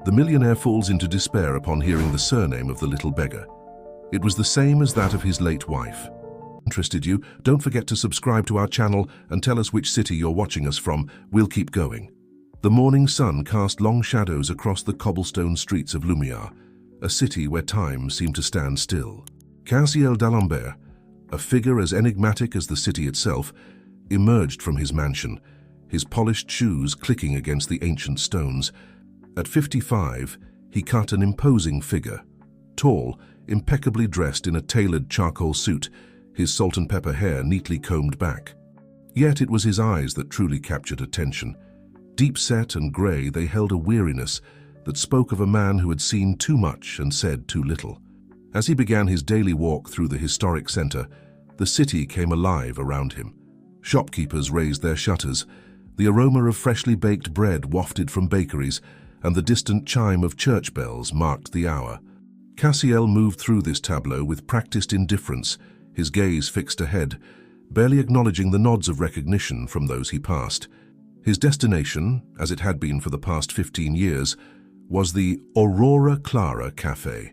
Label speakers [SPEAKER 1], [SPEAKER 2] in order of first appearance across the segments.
[SPEAKER 1] The millionaire falls into despair upon hearing the surname of the little beggar. It was the same as that of his late wife. Interested you? Don't forget to subscribe to our channel and tell us which city you're watching us from. We'll keep going. The morning sun cast long shadows across the cobblestone streets of Lumiere, a city where time seemed to stand still. Cassiel d'Alembert, a figure as enigmatic as the city itself, emerged from his mansion, his polished shoes clicking against the ancient stones. At 55, he cut an imposing figure. Tall, impeccably dressed in a tailored charcoal suit, his salt and pepper hair neatly combed back. Yet it was his eyes that truly captured attention. Deep-set and grey, they held a weariness that spoke of a man who had seen too much and said too little. As he began his daily walk through the historic centre, the city came alive around him. Shopkeepers raised their shutters, the aroma of freshly baked bread wafted from bakeries, and the distant chime of church bells marked the hour. Cassiel moved through this tableau with practiced indifference, his gaze fixed ahead, barely acknowledging the nods of recognition from those he passed. His destination, as it had been for the past 15 years, was the Aurora Clara Café.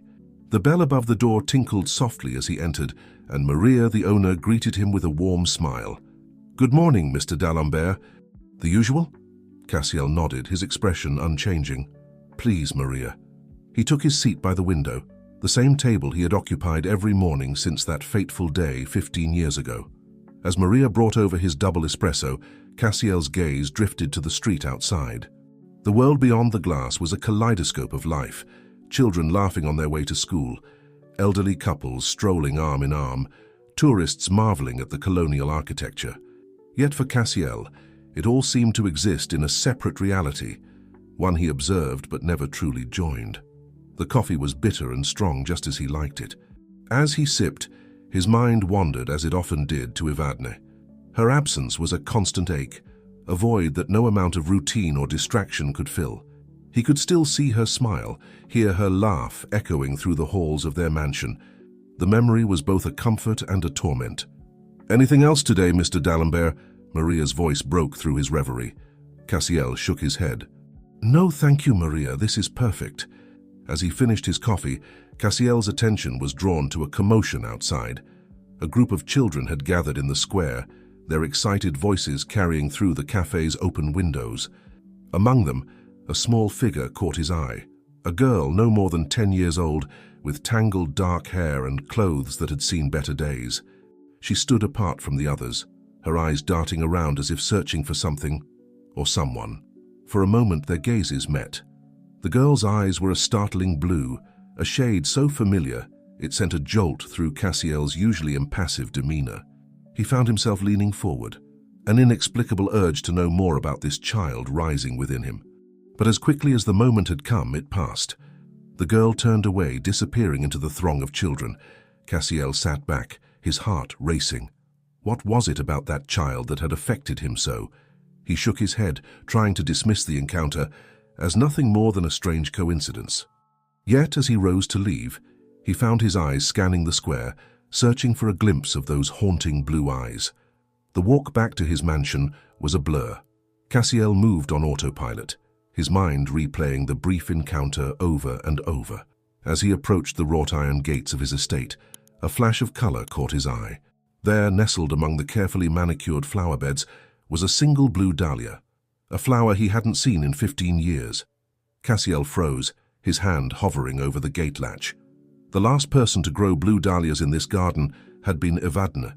[SPEAKER 1] The bell above the door tinkled softly as he entered, and Maria, the owner, greeted him with a warm smile. "Good morning, Mr. d'Alembert. The usual?" Cassiel nodded, his expression unchanging. "Please, Maria." He took his seat by the window, the same table he had occupied every morning since that fateful day 15 years ago. As Maria brought over his double espresso, Cassiel's gaze drifted to the street outside. The world beyond the glass was a kaleidoscope of life, children laughing on their way to school, elderly couples strolling arm in arm, tourists marveling at the colonial architecture. Yet for Cassiel, it all seemed to exist in a separate reality, one he observed but never truly joined. The coffee was bitter and strong, just as he liked it. As he sipped, his mind wandered, as it often did, to Evadne. Her absence was a constant ache, a void that no amount of routine or distraction could fill. He could still see her smile, hear her laugh echoing through the halls of their mansion. The memory was both a comfort and a torment. "Anything else today, Mr. d'Alembert?" Maria's voice broke through his reverie. Cassiel shook his head. "No, thank you, Maria. This is perfect." As he finished his coffee, Cassiel's attention was drawn to a commotion outside. A group of children had gathered in the square, their excited voices carrying through the cafe's open windows. Among them, a small figure caught his eye. A girl no more than 10 years old, with tangled dark hair and clothes that had seen better days. She stood apart from the others, her eyes darting around as if searching for something or someone. For a moment their gazes met. The girl's eyes were a startling blue, a shade so familiar it sent a jolt through Cassiel's usually impassive demeanor. He found himself leaning forward, an inexplicable urge to know more about this child rising within him. But as quickly as the moment had come, it passed. The girl turned away, disappearing into the throng of children. Cassiel sat back, his heart racing. What was it about that child that had affected him so? He shook his head, trying to dismiss the encounter as nothing more than a strange coincidence. Yet, as he rose to leave, he found his eyes scanning the square, searching for a glimpse of those haunting blue eyes. The walk back to his mansion was a blur. Cassiel moved on autopilot, his mind replaying the brief encounter over and over. As he approached the wrought-iron gates of his estate, a flash of color caught his eye. There, nestled among the carefully manicured flower beds, was a single blue dahlia, a flower he hadn't seen in 15 years. Cassiel froze, his hand hovering over the gate latch. The last person to grow blue dahlias in this garden had been Evadne.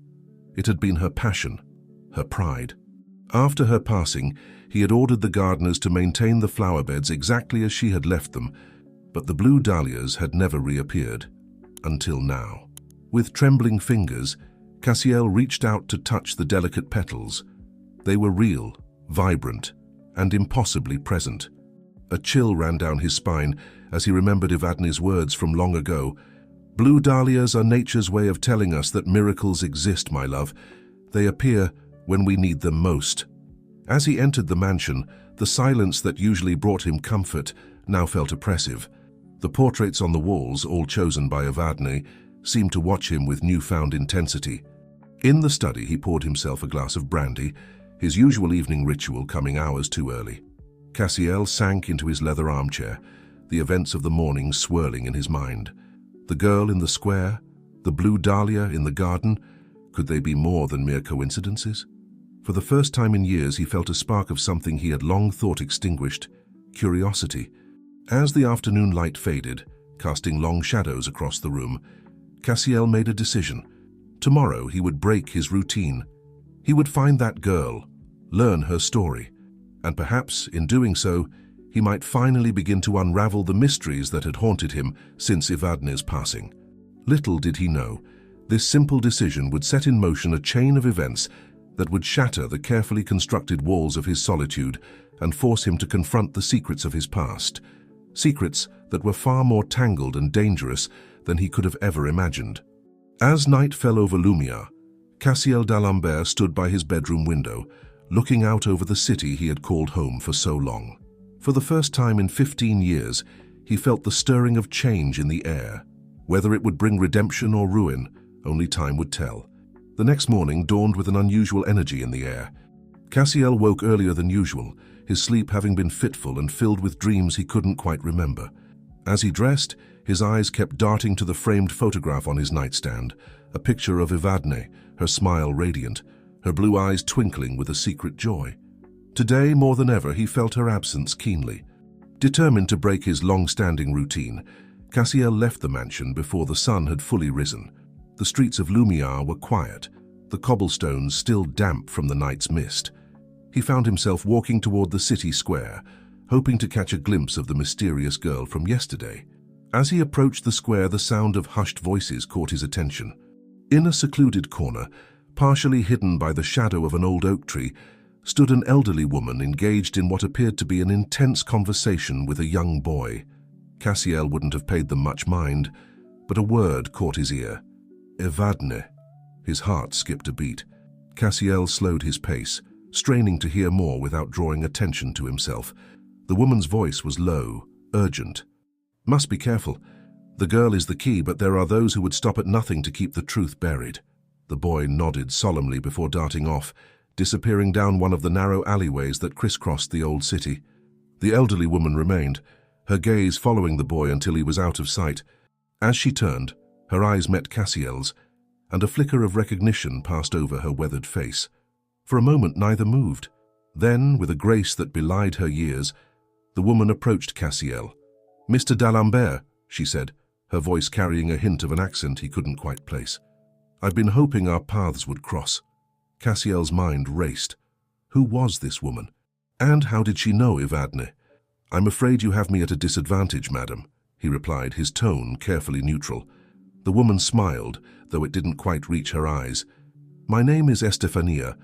[SPEAKER 1] It had been her passion, her pride. After her passing, he had ordered the gardeners to maintain the flower beds exactly as she had left them, but the blue dahlias had never reappeared, until now. With trembling fingers, Cassiel reached out to touch the delicate petals. They were real, vibrant, and impossibly present. A chill ran down his spine as he remembered Evadne's words from long ago. "Blue dahlias are nature's way of telling us that miracles exist, my love. They appear when we need them most." As he entered the mansion, the silence that usually brought him comfort now felt oppressive. The portraits on the walls, all chosen by Evadne, seemed to watch him with newfound intensity. In the study, he poured himself a glass of brandy, his usual evening ritual coming hours too early. Cassiel sank into his leather armchair, the events of the morning swirling in his mind. The girl in the square, the blue dahlia in the garden, could they be more than mere coincidences? For the first time in years, he felt a spark of something he had long thought extinguished: curiosity. As the afternoon light faded, casting long shadows across the room, Cassiel made a decision. Tomorrow he would break his routine. He would find that girl, learn her story, and perhaps, in doing so, he might finally begin to unravel the mysteries that had haunted him since Evadne's passing. Little did he know, this simple decision would set in motion a chain of events that would shatter the carefully constructed walls of his solitude and force him to confront the secrets of his past. Secrets that were far more tangled and dangerous than he could have ever imagined. As night fell over Lumière, Cassiel d'Alembert stood by his bedroom window, looking out over the city he had called home for so long. For the first time in 15 years, he felt the stirring of change in the air. Whether it would bring redemption or ruin, only time would tell. The next morning dawned with an unusual energy in the air. Cassiel woke earlier than usual, his sleep having been fitful and filled with dreams he couldn't quite remember. As he dressed, his eyes kept darting to the framed photograph on his nightstand, a picture of Evadne, her smile radiant, her blue eyes twinkling with a secret joy. Today, more than ever, he felt her absence keenly. Determined to break his long-standing routine, Cassiel left the mansion before the sun had fully risen. The streets of Lumière were quiet, the cobblestones still damp from the night's mist. He found himself walking toward the city square, hoping to catch a glimpse of the mysterious girl from yesterday. As he approached the square, the sound of hushed voices caught his attention. In a secluded corner, partially hidden by the shadow of an old oak tree, stood an elderly woman engaged in what appeared to be an intense conversation with a young boy. Cassiel wouldn't have paid them much mind, but a word caught his ear. Evadne. His heart skipped a beat. Cassiel slowed his pace, straining to hear more without drawing attention to himself. The woman's voice was low, urgent. Must be careful. The girl is the key, but there are those who would stop at nothing to keep the truth buried. The boy nodded solemnly before darting off, disappearing down one of the narrow alleyways that crisscrossed the old city. The elderly woman remained, her gaze following the boy until he was out of sight. As she turned, her eyes met Cassiel's, and a flicker of recognition passed over her weathered face. For a moment neither moved. Then, with a grace that belied her years, the woman approached Cassiel. "Mr. d'Alembert," she said, her voice carrying a hint of an accent he couldn't quite place. "I've been hoping our paths would cross." Cassiel's mind raced. Who was this woman? And how did she know Evadne? "I'm afraid you have me at a disadvantage, madam," he replied, his tone carefully neutral. The woman smiled, though it didn't quite reach her eyes. "My name is Estefania.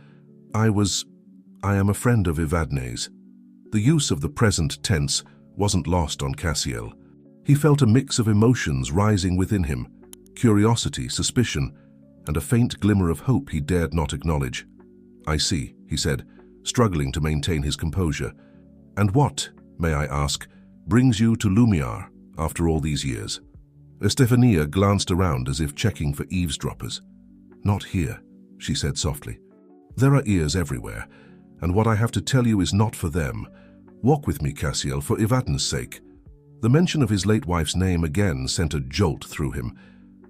[SPEAKER 1] I am a friend of Evadne's." The use of the present tense wasn't lost on Cassiel. He felt a mix of emotions rising within him: curiosity, suspicion, and a faint glimmer of hope he dared not acknowledge. "I see," he said, struggling to maintain his composure. "And what, may I ask, brings you to Lumière after all these years?" Estefania glanced around as if checking for eavesdroppers. "Not here," she said softly. "There are ears everywhere, and what I have to tell you is not for them. Walk with me, Cassiel, for Evadne's sake." The mention of his late wife's name again sent a jolt through him.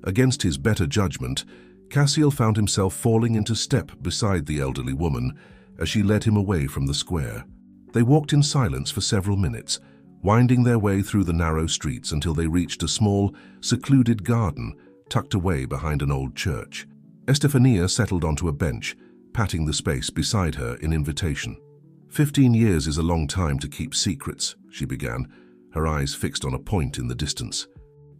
[SPEAKER 1] Against his better judgment, Cassiel found himself falling into step beside the elderly woman as she led him away from the square. They walked in silence for several minutes, winding their way through the narrow streets until they reached a small, secluded garden tucked away behind an old church. Estefania settled onto a bench, patting the space beside her in invitation. 15 years is a long time to keep secrets," she began, her eyes fixed on a point in the distance.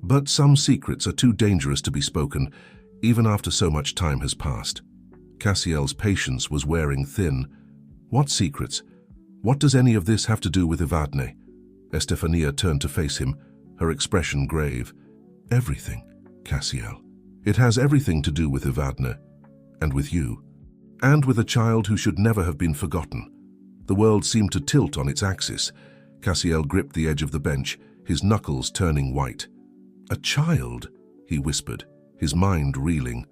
[SPEAKER 1] "But some secrets are too dangerous to be spoken, even after so much time has passed." Cassiel's patience was wearing thin. "What secrets? What does any of this have to do with Evadne?" Estefania turned to face him, her expression grave. "Everything, Cassiel. It has everything to do with Evadne, and with you, and with a child who should never have been forgotten." The world seemed to tilt on its axis. Cassiel gripped the edge of the bench, his knuckles turning white. "A child?" he whispered, his mind reeling.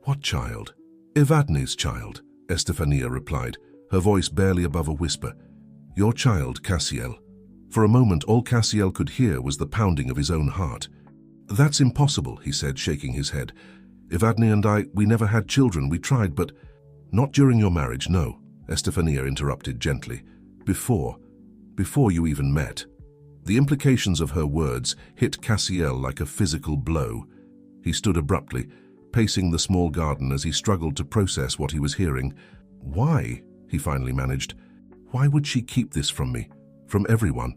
[SPEAKER 1] "What child?" "Evadne's child," Estefania replied, her voice barely above a whisper. "Your child, Cassiel. For a moment, all Cassiel could hear was the pounding of his own heart. "That's impossible," he said, shaking his head. "Evadne and we never had children. We tried, but—" "Not during your marriage, no," Estefania interrupted gently. Before you even met." The implications of her words hit Cassiel like a physical blow. He stood abruptly, pacing the small garden as he struggled to process what he was hearing. "Why?" he finally managed. "Why would she keep this from me? From everyone?"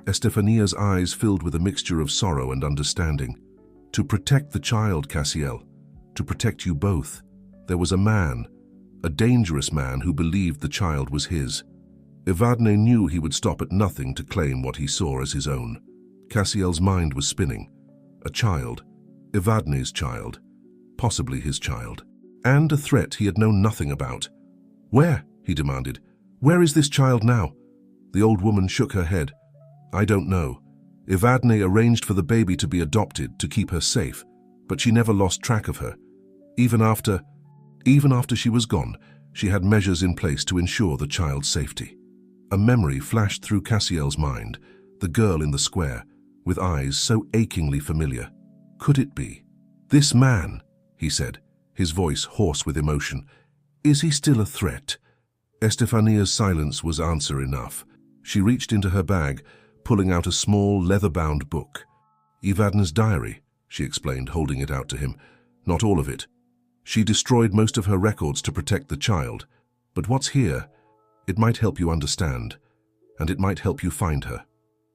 [SPEAKER 1] Estefania's eyes filled with a mixture of sorrow and understanding. "To protect the child, Cassiel. To protect you both. There was a man, a dangerous man who believed the child was his. Evadne knew he would stop at nothing to claim what he saw as his own." Cassiel's mind was spinning. A child. Evadne's child. Possibly his child. And a threat he had known nothing about. "Where?" he demanded. "Where is this child now?" The old woman shook her head. "I don't know. Evadne arranged for the baby to be adopted to keep her safe, but she never lost track of her. Even after she was gone, she had measures in place to ensure the child's safety." A memory flashed through Cassiel's mind, the girl in the square, with eyes so achingly familiar. Could it be? "This man," he said, his voice hoarse with emotion. "Is he still a threat?" Estefania's silence was answer enough. She reached into her bag, pulling out a small, leather-bound book. "Evadne's diary," she explained, holding it out to him. "Not all of it. She destroyed most of her records to protect the child. But what's here? It might help you understand, and it might help you find her."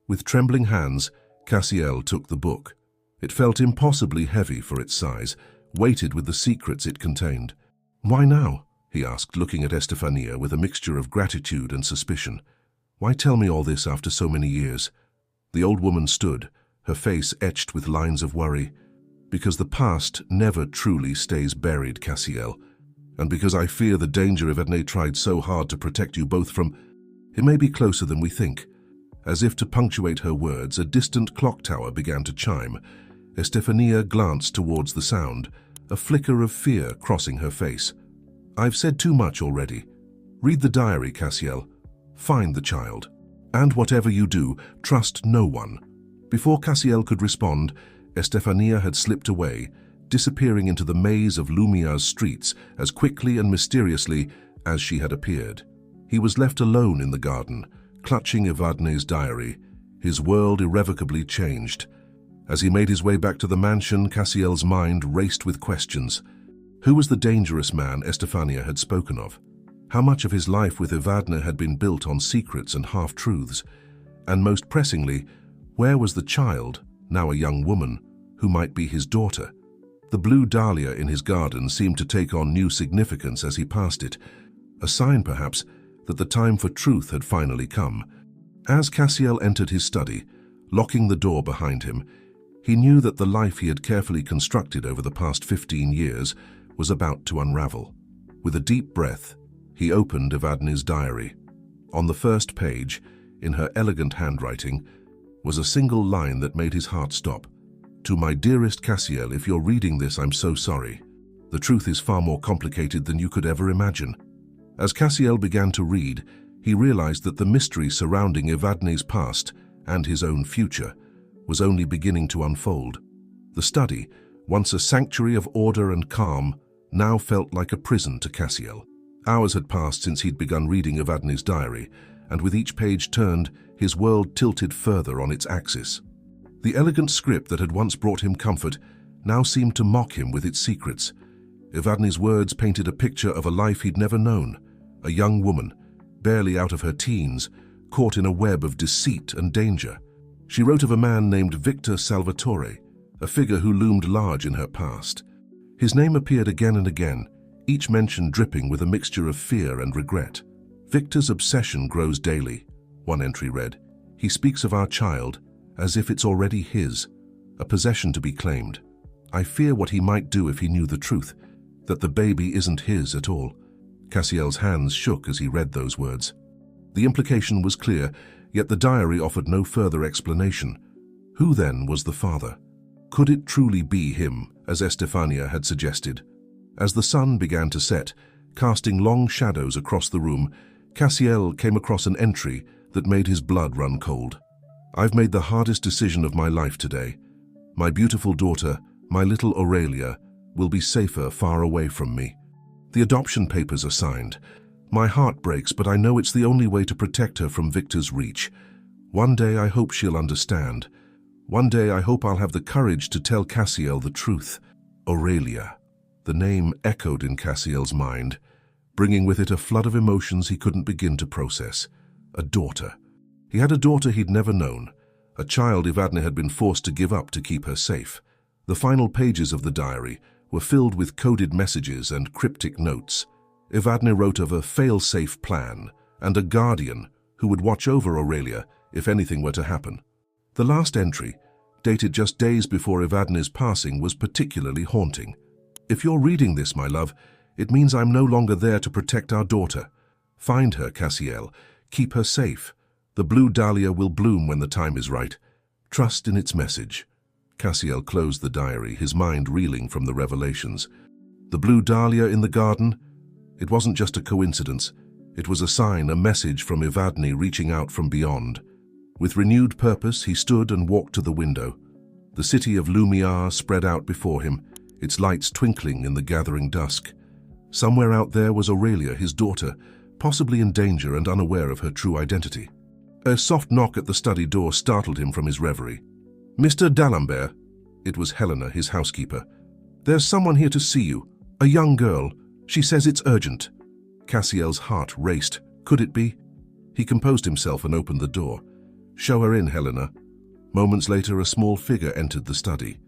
[SPEAKER 1] With trembling hands, Cassiel took the book. It felt impossibly heavy for its size, weighted with the secrets it contained. "Why now?" he asked, looking at Estefania with a mixture of gratitude and suspicion. "Why tell me all this after so many years?" The old woman stood, her face etched with lines of worry. "Because the past never truly stays buried, Cassiel. And because I fear the danger Evadne tried so hard to protect you both from, it may be closer than we think." As if to punctuate her words, a distant clock tower began to chime. Estefania glanced towards the sound, a flicker of fear crossing her face. "I've said too much already. Read the diary, Cassiel. Find the child. And whatever you do, trust no one." Before Cassiel could respond, Estefania had slipped away, disappearing into the maze of Lumia's streets as quickly and mysteriously as she had appeared. He was left alone in the garden, clutching Evadne's diary, his world irrevocably changed. As he made his way back to the mansion, Cassiel's mind raced with questions. Who was the dangerous man Estefania had spoken of? How much of his life with Evadne had been built on secrets and half-truths? And most pressingly, where was the child, now a young woman, who might be his daughter? The blue dahlia in his garden seemed to take on new significance as he passed it, a sign, perhaps, that the time for truth had finally come. As Cassiel entered his study, locking the door behind him, he knew that the life he had carefully constructed over the past 15 years was about to unravel. With a deep breath, he opened Evadne's diary. On the first page, in her elegant handwriting, was a single line that made his heart stop. "To my dearest Cassiel, if you're reading this, I'm so sorry. The truth is far more complicated than you could ever imagine." As Cassiel began to read, he realized that the mystery surrounding Evadne's past and his own future was only beginning to unfold. The study, once a sanctuary of order and calm, now felt like a prison to Cassiel. Hours had passed since he'd begun reading Evadne's diary, and with each page turned, his world tilted further on its axis. The elegant script that had once brought him comfort now seemed to mock him with its secrets. Evadne's words painted a picture of a life he'd never known, a young woman, barely out of her teens, caught in a web of deceit and danger. She wrote of a man named Victor Salvatore, a figure who loomed large in her past. His name appeared again and again, each mention dripping with a mixture of fear and regret. "Victor's obsession grows daily," one entry read. "He speaks of our child as if it's already his, a possession to be claimed. I fear what he might do if he knew the truth, that the baby isn't his at all." Cassiel's hands shook as he read those words. The implication was clear, yet the diary offered no further explanation. Who then was the father? Could it truly be him, as Estefania had suggested? As the sun began to set, casting long shadows across the room, Cassiel came across an entry that made his blood run cold. I've made the hardest decision of my life today. My beautiful daughter, my little Aurelia, will be safer far away from me. The adoption papers are signed. My heart breaks, but I know it's the only way to protect her from Victor's reach. One day I hope she'll understand. One day I hope I'll have the courage to tell Cassiel the truth. Aurelia. The name echoed in Cassiel's mind, bringing with it a flood of emotions he couldn't begin to process. A daughter. He had a daughter he'd never known, a child Evadne had been forced to give up to keep her safe. The final pages of the diary were filled with coded messages and cryptic notes. Evadne wrote of a failsafe plan and a guardian who would watch over Aurelia if anything were to happen. The last entry, dated just days before Evadne's passing, was particularly haunting. If you're reading this, my love, it means I'm no longer there to protect our daughter. Find her, Cassiel. Keep her safe. The blue dahlia will bloom when the time is right. Trust in its message. Cassiel closed the diary, his mind reeling from the revelations. The blue dahlia in the garden? It wasn't just a coincidence. It was a sign, a message from Evadne reaching out from beyond. With renewed purpose, he stood and walked to the window. The city of Lumiar spread out before him, its lights twinkling in the gathering dusk. Somewhere out there was Aurelia, his daughter, possibly in danger and unaware of her true identity. A soft knock at the study door startled him from his reverie. "Mr. D'Alembert." It was Helena, his housekeeper. "There's someone here to see you. A young girl. She says it's urgent." Cassiel's heart raced. Could it be? He composed himself and opened the door. "Show her in, Helena." Moments later, a small figure entered the study.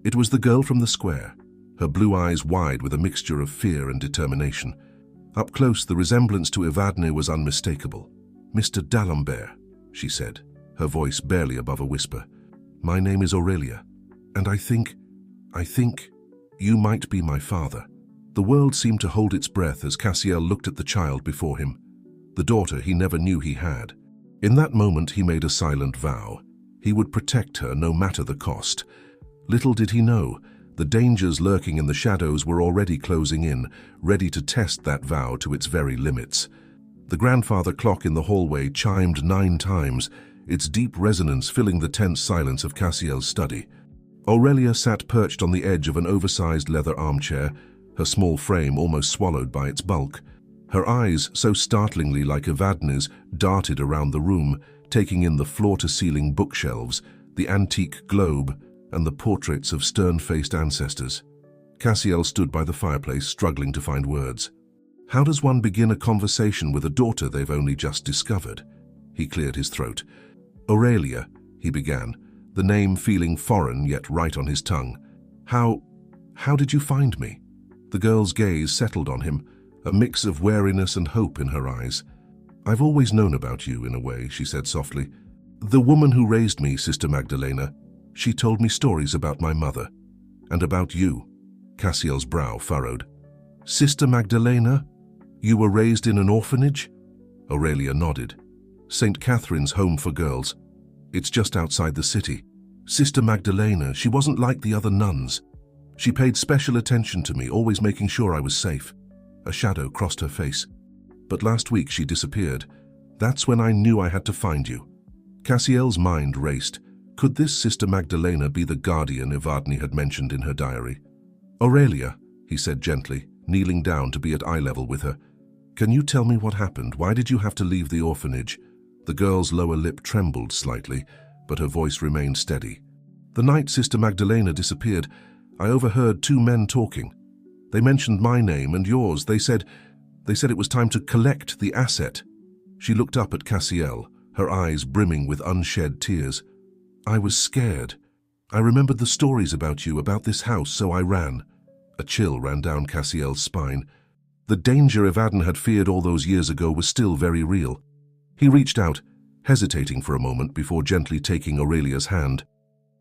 [SPEAKER 1] It was the girl from the square, her blue eyes wide with a mixture of fear and determination. Up close, the resemblance to Evadne was unmistakable. "Mr. D'Alembert," she said, her voice barely above a whisper. "My name is Aurelia, and I think you might be my father." The world seemed to hold its breath as Cassiel looked at the child before him, the daughter he never knew he had. In that moment, he made a silent vow. He would protect her no matter the cost. Little did he know, the dangers lurking in the shadows were already closing in, ready to test that vow to its very limits. The grandfather clock in the hallway chimed 9 times, its deep resonance filling the tense silence of Cassiel's study. Aurelia sat perched on the edge of an oversized leather armchair, her small frame almost swallowed by its bulk. Her eyes, so startlingly like Evadne's, darted around the room, taking in the floor-to-ceiling bookshelves, the antique globe, and the portraits of stern-faced ancestors. Cassiel stood by the fireplace, struggling to find words. How does one begin a conversation with a daughter they've only just discovered? He cleared his throat. "Aurelia," he began, the name feeling foreign yet right on his tongue. How did you find me?" The girl's gaze settled on him, a mix of wariness and hope in her eyes. "I've always known about you, in a way," she said softly. "The woman who raised me, Sister Magdalena, she told me stories about my mother. And about you." Cassiel's brow furrowed. "Sister Magdalena? You were raised in an orphanage?" Aurelia nodded. "St. Catherine's Home for Girls. It's just outside the city. Sister Magdalena, she wasn't like the other nuns. She paid special attention to me, always making sure I was safe." A shadow crossed her face. "But last week she disappeared. That's when I knew I had to find you." Cassiel's mind raced. Could this Sister Magdalena be the guardian Evadne had mentioned in her diary? "Aurelia," he said gently, kneeling down to be at eye level with her. "Can you tell me what happened? Why did you have to leave the orphanage?" The girl's lower lip trembled slightly, but her voice remained steady. "The night Sister Magdalena disappeared, I overheard 2 men talking. They mentioned my name and yours. They said it was time to collect the asset." She looked up at Cassiel, her eyes brimming with unshed tears. "I was scared. I remembered the stories about you, about this house, so I ran." A chill ran down Cassiel's spine. The danger Evadne had feared all those years ago was still very real. He reached out, hesitating for a moment before gently taking Aurelia's hand.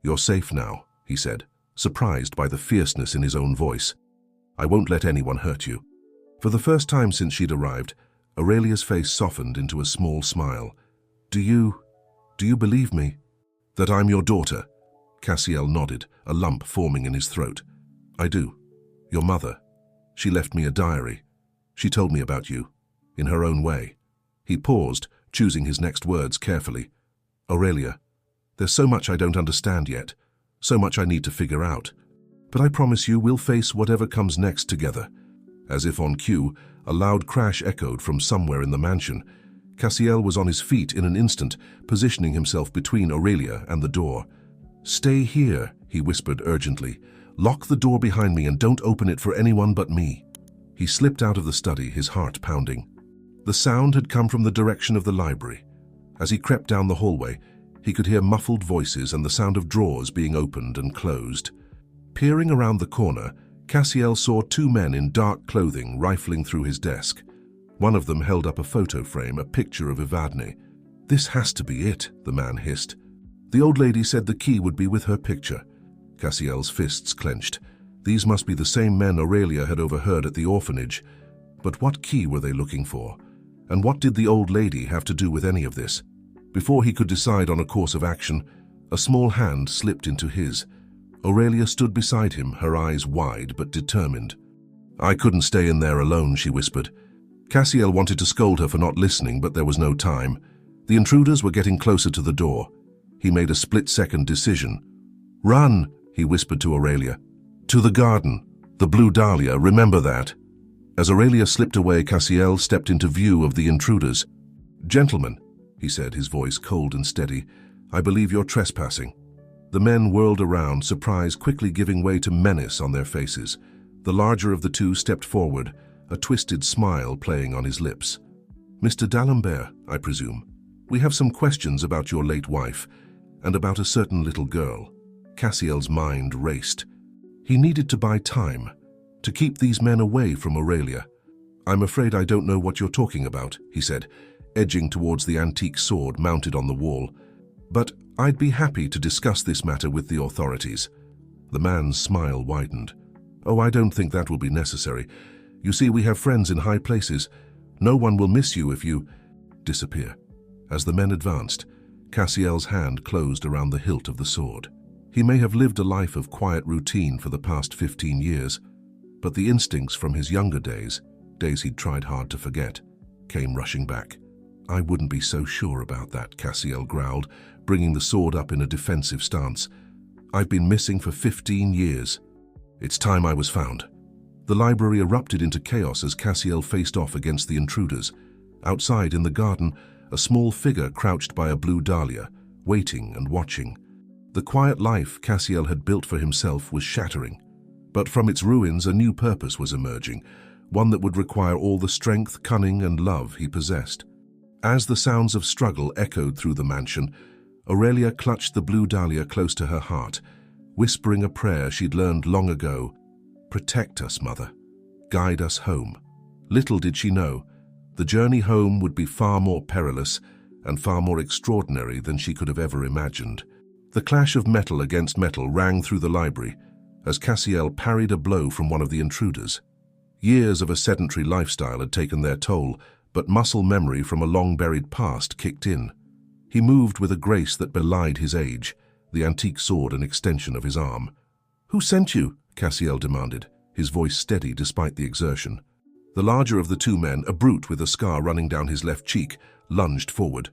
[SPEAKER 1] "You're safe now," he said, surprised by the fierceness in his own voice. "I won't let anyone hurt you." For the first time since she'd arrived, Aurelia's face softened into a small smile. Do you believe me?" "That I'm your daughter?" Cassiel nodded, a lump forming in his throat. "I do. Your mother. She left me a diary. She told me about you, in her own way." He paused, choosing his next words carefully. "Aurelia, There's so much I don't understand yet, so much I need to figure out. But I promise you we'll face whatever comes next together." As if on cue, a loud crash echoed from somewhere in the mansion. Cassiel was on his feet in an instant, positioning himself between Aurelia and the door. "Stay here," he whispered urgently. "Lock the door behind me and don't open it for anyone but me." He slipped out of the study, his heart pounding. The sound had come from the direction of the library. As he crept down the hallway, he could hear muffled voices and the sound of drawers being opened and closed. Peering around the corner, Cassiel saw two men in dark clothing rifling through his desk. One of them held up a photo frame, a picture of Evadne. "This has to be it," the man hissed. "The old lady said the key would be with her picture." Cassiel's fists clenched. These must be the same men Aurelia had overheard at the orphanage. But what key were they looking for? And what did the old lady have to do with any of this? Before he could decide on a course of action, a small hand slipped into his. Aurelia stood beside him, her eyes wide but determined. "I couldn't stay in there alone," she whispered. Cassiel wanted to scold her for not listening, but there was no time. The intruders were getting closer to the door. He made a split-second decision. "Run," he whispered to Aurelia. "To the garden. The blue dahlia, remember that." As Aurelia slipped away, Cassiel stepped into view of the intruders. "Gentlemen," he said, his voice cold and steady, "I believe you're trespassing." The men whirled around, surprise quickly giving way to menace on their faces. The larger of the two stepped forward, a twisted smile playing on his lips. "Mr. D'Alembert, I presume. We have some questions about your late wife, and about a certain little girl." Cassiel's mind raced. He needed to buy time, to keep these men away from Aurelia. "I'm afraid I don't know what you're talking about," he said, edging towards the antique sword mounted on the wall. "But I'd be happy to discuss this matter with the authorities." The man's smile widened. "Oh, I don't think that will be necessary. You see, we have friends in high places. No one will miss you if you disappear." As the men advanced, Cassiel's hand closed around the hilt of the sword. He may have lived a life of quiet routine for the past 15 years, but the instincts from his younger days he'd tried hard to forget, came rushing back. "I wouldn't be so sure about that," Cassiel growled, bringing the sword up in a defensive stance. "I've been missing for 15 years. It's time I was found." The library erupted into chaos as Cassiel faced off against the intruders. Outside, in the garden, a small figure crouched by a blue dahlia, waiting and watching. The quiet life Cassiel had built for himself was shattering. But from its ruins, a new purpose was emerging, one that would require all the strength, cunning, and love he possessed. As the sounds of struggle echoed through the mansion, Aurelia clutched the blue dahlia close to her heart, whispering a prayer she'd learned long ago. "Protect us, Mother. Guide us home." Little did she know, the journey home would be far more perilous and far more extraordinary than she could have ever imagined. The clash of metal against metal rang through the library as Cassiel parried a blow from one of the intruders. Years of a sedentary lifestyle had taken their toll, but muscle memory from a long-buried past kicked in. He moved with a grace that belied his age, the antique sword an extension of his arm. "Who sent you?" Cassiel demanded, his voice steady despite the exertion. The larger of the two men, a brute with a scar running down his left cheek, lunged forward.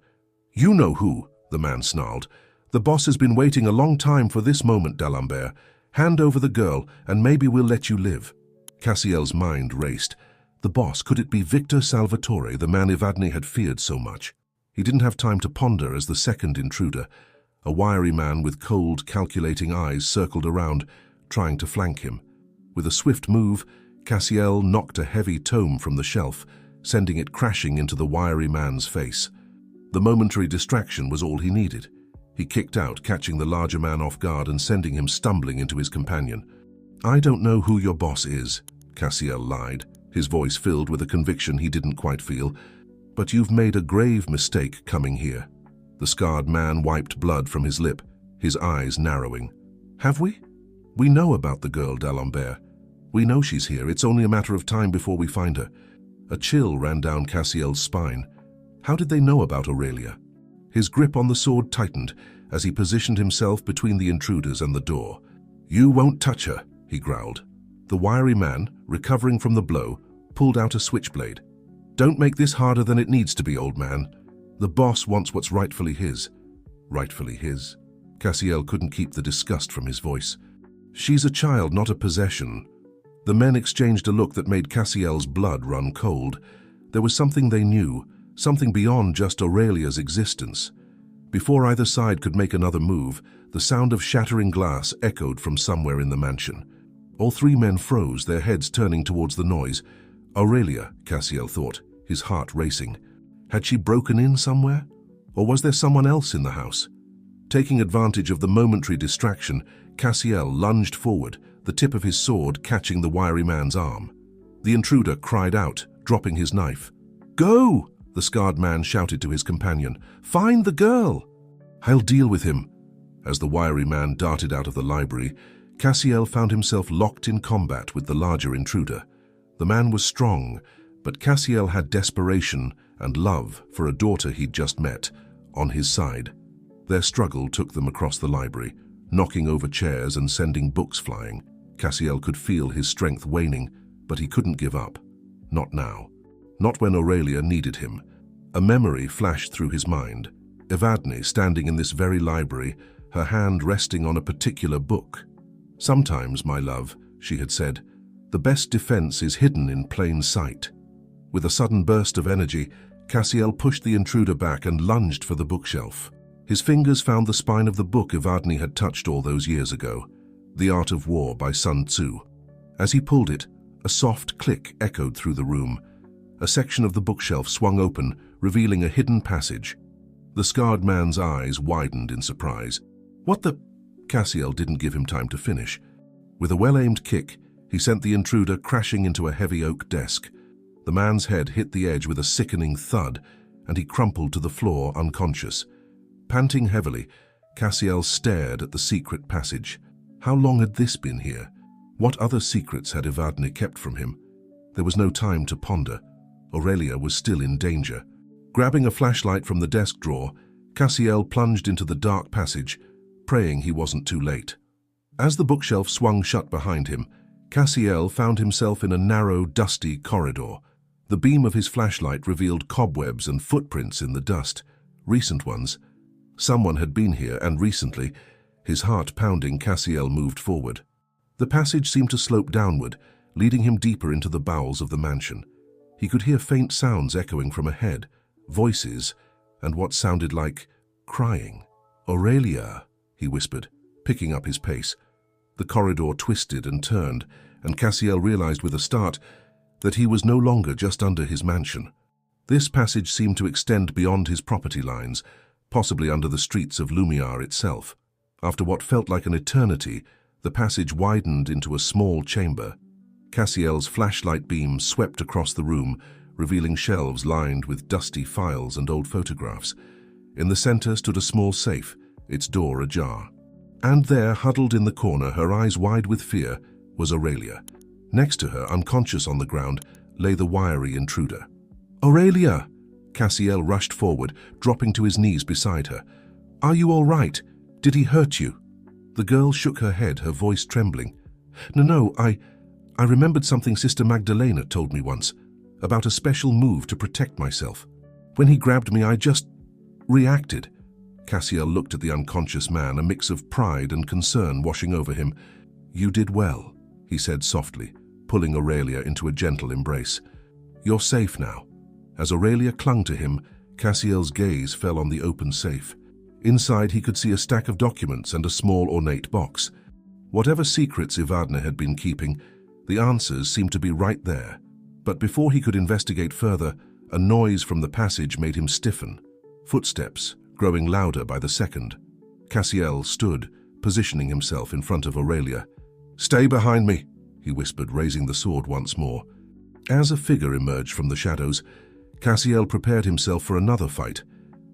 [SPEAKER 1] "You know who," the man snarled. "The boss has been waiting a long time for this moment, D'Alembert. Hand over the girl, and maybe we'll let you live." Cassiel's mind raced. The boss, could it be Victor Salvatore, the man Evadne had feared so much? He didn't have time to ponder as the second intruder, a wiry man with cold, calculating eyes, circled around, trying to flank him. With a swift move, Cassiel knocked a heavy tome from the shelf, sending it crashing into the wiry man's face. The momentary distraction was all he needed. He kicked out, catching the larger man off guard and sending him stumbling into his companion. "I don't know who your boss is," Cassiel lied, his voice filled with a conviction he didn't quite feel. "But you've made a grave mistake coming here." The scarred man wiped blood from his lip, his eyes narrowing. "Have we? We know about the girl, D'Alembert. We know she's here. It's only a matter of time before we find her." A chill ran down Cassiel's spine. How did they know about Aurelia? His grip on the sword tightened as he positioned himself between the intruders and the door. "You won't touch her," he growled. The wiry man, recovering from the blow, pulled out a switchblade. "Don't make this harder than it needs to be, old man. The boss wants what's rightfully his." Rightfully his? Cassiel couldn't keep the disgust from his voice. She's a child, not a possession. The men exchanged a look that made Cassiel's blood run cold. There was something they knew, something beyond just Aurelia's existence. Before either side could make another move, the sound of shattering glass echoed from somewhere in the mansion. All three men froze, their heads turning towards the noise. Aurelia, Cassiel thought, his heart racing. Had she broken in somewhere? Or was there someone else in the house? Taking advantage of the momentary distraction, Cassiel lunged forward, the tip of his sword catching the wiry man's arm. The intruder cried out, dropping his knife. "Go!" the scarred man shouted to his companion. "Find the girl!" "I'll deal with him." As the wiry man darted out of the library, Cassiel found himself locked in combat with the larger intruder. The man was strong, but Cassiel had desperation and love for a daughter he'd just met on his side. Their struggle took them across the library, knocking over chairs and sending books flying. Cassiel could feel his strength waning, but he couldn't give up. Not now. Not when Aurelia needed him. A memory flashed through his mind. Evadne standing in this very library, her hand resting on a particular book. "Sometimes, my love," she had said, "the best defense is hidden in plain sight." With a sudden burst of energy, Cassiel pushed the intruder back and lunged for the bookshelf. His fingers found the spine of the book Evadne had touched all those years ago, The Art of War by Sun Tzu. As he pulled it, a soft click echoed through the room. A section of the bookshelf swung open, revealing a hidden passage. The scarred man's eyes widened in surprise. "What the—" Cassiel didn't give him time to finish. With a well-aimed kick, he sent the intruder crashing into a heavy oak desk. The man's head hit the edge with a sickening thud, and he crumpled to the floor unconscious. Panting heavily, Cassiel stared at the secret passage. How long had this been here? What other secrets had Evadne kept from him? There was no time to ponder. Aurelia was still in danger. Grabbing a flashlight from the desk drawer, Cassiel plunged into the dark passage, praying he wasn't too late. As the bookshelf swung shut behind him, Cassiel found himself in a narrow, dusty corridor. The beam of his flashlight revealed cobwebs and footprints in the dust, recent ones. Someone had been here, and recently. His heart pounding, Cassiel moved forward. The passage seemed to slope downward, leading him deeper into the bowels of the mansion. He could hear faint sounds echoing from ahead, voices, and what sounded like crying. "Aurelia," he whispered, picking up his pace. The corridor twisted and turned, and Cassiel realized with a start that he was no longer just under his mansion. This passage seemed to extend beyond his property lines, possibly under the streets of Lumiar itself. After what felt like an eternity, the passage widened into a small chamber. Cassiel's flashlight beam swept across the room, revealing shelves lined with dusty files and old photographs. In the center stood a small safe, its door ajar. And there, huddled in the corner, her eyes wide with fear, was Aurelia. Next to her, unconscious on the ground, lay the wiry intruder. "Aurelia!" Cassiel rushed forward, dropping to his knees beside her. "Are you all right? Did he hurt you?" The girl shook her head, her voice trembling. No, I remembered something Sister Magdalena told me once, about a special move to protect myself. When he grabbed me, I just reacted." Cassiel looked at the unconscious man, a mix of pride and concern washing over him. "You did well," he said softly, pulling Aurelia into a gentle embrace. "You're safe now." As Aurelia clung to him, Cassiel's gaze fell on the open safe. Inside, he could see a stack of documents and a small ornate box. Whatever secrets Evadne had been keeping, the answers seemed to be right there. But before he could investigate further, a noise from the passage made him stiffen. Footsteps, growing louder by the second. Cassiel stood, positioning himself in front of Aurelia. "Stay behind me," he whispered, raising the sword once more. As a figure emerged from the shadows, Cassiel prepared himself for another fight.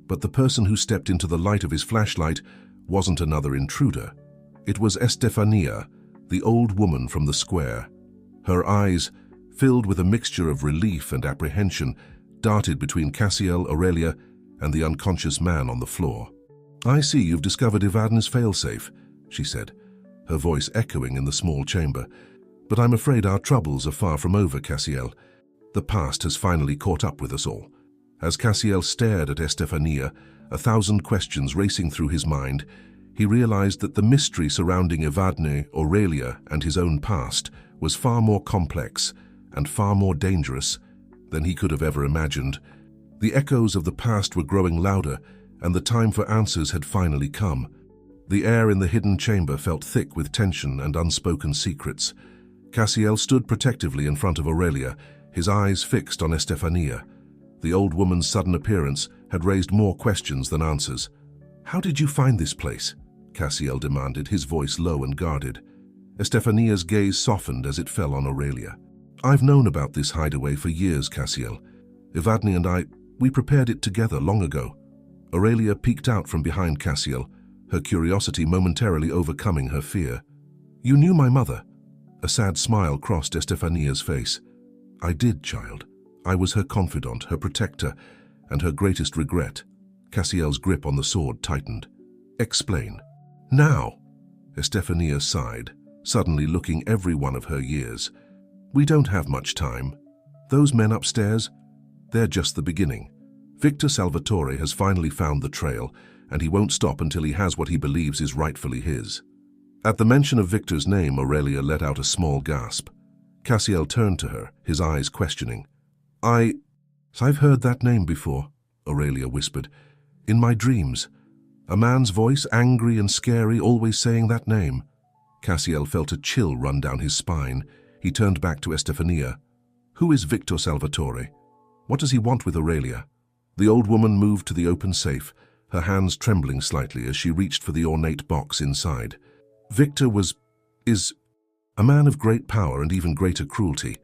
[SPEAKER 1] But the person who stepped into the light of his flashlight wasn't another intruder. It was Estefania, the old woman from the square. Her eyes, filled with a mixture of relief and apprehension, darted between Cassiel, Aurelia, and the unconscious man on the floor. "I see you've discovered Evadne's failsafe," she said, her voice echoing in the small chamber. "But I'm afraid our troubles are far from over, Cassiel. The past has finally caught up with us all." As Cassiel stared at Estefania, 1,000 questions racing through his mind, He realized that the mystery surrounding Evadne, Aurelia, and his own past was far more complex and far more dangerous than he could have ever imagined. The echoes of the past were growing louder, and the time for answers had finally come. The air in the hidden chamber felt thick with tension and unspoken secrets. Cassiel stood protectively in front of Aurelia, his eyes fixed on Estefania. The old woman's sudden appearance had raised more questions than answers. "How did you find this place?" Cassiel demanded, his voice low and guarded. Estefania's gaze softened as it fell on Aurelia. "I've known about this hideaway for years, Cassiel. Evadne and we prepared it together long ago." Aurelia peeked out from behind Cassiel, her curiosity momentarily overcoming her fear. "You knew my mother?" A sad smile crossed Estefania's face. "I did, child. I was her confidant, her protector, and her greatest regret." Cassiel's grip on the sword tightened. "Explain." "Now." Estefania sighed, suddenly looking every one of her years. "We don't have much time. Those men upstairs, they're just the beginning. Victor Salvatore has finally found the trail, and he won't stop until he has what he believes is rightfully his." At the mention of Victor's name, Aurelia let out a small gasp. Cassiel turned to her, his eyes questioning. I've heard that name before," Aurelia whispered. "In my dreams. A man's voice, angry and scary, always saying that name." Cassiel felt a chill run down his spine. He turned back to Estefania. "Who is Victor Salvatore? What does he want with Aurelia?" The old woman moved to the open safe, her hands trembling slightly as she reached for the ornate box inside. "Victor is a man of great power and even greater cruelty.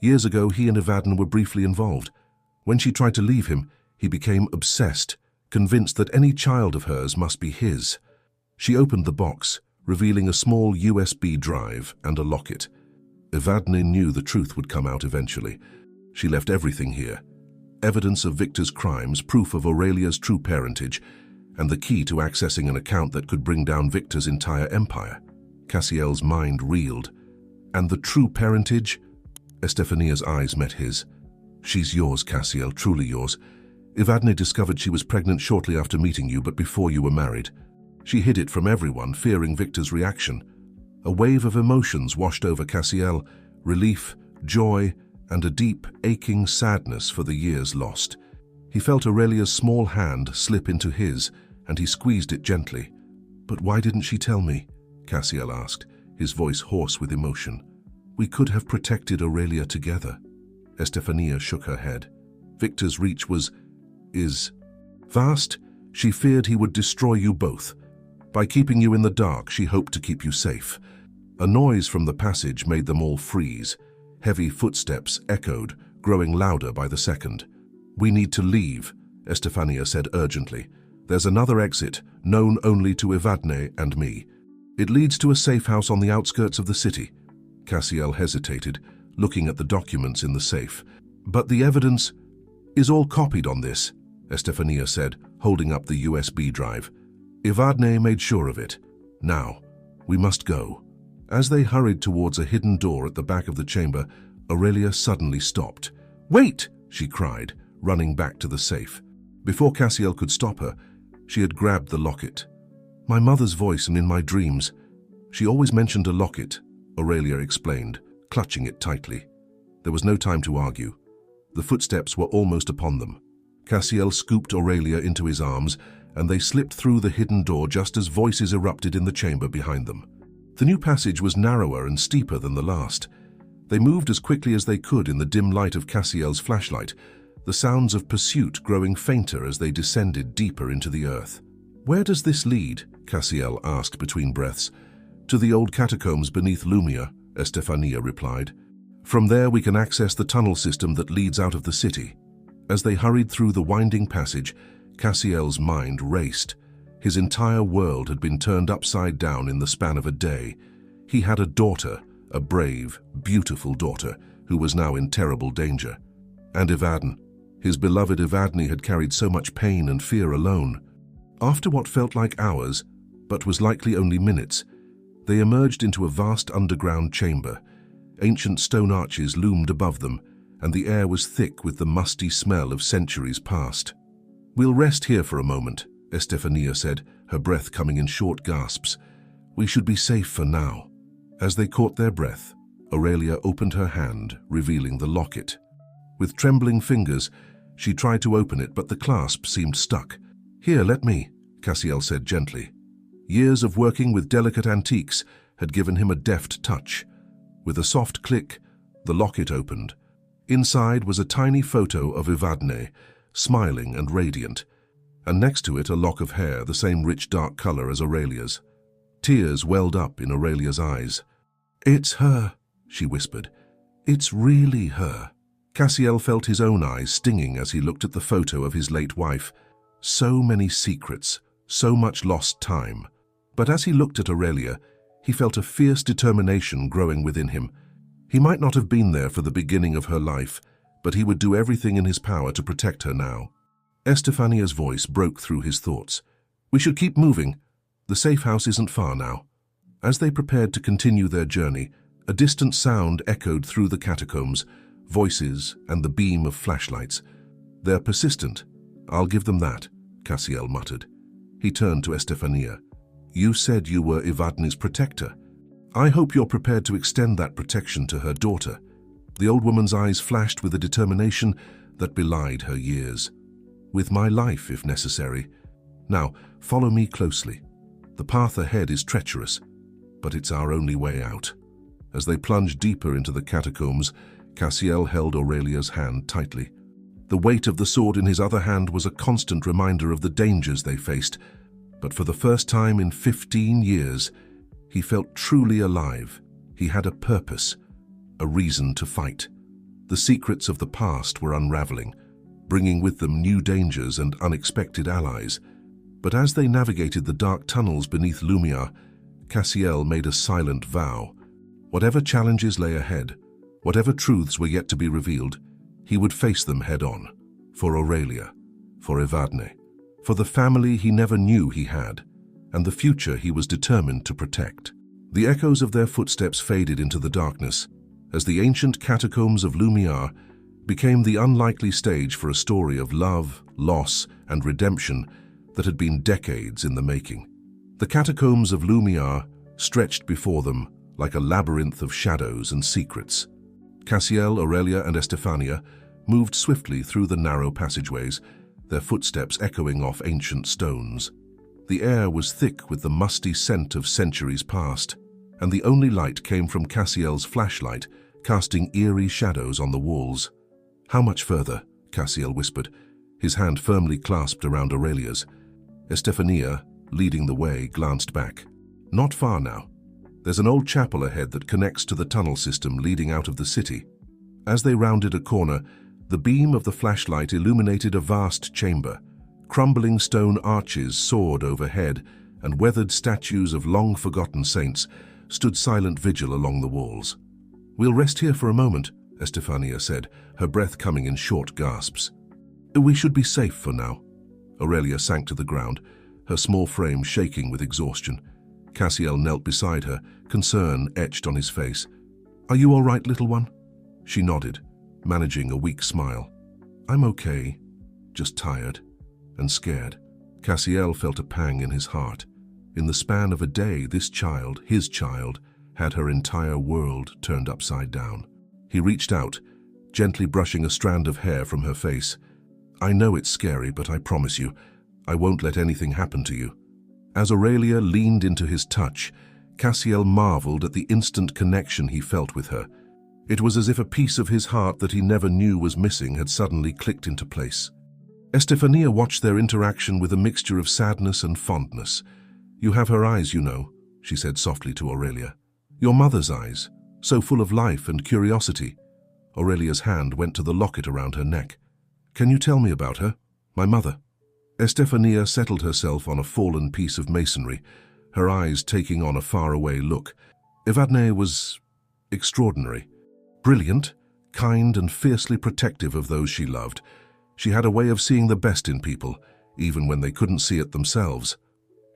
[SPEAKER 1] Years ago, he and Evadne were briefly involved. When she tried to leave him, he became obsessed, convinced that any child of hers must be his." She opened the box, revealing a small USB drive and a locket. Evadne knew the truth would come out eventually. She left everything here. Evidence of Victor's crimes, proof of Aurelia's true parentage, and the key to accessing an account that could bring down Victor's entire empire. Cassiel's mind reeled. "And the true parentage?" Estefania's eyes met his. "She's yours, Cassiel, truly yours. Evadne discovered she was pregnant shortly after meeting you, but before you were married. She hid it from everyone, fearing Victor's reaction." A wave of emotions washed over Cassiel, relief, joy, and a deep, aching sadness for the years lost. He felt Aurelia's small hand slip into his, and he squeezed it gently. "But why didn't she tell me?" Cassiel asked, his voice hoarse with emotion. "We could have protected Aurelia together." Estefania shook her head. "Victor's reach is vast. She feared he would destroy you both. By keeping you in the dark, she hoped to keep you safe." A noise from the passage made them all freeze. Heavy footsteps echoed, growing louder by the second. "We need to leave," Estefania said urgently. "There's another exit, known only to Evadne and me. It leads to a safe house on the outskirts of the city." Cassiel hesitated, looking at the documents in the safe. "But the evidence is all copied on this," Estefania said, holding up the USB drive. "Evadne made sure of it. Now, we must go." As they hurried towards a hidden door at the back of the chamber, Aurelia suddenly stopped. "Wait!" she cried, running back to the safe. Before Cassiel could stop her, she had grabbed the locket. "My mother's voice and in my dreams. She always mentioned a locket," Aurelia explained, clutching it tightly. There was no time to argue. The footsteps were almost upon them. Cassiel scooped Aurelia into his arms, and they slipped through the hidden door just as voices erupted in the chamber behind them. The new passage was narrower and steeper than the last. They moved as quickly as they could in the dim light of Cassiel's flashlight, the sounds of pursuit growing fainter as they descended deeper into the earth. "Where does this lead?" Cassiel asked between breaths. "To the old catacombs beneath Lumia," Estefania replied. "From there we can access the tunnel system that leads out of the city." As they hurried through the winding passage, Cassiel's mind raced. His entire world had been turned upside down in the span of a day. He had a daughter, a brave, beautiful daughter, who was now in terrible danger. And Evadne. His beloved Evadne had carried so much pain and fear alone. After what felt like hours, but was likely only minutes, they emerged into a vast underground chamber. Ancient stone arches loomed above them, and the air was thick with the musty smell of centuries past. "We'll rest here for a moment," Estefania said, her breath coming in short gasps. "We should be safe for now." As they caught their breath, Aurelia opened her hand, revealing the locket. With trembling fingers, she tried to open it, but the clasp seemed stuck. "Here, let me," Cassiel said gently. Years of working with delicate antiques had given him a deft touch. With a soft click, the locket opened. Inside was a tiny photo of Evadne, smiling and radiant, and next to it a lock of hair, the same rich dark color as Aurelia's. Tears welled up in Aurelia's eyes. "It's her," she whispered. "It's really her." Cassiel felt his own eyes stinging as he looked at the photo of his late wife. So many secrets, so much lost time. But as he looked at Aurelia, he felt a fierce determination growing within him. He might not have been there for the beginning of her life, but he would do everything in his power to protect her now. Estefania's voice broke through his thoughts. "We should keep moving. The safe house isn't far now." As they prepared to continue their journey, a distant sound echoed through the catacombs, voices and the beam of flashlights. "They're persistent. I'll give them that," Cassiel muttered. He turned to Estefania. "You said you were Evadne's protector. I hope you're prepared to extend that protection to her daughter." The old woman's eyes flashed with a determination that belied her years. "With my life, if necessary. Now, follow me closely. The path ahead is treacherous, but it's our only way out." As they plunged deeper into the catacombs, Cassiel held Aurelia's hand tightly. The weight of the sword in his other hand was a constant reminder of the dangers they faced, but for the first time in 15 years, he felt truly alive. He had a purpose, a reason to fight. The secrets of the past were unraveling, bringing with them new dangers and unexpected allies. But as they navigated the dark tunnels beneath Lumia, Cassiel made a silent vow. Whatever challenges lay ahead, whatever truths were yet to be revealed, he would face them head-on. For Aurelia, for Evadne, for the family he never knew he had, and the future he was determined to protect. The echoes of their footsteps faded into the darkness, as the ancient catacombs of Lumiar became the unlikely stage for a story of love, loss, and redemption that had been decades in the making. The catacombs of Lumiar stretched before them like a labyrinth of shadows and secrets. Cassiel, Aurelia, and Estefania moved swiftly through the narrow passageways, their footsteps echoing off ancient stones. The air was thick with the musty scent of centuries past, and the only light came from Cassiel's flashlight, casting eerie shadows on the walls. "How much further?" Cassiel whispered, his hand firmly clasped around Aurelia's. Estefania, leading the way, glanced back. "Not far now. There's an old chapel ahead that connects to the tunnel system leading out of the city." As they rounded a corner, the beam of the flashlight illuminated a vast chamber. Crumbling stone arches soared overhead, and weathered statues of long-forgotten saints stood silent vigil along the walls. "We'll rest here for a moment," Estefania said, her breath coming in short gasps. "We should be safe for now." Aurelia sank to the ground, her small frame shaking with exhaustion. Cassiel knelt beside her, concern etched on his face. "Are you all right, little one?" She nodded, managing a weak smile. "I'm okay, just tired and scared." Cassiel felt a pang in his heart. In the span of a day, this child, his child, had her entire world turned upside down. He reached out, gently brushing a strand of hair from her face. "I know it's scary, but I promise you, I won't let anything happen to you." As Aurelia leaned into his touch, Cassiel marveled at the instant connection he felt with her. It was as if a piece of his heart that he never knew was missing had suddenly clicked into place. Estefania watched their interaction with a mixture of sadness and fondness. "You have her eyes, you know," she said softly to Aurelia. "Your mother's eyes, so full of life and curiosity." Aurelia's hand went to the locket around her neck. "Can you tell me about her, my mother?" Estefania settled herself on a fallen piece of masonry, her eyes taking on a faraway look. Evadne was extraordinary. Brilliant, kind, and fiercely protective of those she loved. She had a way of seeing the best in people, even when they couldn't see it themselves.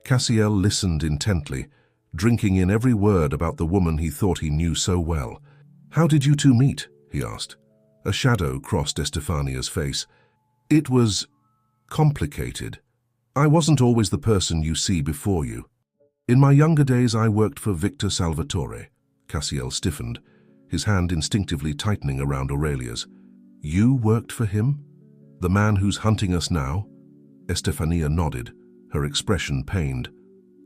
[SPEAKER 1] Cassiel listened intently, drinking in every word about the woman he thought he knew so well. "How did you two meet?" he asked. A shadow crossed Estefania's face. "It was complicated," I wasn't always the person you see before you. In my younger days, I worked for Victor Salvatore. Cassiel stiffened, his hand instinctively tightening around Aurelia's. You worked for him? The man who's hunting us now? Estefania nodded, her expression pained.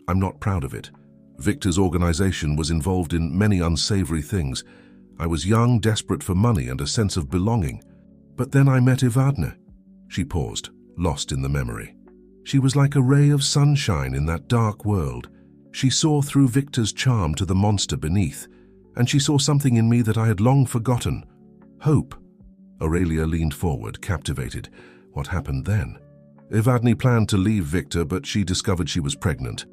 [SPEAKER 1] I'm not proud of it. Victor's organization was involved in many unsavory things. I was young, desperate for money and a sense of belonging. But then I met Evadne. She paused, lost in the memory. She was like a ray of sunshine in that dark world. She saw through Victor's charm to the monster beneath, and she saw something in me that I had long forgotten. Hope. Aurelia leaned forward, captivated. What happened then? Evadne planned to leave Victor, but she discovered she was pregnant.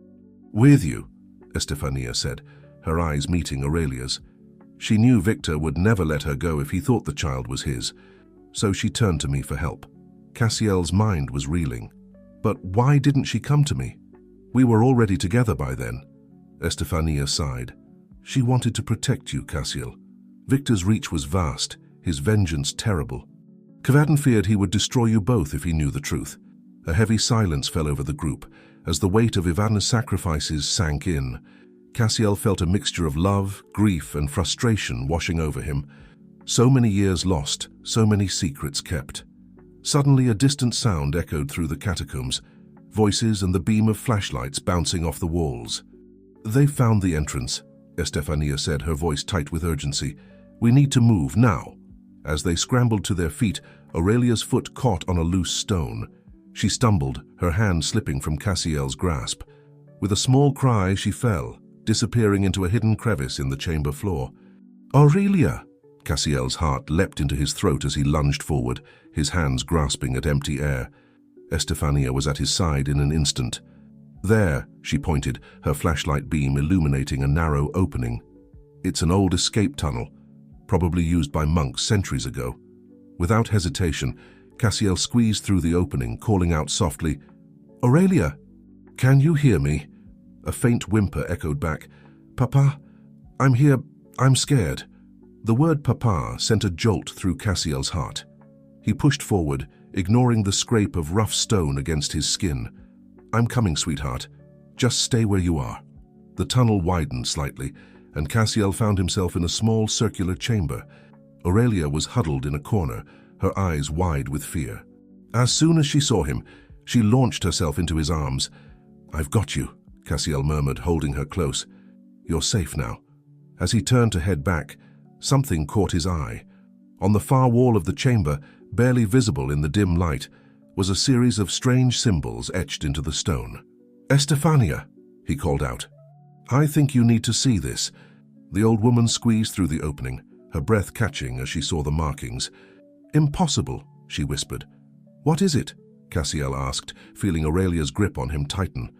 [SPEAKER 1] With you, Estefania said, her eyes meeting Aurelia's. She knew Victor would never let her go if he thought the child was his, so she turned to me for help. Cassiel's mind was reeling. But why didn't she come to me? We were already together by then. Estefania sighed. She wanted to protect you, Cassiel. Victor's reach was vast, his vengeance terrible. Kvadan feared he would destroy you both if he knew the truth. A heavy silence fell over the group as the weight of Evadne's sacrifices sank in. Cassiel felt a mixture of love, grief, and frustration washing over him. So many years lost, so many secrets kept. Suddenly a distant sound echoed through the catacombs, voices and the beam of flashlights bouncing off the walls. They've found the entrance, Estefania said, her voice tight with urgency. We need to move, now. As they scrambled to their feet, Aurelia's foot caught on a loose stone. She stumbled, her hand slipping from Cassiel's grasp. With a small cry, she fell, disappearing into a hidden crevice in the chamber floor. Aurelia! Cassiel's heart leapt into his throat as he lunged forward, his hands grasping at empty air. Estefania was at his side in an instant. There, she pointed, her flashlight beam illuminating a narrow opening. It's an old escape tunnel, probably used by monks centuries ago. Without hesitation, Cassiel squeezed through the opening, calling out softly, Aurelia! Can you hear me? A faint whimper echoed back. Papa, I'm here. I'm scared. The word Papa sent a jolt through Cassiel's heart. He pushed forward, ignoring the scrape of rough stone against his skin. I'm coming, sweetheart. Just stay where you are. The tunnel widened slightly, and Cassiel found himself in a small circular chamber. Aurelia was huddled in a corner, her eyes wide with fear. As soon as she saw him, she launched herself into his arms. I've got you, Cassiel murmured, holding her close. You're safe now. As he turned to head back, something caught his eye. On the far wall of the chamber, barely visible in the dim light, was a series of strange symbols etched into the stone. Estefania, he called out. I think you need to see this. The old woman squeezed through the opening, her breath catching as she saw the markings. Impossible, she whispered. What is it? Cassiel asked, feeling Aurelia's grip on him tighten.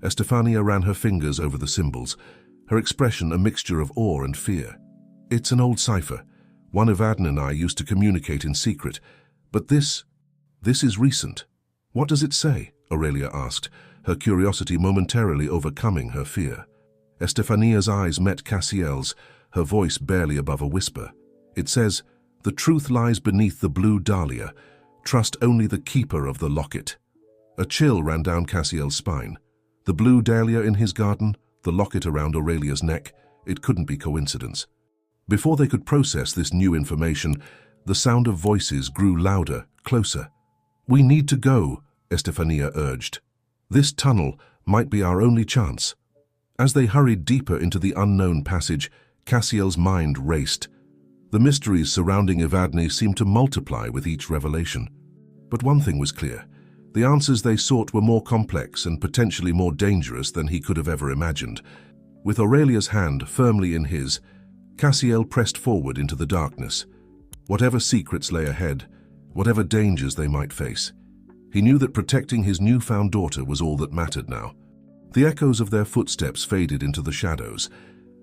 [SPEAKER 1] Estefania ran her fingers over the symbols, her expression a mixture of awe and fear. It's an old cipher. One Evadne and I used to communicate in secret. But this is recent. What does it say? Aurelia asked, her curiosity momentarily overcoming her fear. Estefania's eyes met Cassiel's, her voice barely above a whisper. It says, the truth lies beneath the blue Dalia. Trust only the keeper of the locket. A chill ran down Cassiel's spine. The blue Dahlia in his garden, the locket around Aurelia's neck, it couldn't be coincidence. Before they could process this new information, the sound of voices grew louder, closer. We need to go, Estefania urged. This tunnel might be our only chance. As they hurried deeper into the unknown passage, Cassiel's mind raced. The mysteries surrounding Evadne seemed to multiply with each revelation. But one thing was clear. The answers they sought were more complex and potentially more dangerous than he could have ever imagined. With Aurelia's hand firmly in his, Cassiel pressed forward into the darkness. Whatever secrets lay ahead, whatever dangers they might face, he knew that protecting his newfound daughter was all that mattered now. The echoes of their footsteps faded into the shadows,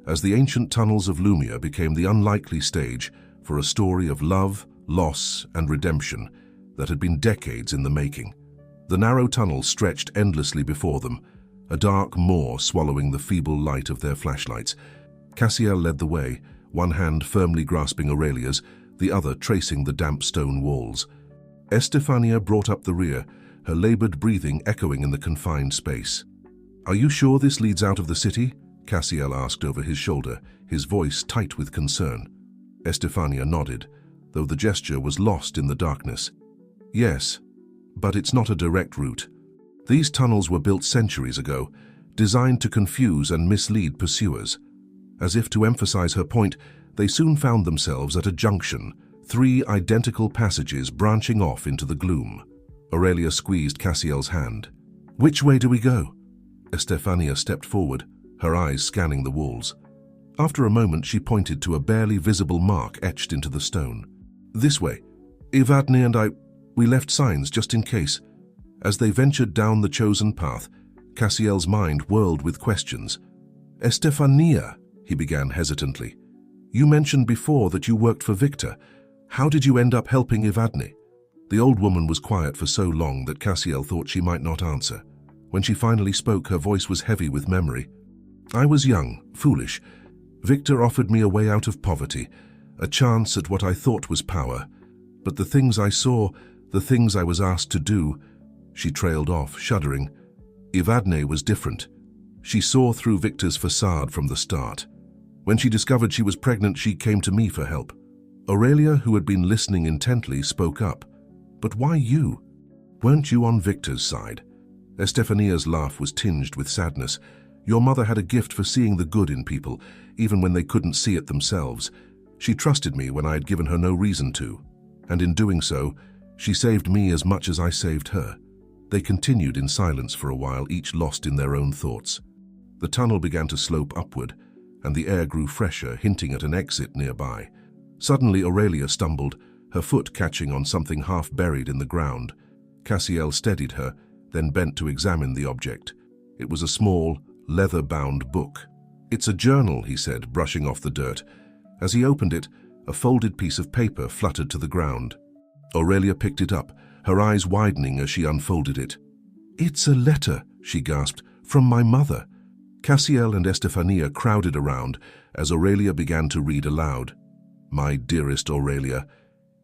[SPEAKER 1] as the ancient tunnels of Lumia became the unlikely stage for a story of love, loss, and redemption that had been decades in the making. The narrow tunnel stretched endlessly before them, a dark maw swallowing the feeble light of their flashlights. Cassiel led the way, one hand firmly grasping Aurelia's, the other tracing the damp stone walls. Estefania brought up the rear, her labored breathing echoing in the confined space. "Are you sure this leads out of the city?" Cassiel asked over his shoulder, his voice tight with concern. Estefania nodded, though the gesture was lost in the darkness. "Yes, but it's not a direct route. These tunnels were built centuries ago, designed to confuse and mislead pursuers." As if to emphasize her point, they soon found themselves at a junction, 3 identical passages branching off into the gloom. Aurelia squeezed Cassiel's hand. "Which way do we go?" Estefania stepped forward, her eyes scanning the walls. After a moment, she pointed to a barely visible mark etched into the stone. "This way. Evadne and I, we left signs just in case." As they ventured down the chosen path, Cassiel's mind whirled with questions. "Estefania," he began hesitantly, "you mentioned before that you worked for Victor. How did you end up helping Evadne?" The old woman was quiet for so long that Cassiel thought she might not answer. When she finally spoke, her voice was heavy with memory. "I was young, foolish. Victor offered me a way out of poverty, a chance at what I thought was power. But the things I saw, the things I was asked to do," she trailed off, shuddering. "Evadne was different. She saw through Victor's facade from the start. When she discovered she was pregnant, she came to me for help." Aurelia, who had been listening intently, spoke up. "But why you? Weren't you on Victor's side?" Estefania's laugh was tinged with sadness. "Your mother had a gift for seeing the good in people, even when they couldn't see it themselves. She trusted me when I had given her no reason to. And in doing so, she saved me as much as I saved her." They continued in silence for a while, each lost in their own thoughts. The tunnel began to slope upward, and the air grew fresher, hinting at an exit nearby. Suddenly Aurelia stumbled, her foot catching on something half buried in the ground. Cassiel steadied her, then bent to examine the object. It was a small, leather-bound book. "It's a journal," he said, brushing off the dirt. As he opened it, a folded piece of paper fluttered to the ground. Aurelia picked it up, her eyes widening as she unfolded it. "It's a letter," she gasped, "from my mother." Cassiel and Estefania crowded around as Aurelia began to read aloud. "My dearest Aurelia,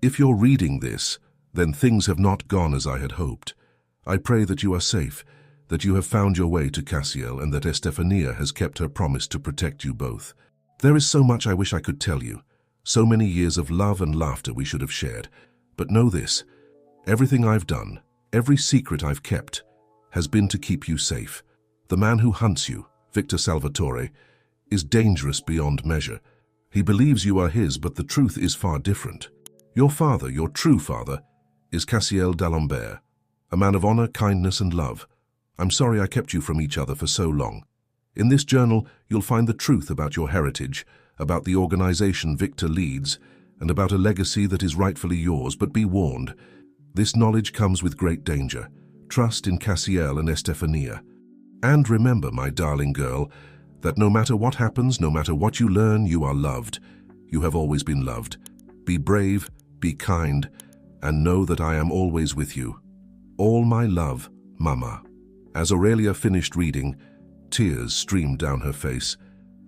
[SPEAKER 1] if you're reading this, then things have not gone as I had hoped. I pray that you are safe, that you have found your way to Cassiel, and that Estefania has kept her promise to protect you both. There is so much I wish I could tell you, so many years of love and laughter we should have shared. But know this, everything I've done, every secret I've kept, has been to keep you safe. The man who hunts you, Victor Salvatore, is dangerous beyond measure. He believes you are his, but the truth is far different. Your father, your true father, is Cassiel d'Alembert, a man of honor, kindness, and love. I'm sorry I kept you from each other for so long. In this journal, you'll find the truth about your heritage, about the organization Victor leads, and about a legacy that is rightfully yours, but be warned. This knowledge comes with great danger. Trust in Cassiel and Estefania. And remember, my darling girl, that no matter what happens, no matter what you learn, you are loved. You have always been loved. Be brave, be kind, and know that I am always with you. All my love, Mama." As Aurelia finished reading, tears streamed down her face.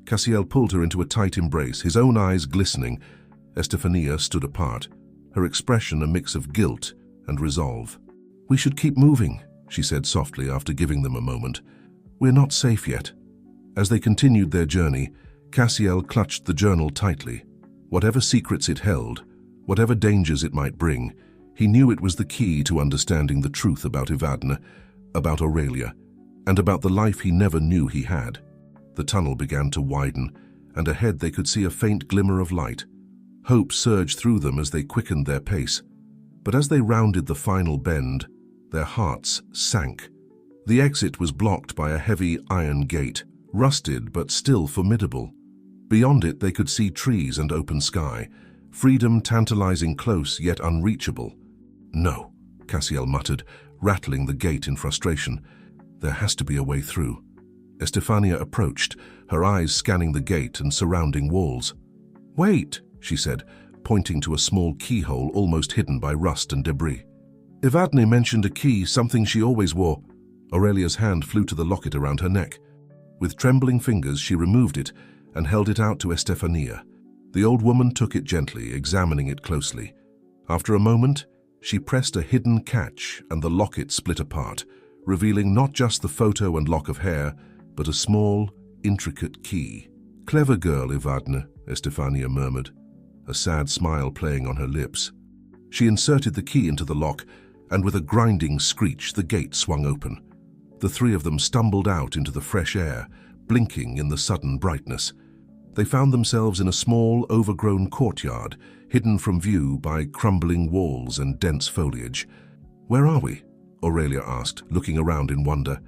[SPEAKER 1] Cassiel pulled her into a tight embrace, his own eyes glistening. Estefania stood apart, her expression a mix of guilt and resolve. "We should keep moving," she said softly after giving them a moment. "We're not safe yet." As they continued their journey, Cassiel clutched the journal tightly. Whatever secrets it held, whatever dangers it might bring, he knew it was the key to understanding the truth about Evadne, about Aurelia, and about the life he never knew he had. The tunnel began to widen, and ahead they could see a faint glimmer of light. Hope surged through them as they quickened their pace. But as they rounded the final bend, their hearts sank. The exit was blocked by a heavy iron gate, rusted but still formidable. Beyond it they could see trees and open sky, freedom tantalizing close yet unreachable. "No," Cassiel muttered, rattling the gate in frustration. "There has to be a way through." Estefania approached, her eyes scanning the gate and surrounding walls. "Wait," she said, pointing to a small keyhole almost hidden by rust and debris. "Evadne mentioned a key, something she always wore." Aurelia's hand flew to the locket around her neck. With trembling fingers, she removed it and held it out to Estefania. The old woman took it gently, examining it closely. After a moment, She pressed a hidden catch and the locket split apart, revealing not just the photo and lock of hair, but a small, intricate key. "Clever girl, Evadne," Estefania murmured, a sad smile playing on her lips. She inserted the key into the lock, and with a grinding screech, the gate swung open. The three of them stumbled out into the fresh air, blinking in the sudden brightness. They found themselves in a small, overgrown courtyard, hidden from view by crumbling walls and dense foliage. "Where are we?" Aurelia asked, looking around in wonder.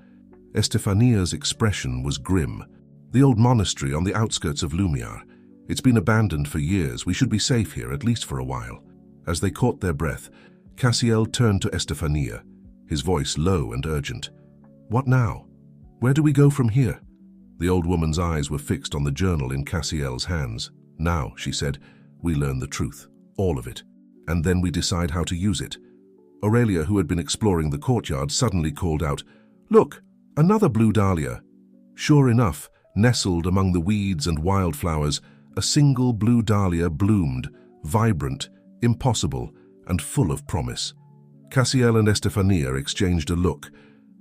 [SPEAKER 1] Estefania's expression was grim. "The old monastery on the outskirts of Lumiere. It's been abandoned for years. We should be safe here, at least for a while." As they caught their breath, Cassiel turned to Estefania, his voice low and urgent. "What now? Where do we go from here?" The old woman's eyes were fixed on the journal in Cassiel's hands. "Now," she said, "we learn the truth, all of it, and then we decide how to use it." Aurelia, who had been exploring the courtyard, suddenly called out, "Look, another blue dahlia." Sure enough, nestled among the weeds and wildflowers, a single blue dahlia bloomed, vibrant, impossible, and full of promise. Cassiel and Estefania exchanged a look.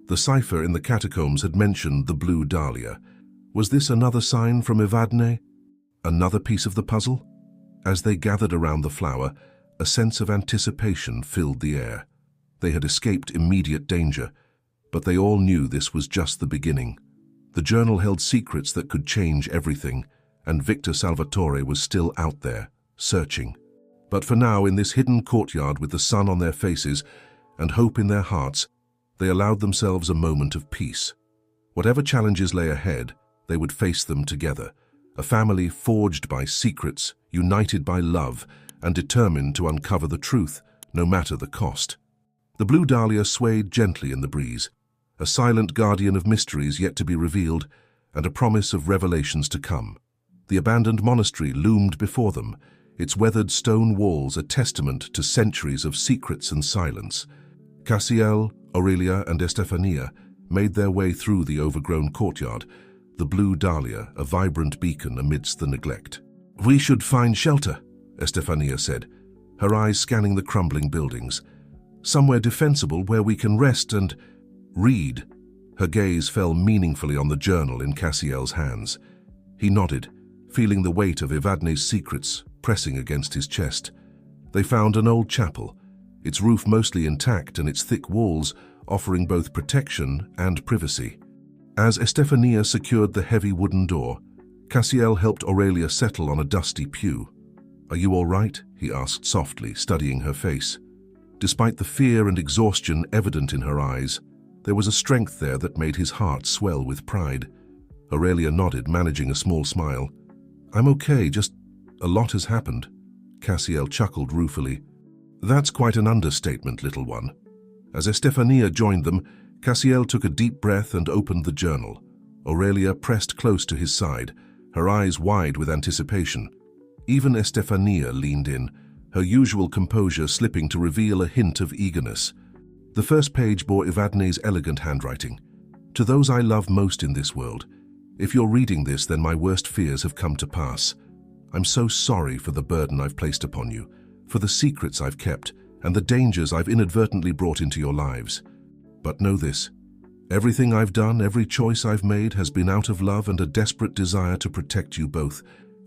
[SPEAKER 1] The cipher in the catacombs had mentioned the blue dahlia. Was this another sign from Evadne? Another piece of the puzzle? As they gathered around the flower, a sense of anticipation filled the air. They had escaped immediate danger, but they all knew this was just the beginning. The journal held secrets that could change everything, and Victor Salvatore was still out there, searching. But for now, in this hidden courtyard with the sun on their faces and hope in their hearts, they allowed themselves a moment of peace. Whatever challenges lay ahead, they would face them together, a family forged by secrets, united by love, and determined to uncover the truth, no matter the cost. The blue dahlia swayed gently in the breeze, a silent guardian of mysteries yet to be revealed, and a promise of revelations to come. The abandoned monastery loomed before them, its weathered stone walls a testament to centuries of secrets and silence. Cassiel, Aurelia, and Estefania made their way through the overgrown courtyard, the blue dahlia a vibrant beacon amidst the neglect. "We should find shelter," Estefania said, her eyes scanning the crumbling buildings. "Somewhere defensible where we can rest and read." Her gaze fell meaningfully on the journal in Cassiel's hands. He nodded, feeling the weight of Evadne's secrets pressing against his chest. They found an old chapel, its roof mostly intact and its thick walls offering both protection and privacy. As Estefania secured the heavy wooden door, Cassiel helped Aurelia settle on a dusty pew. "Are you all right?" he asked softly, studying her face. Despite the fear and exhaustion evident in her eyes, there was a strength there that made his heart swell with pride. Aurelia nodded, managing a small smile. "I'm okay, just a lot has happened." Cassiel chuckled ruefully. "That's quite an understatement, little one." As Estefania joined them, Cassiel took a deep breath and opened the journal. Aurelia pressed close to his side, her eyes wide with anticipation. Even Estefania leaned in, her usual composure slipping to reveal a hint of eagerness. The first page bore Evadne's elegant handwriting. "To those I love most in this world, if you're reading this, then my worst fears have come to pass. I'm so sorry for the burden I've placed upon you, for the secrets I've kept, and the dangers I've inadvertently brought into your lives. But know this, everything I've done, every choice I've made has been out of love and a desperate desire to protect you both.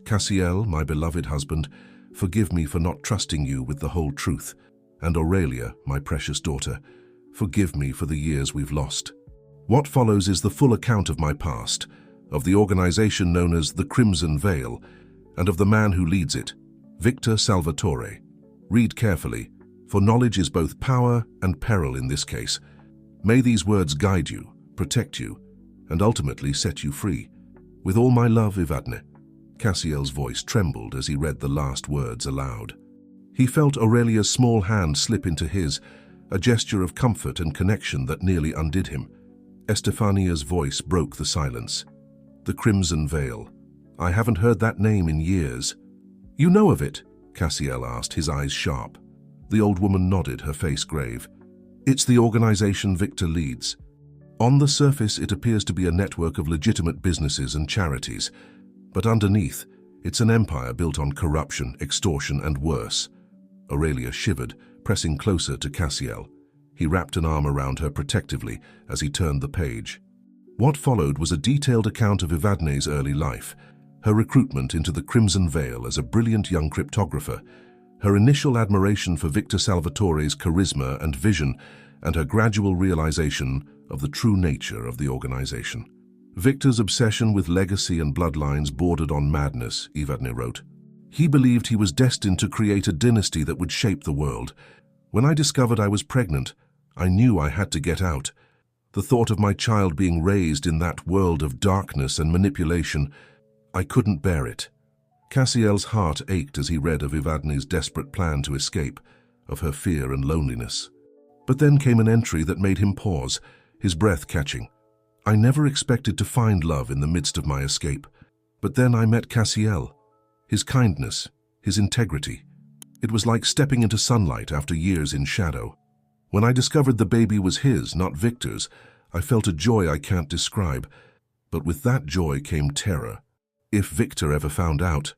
[SPEAKER 1] Cassiel, my beloved husband, forgive me for not trusting you with the whole truth. And Aurelia, my precious daughter, forgive me for the years we've lost." What follows is the full account of my past, of the organization known as the Crimson Veil, and of the man who leads it, Victor Salvatore. Read carefully, for knowledge is both power and peril in this case. May these words guide you, protect you, and ultimately set you free. With all my love, Evadne. Cassiel's voice trembled as he read the last words aloud. He felt Aurelia's small hand slip into his, a gesture of comfort and connection that nearly undid him. Estefania's voice broke the silence. "The Crimson Veil. I haven't heard that name in years." "You know of it?" Cassiel asked, his eyes sharp. The old woman nodded, her face grave. "It's the organization Victor leads. On the surface, it appears to be a network of legitimate businesses and charities, but underneath, it's an empire built on corruption, extortion, and worse." Aurelia shivered, pressing closer to Cassiel. He wrapped an arm around her protectively as he turned the page. What followed was a detailed account of Evadne's early life, her recruitment into the Crimson Veil as a brilliant young cryptographer, her initial admiration for Victor Salvatore's charisma and vision, and her gradual realization of the true nature of the organization. Victor's obsession with legacy and bloodlines bordered on madness, Evadne wrote. He believed he was destined to create a dynasty that would shape the world. When I discovered I was pregnant, I knew I had to get out. The thought of my child being raised in that world of darkness and manipulation, I couldn't bear it. Cassiel's heart ached as he read of Evadne's desperate plan to escape, of her fear and loneliness. But then came an entry that made him pause, his breath catching. I never expected to find love in the midst of my escape. But then I met Cassiel. His kindness, his integrity. It was like stepping into sunlight after years in shadow. When I discovered the baby was his, not Victor's, I felt a joy I can't describe. But with that joy came terror. If Victor ever found out.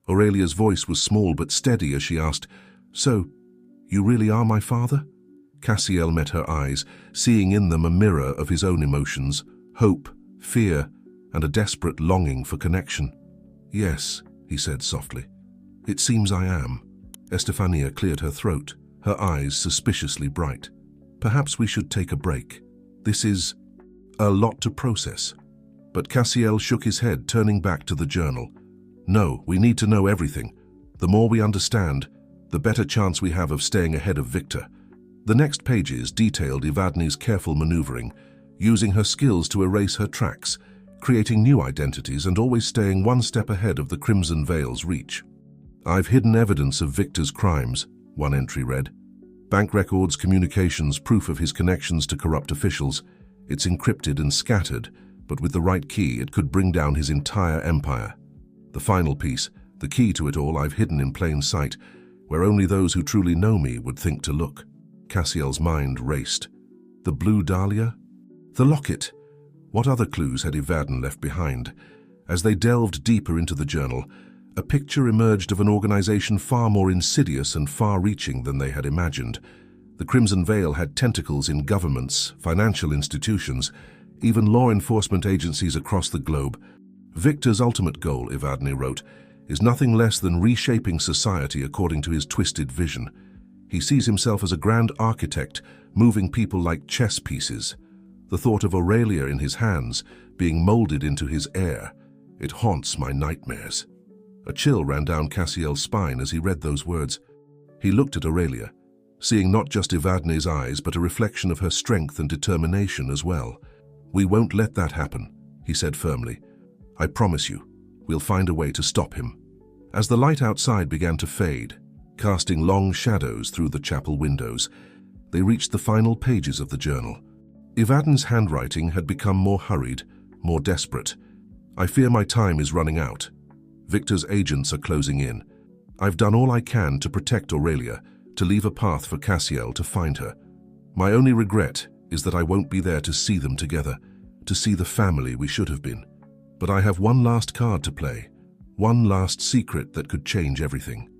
[SPEAKER 1] Aurelia's voice was small but steady as she asked, "So, you really are my father?" Cassiel met her eyes, seeing in them a mirror of his own emotions, hope, fear, and a desperate longing for connection. "Yes," he said softly. "It seems I am." Estefania cleared her throat, her eyes suspiciously bright. "Perhaps we should take a break. This is a lot to process." But Cassiel shook his head, turning back to the journal. "No, we need to know everything. The more we understand, the better chance we have of staying ahead of Victor." The next pages detailed Evadne's careful maneuvering, using her skills to erase her tracks, creating new identities and always staying one step ahead of the Crimson Veil's reach. "I've hidden evidence of Victor's crimes," one entry read. "Bank records, communications, proof of his connections to corrupt officials. It's encrypted and scattered, but with the right key it could bring down his entire empire. The final piece, the key to it all, I've hidden in plain sight, where only those who truly know me would think to look." Cassiel's mind raced. The blue Dalia? The locket? What other clues had Evadne left behind? As they delved deeper into the journal, a picture emerged of an organization far more insidious and far-reaching than they had imagined. The Crimson Veil had tentacles in governments, financial institutions, even law enforcement agencies across the globe. Victor's ultimate goal, Evadne wrote, is nothing less than reshaping society according to his twisted vision. He sees himself as a grand architect, moving people like chess pieces. The thought of Aurelia in his hands, being molded into his heir, it haunts my nightmares. A chill ran down Cassiel's spine as he read those words. He looked at Aurelia, seeing not just Evadne's eyes, but a reflection of her strength and determination as well. "We won't let that happen," he said firmly. "I promise you, we'll find a way to stop him." As the light outside began to fade, casting long shadows through the chapel windows, they reached the final pages of the journal. Evadne's handwriting had become more hurried, more desperate. "I fear my time is running out. Victor's agents are closing in. I've done all I can to protect Aurelia, to leave a path for Cassiel to find her. My only regret is that I won't be there to see them together, to see the family we should have been. But I have one last card to play, one last secret that could change everything.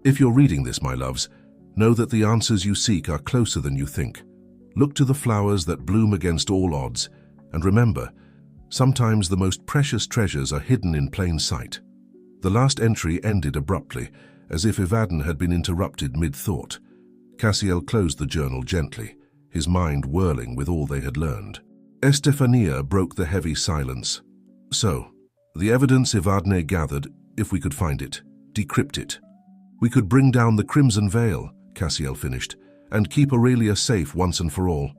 [SPEAKER 1] If you're reading this, my loves, know that the answers you seek are closer than you think. Look to the flowers that bloom against all odds, and remember, sometimes the most precious treasures are hidden in plain sight." The last entry ended abruptly, as if Evadne had been interrupted mid-thought. Cassiel closed the journal gently, his mind whirling with all they had learned. Estefania broke the heavy silence. "So, the evidence Evadne gathered, if we could find it, decrypt it. We could bring down the Crimson Veil," Cassiel finished, "and keep Aurelia safe once and for all."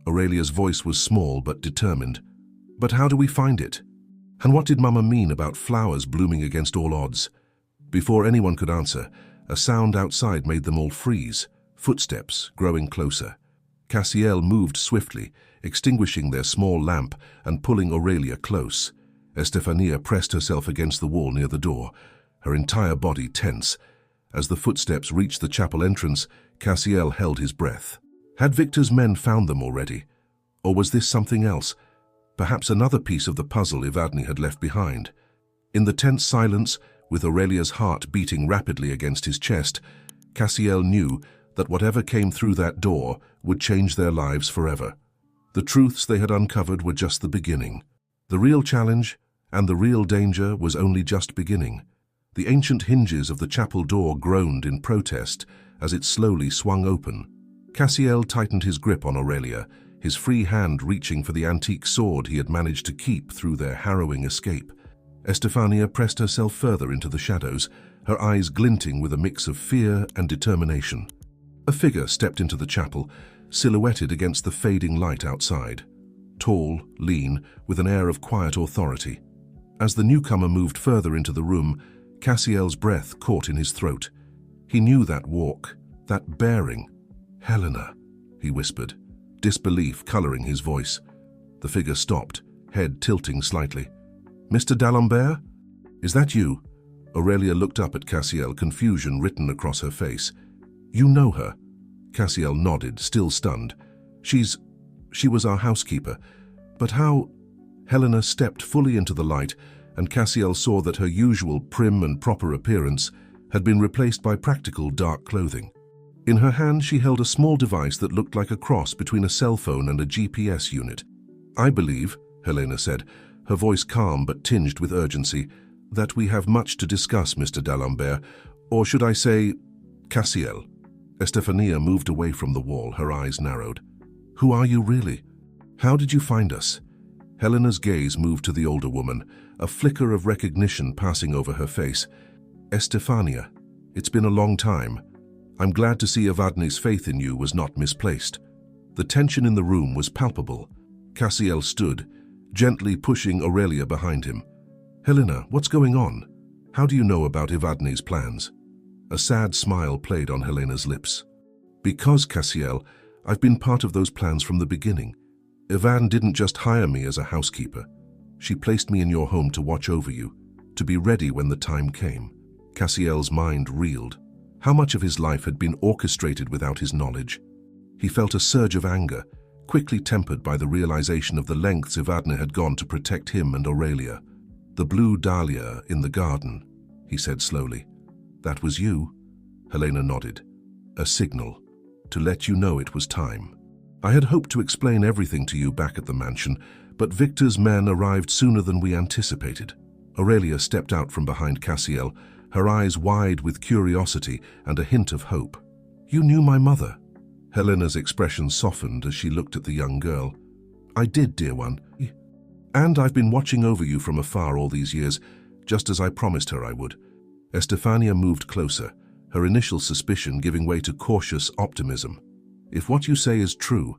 [SPEAKER 1] Aurelia's voice was small but determined. "But how do we find it? And what did Mama mean about flowers blooming against all odds?" Before anyone could answer, a sound outside made them all freeze, footsteps growing closer. Cassiel moved swiftly, extinguishing their small lamp and pulling Aurelia close. Estefania pressed herself against the wall near the door, her entire body tense. As the footsteps reached the chapel entrance, Cassiel held his breath. Had Victor's men found them already? Or was this something else? Perhaps another piece of the puzzle Evadne had left behind. In the tense silence, with Aurelia's heart beating rapidly against his chest, Cassiel knew that whatever came through that door would change their lives forever. The truths they had uncovered were just the beginning. The real challenge and the real danger was only just beginning. The ancient hinges of the chapel door groaned in protest as it slowly swung open. Cassiel tightened his grip on Aurelia, his free hand reaching for the antique sword he had managed to keep through their harrowing escape. Estefania pressed herself further into the shadows, her eyes glinting with a mix of fear and determination. A figure stepped into the chapel, silhouetted against the fading light outside. Tall, lean, with an air of quiet authority. As the newcomer moved further into the room, Cassiel's breath caught in his throat. He knew that walk, that bearing. "Helena," he whispered, disbelief coloring his voice. The figure stopped, head tilting slightly. "Mr. D'Alembert? Is that you?" Aurelia looked up at Cassiel, confusion written across her face. "You know her?" Cassiel nodded, still stunned. She was our housekeeper. But how?" Helena stepped fully into the light, and Cassiel saw that her usual prim and proper appearance had been replaced by practical dark clothing. In her hand she held a small device that looked like a cross between a cell phone and a GPS unit. "I believe," Helena said, her voice calm but tinged with urgency, "that we have much to discuss, Mr. D'Alembert, or should I say, Cassiel." Estefania moved away from the wall, her eyes narrowed. "Who are you really? How did you find us?" Helena's gaze moved to the older woman, a flicker of recognition passing over her face. "Estefania, it's been a long time. I'm glad to see Evadne's faith in you was not misplaced." The tension in the room was palpable. Cassiel stood, gently pushing Aurelia behind him. "Helena, what's going on? How do you know about Evadne's plans?" A sad smile played on Helena's lips. "Because, Cassiel, I've been part of those plans from the beginning. Evadne didn't just hire me as a housekeeper. She placed me in your home to watch over you, to be ready when the time came." Cassiel's mind reeled. How much of his life had been orchestrated without his knowledge? He felt a surge of anger, quickly tempered by the realization of the lengths Evadne had gone to protect him and Aurelia. "The blue dahlia in the garden," he said slowly. "That was you?" Helena nodded. "A signal, to let you know it was time. I had hoped to explain everything to you back at the mansion, but Victor's men arrived sooner than we anticipated." Aurelia stepped out from behind Cassiel, her eyes wide with curiosity and a hint of hope. "You knew my mother?" Helena's expression softened as she looked at the young girl. "I did, dear one. And I've been watching over you from afar all these years, just as I promised her I would." Estefania moved closer, her initial suspicion giving way to cautious optimism. "If what you say is true,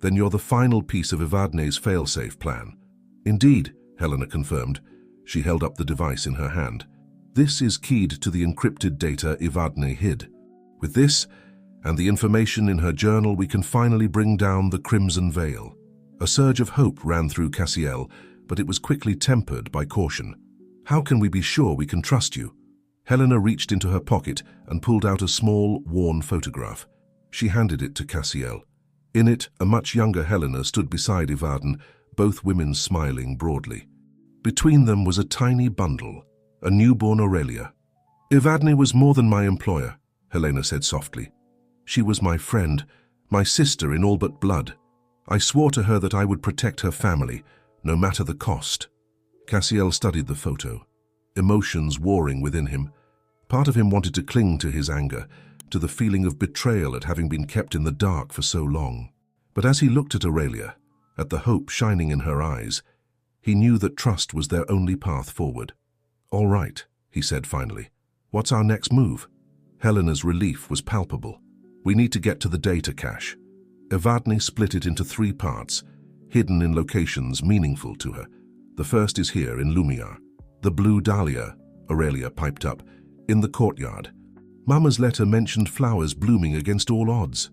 [SPEAKER 1] then you're the final piece of Evadne's failsafe plan." "Indeed," Helena confirmed. She held up the device in her hand. "This is keyed to the encrypted data Evadne hid. With this, and the information in her journal, we can finally bring down the Crimson Veil." A surge of hope ran through Cassiel, but it was quickly tempered by caution. "How can we be sure we can trust you?" Helena reached into her pocket and pulled out a small, worn photograph. She handed it to Cassiel. In it, a much younger Helena stood beside Evadne, both women smiling broadly. Between them was a tiny bundle, a newborn Aurelia. "Evadne was more than my employer," Helena said softly. "She was my friend, my sister in all but blood. I swore to her that I would protect her family, no matter the cost." Cassiel studied the photo, emotions warring within him. Part of him wanted to cling to his anger, to the feeling of betrayal at having been kept in the dark for so long. But as he looked at Aurelia, at the hope shining in her eyes, he knew that trust was their only path forward. "All right," he said finally. "What's our next move?" Helena's relief was palpable. "We need to get to the data cache." Evadne split it into 3 parts, hidden in locations meaningful to her. "The first is here in Lumiar. The blue dahlia," Aurelia piped up, "in the courtyard. Mama's letter mentioned flowers blooming against all odds."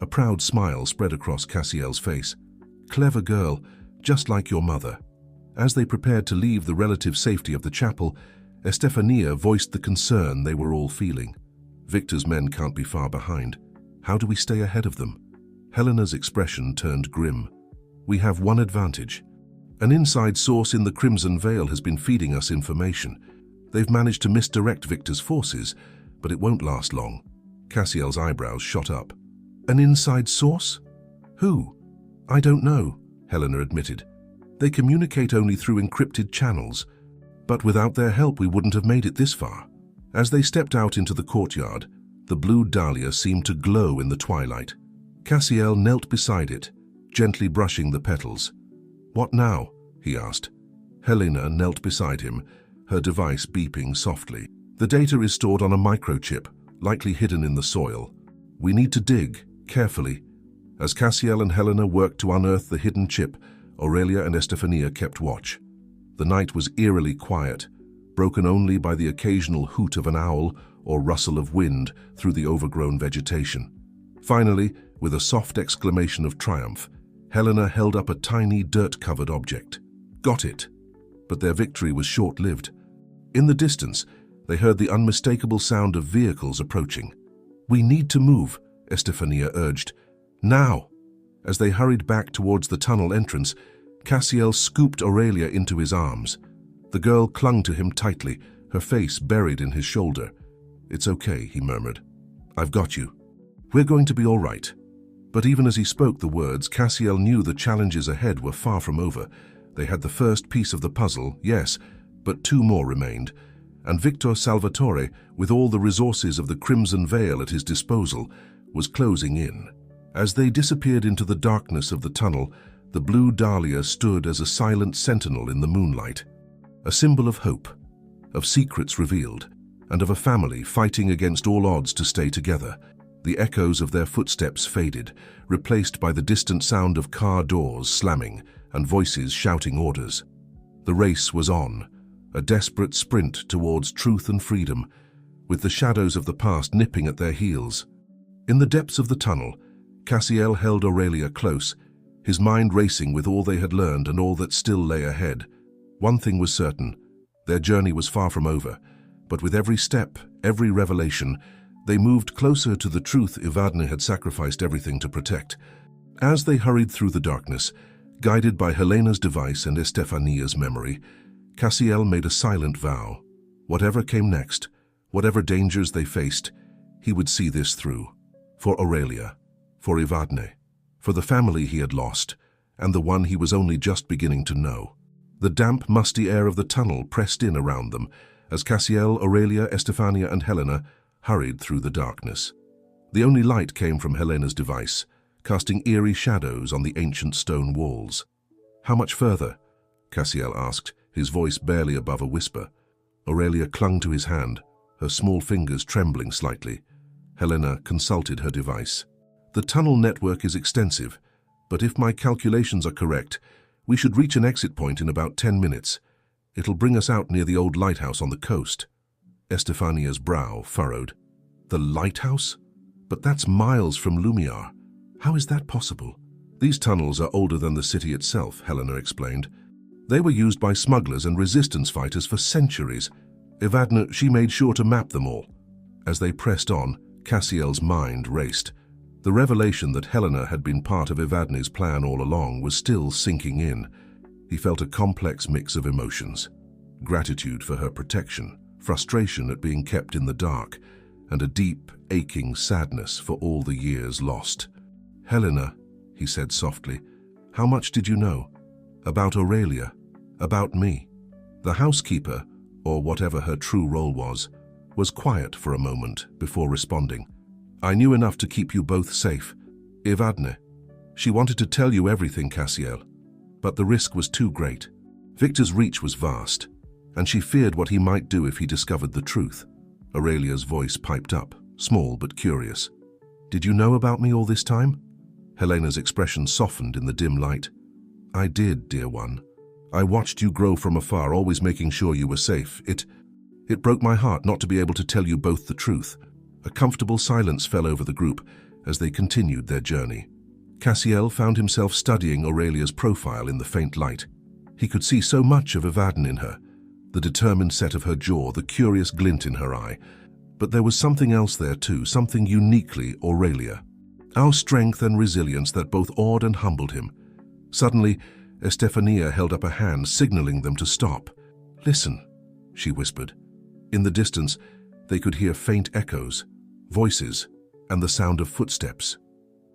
[SPEAKER 1] A proud smile spread across Cassiel's face. "Clever girl, just like your mother." As they prepared to leave the relative safety of the chapel, Estefania voiced the concern they were all feeling. "Victor's men can't be far behind. How do we stay ahead of them?" Helena's expression turned grim. "We have one advantage. An inside source in the Crimson Veil has been feeding us information. They've managed to misdirect Victor's forces, but it won't last long." Cassiel's eyebrows shot up. An inside source? Who? I don't know, Helena admitted. They communicate only through encrypted channels. But without their help, we wouldn't have made it this far. As they stepped out into the courtyard, the blue dahlia seemed to glow in the twilight. Cassiel knelt beside it, gently brushing the petals. What now? He asked. Helena knelt beside him, her device beeping softly. The data is stored on a microchip, likely hidden in the soil. We need to dig, carefully. As Cassiel and Helena worked to unearth the hidden chip, Aurelia and Estefania kept watch. The night was eerily quiet, broken only by the occasional hoot of an owl or rustle of wind through the overgrown vegetation. Finally, with a soft exclamation of triumph, Helena held up a tiny dirt-covered object. Got it! But their victory was short-lived. In the distance, they heard the unmistakable sound of vehicles approaching. We need to move, Estefania urged. Now! As they hurried back towards the tunnel entrance, Cassiel scooped Aurelia into his arms. The girl clung to him tightly, her face buried in his shoulder. It's okay, he murmured. I've got you. We're going to be all right. But even as he spoke the words, Cassiel knew the challenges ahead were far from over. They had the first piece of the puzzle, yes, but 2 more remained. And Victor Salvatore, with all the resources of the Crimson Veil at his disposal, was closing in. As they disappeared into the darkness of the tunnel, the blue dahlia stood as a silent sentinel in the moonlight, a symbol of hope, of secrets revealed, and of a family fighting against all odds to stay together. The echoes of their footsteps faded, replaced by the distant sound of car doors slamming and voices shouting orders. The race was on, a desperate sprint towards truth and freedom, with the shadows of the past nipping at their heels. In the depths of the tunnel, Cassiel held Aurelia close, his mind racing with all they had learned and all that still lay ahead. One thing was certain, their journey was far from over, but with every step, every revelation, they moved closer to the truth Evadne had sacrificed everything to protect. As they hurried through the darkness, guided by Helena's device and Estefania's memory, Cassiel made a silent vow. Whatever came next, whatever dangers they faced, he would see this through. For Aurelia, for Evadne, for the family he had lost, and the one he was only just beginning to know. The damp, musty air of the tunnel pressed in around them as Cassiel, Aurelia, Estefania, and Helena hurried through the darkness. The only light came from Helena's device, casting eerie shadows on the ancient stone walls. How much further? Cassiel asked, his voice barely above a whisper. Aurelia clung to his hand, her small fingers trembling slightly. Helena consulted her device. The tunnel network is extensive, but if my calculations are correct, we should reach an exit point in about 10 minutes. It'll bring us out near the old lighthouse on the coast. Estefania's brow furrowed. The lighthouse? But that's miles from Lumiar. How is that possible? These tunnels are older than the city itself, Helena explained. They were used by smugglers and resistance fighters for centuries. Evadne, she made sure to map them all. As they pressed on, Cassiel's mind raced. The revelation that Helena had been part of Evadne's plan all along was still sinking in. He felt a complex mix of emotions. Gratitude for her protection, frustration at being kept in the dark, and a deep, aching sadness for all the years lost. Helena, he said softly, how much did you know? About Aurelia? About me? The housekeeper, or whatever her true role was quiet for a moment before responding. I knew enough to keep you both safe. Evadne. She wanted to tell you everything, Cassiel, but the risk was too great. Victor's reach was vast, and she feared what he might do if he discovered the truth. Aurelia's voice piped up, small but curious. Did you know about me all this time? Helena's expression softened in the dim light. I did, dear one. I watched you grow from afar, always making sure you were safe. It broke my heart not to be able to tell you both the truth. A comfortable silence fell over the group as they continued their journey. Cassiel found himself studying Aurelia's profile in the faint light. He could see so much of Evadne in her, the determined set of her jaw, the curious glint in her eye. But there was something else there too, something uniquely Aurelia. Our strength and resilience that both awed and humbled him. Suddenly, Estefania held up a hand, signaling them to stop. Listen, she whispered. In the distance, they could hear faint echoes, voices, and the sound of footsteps.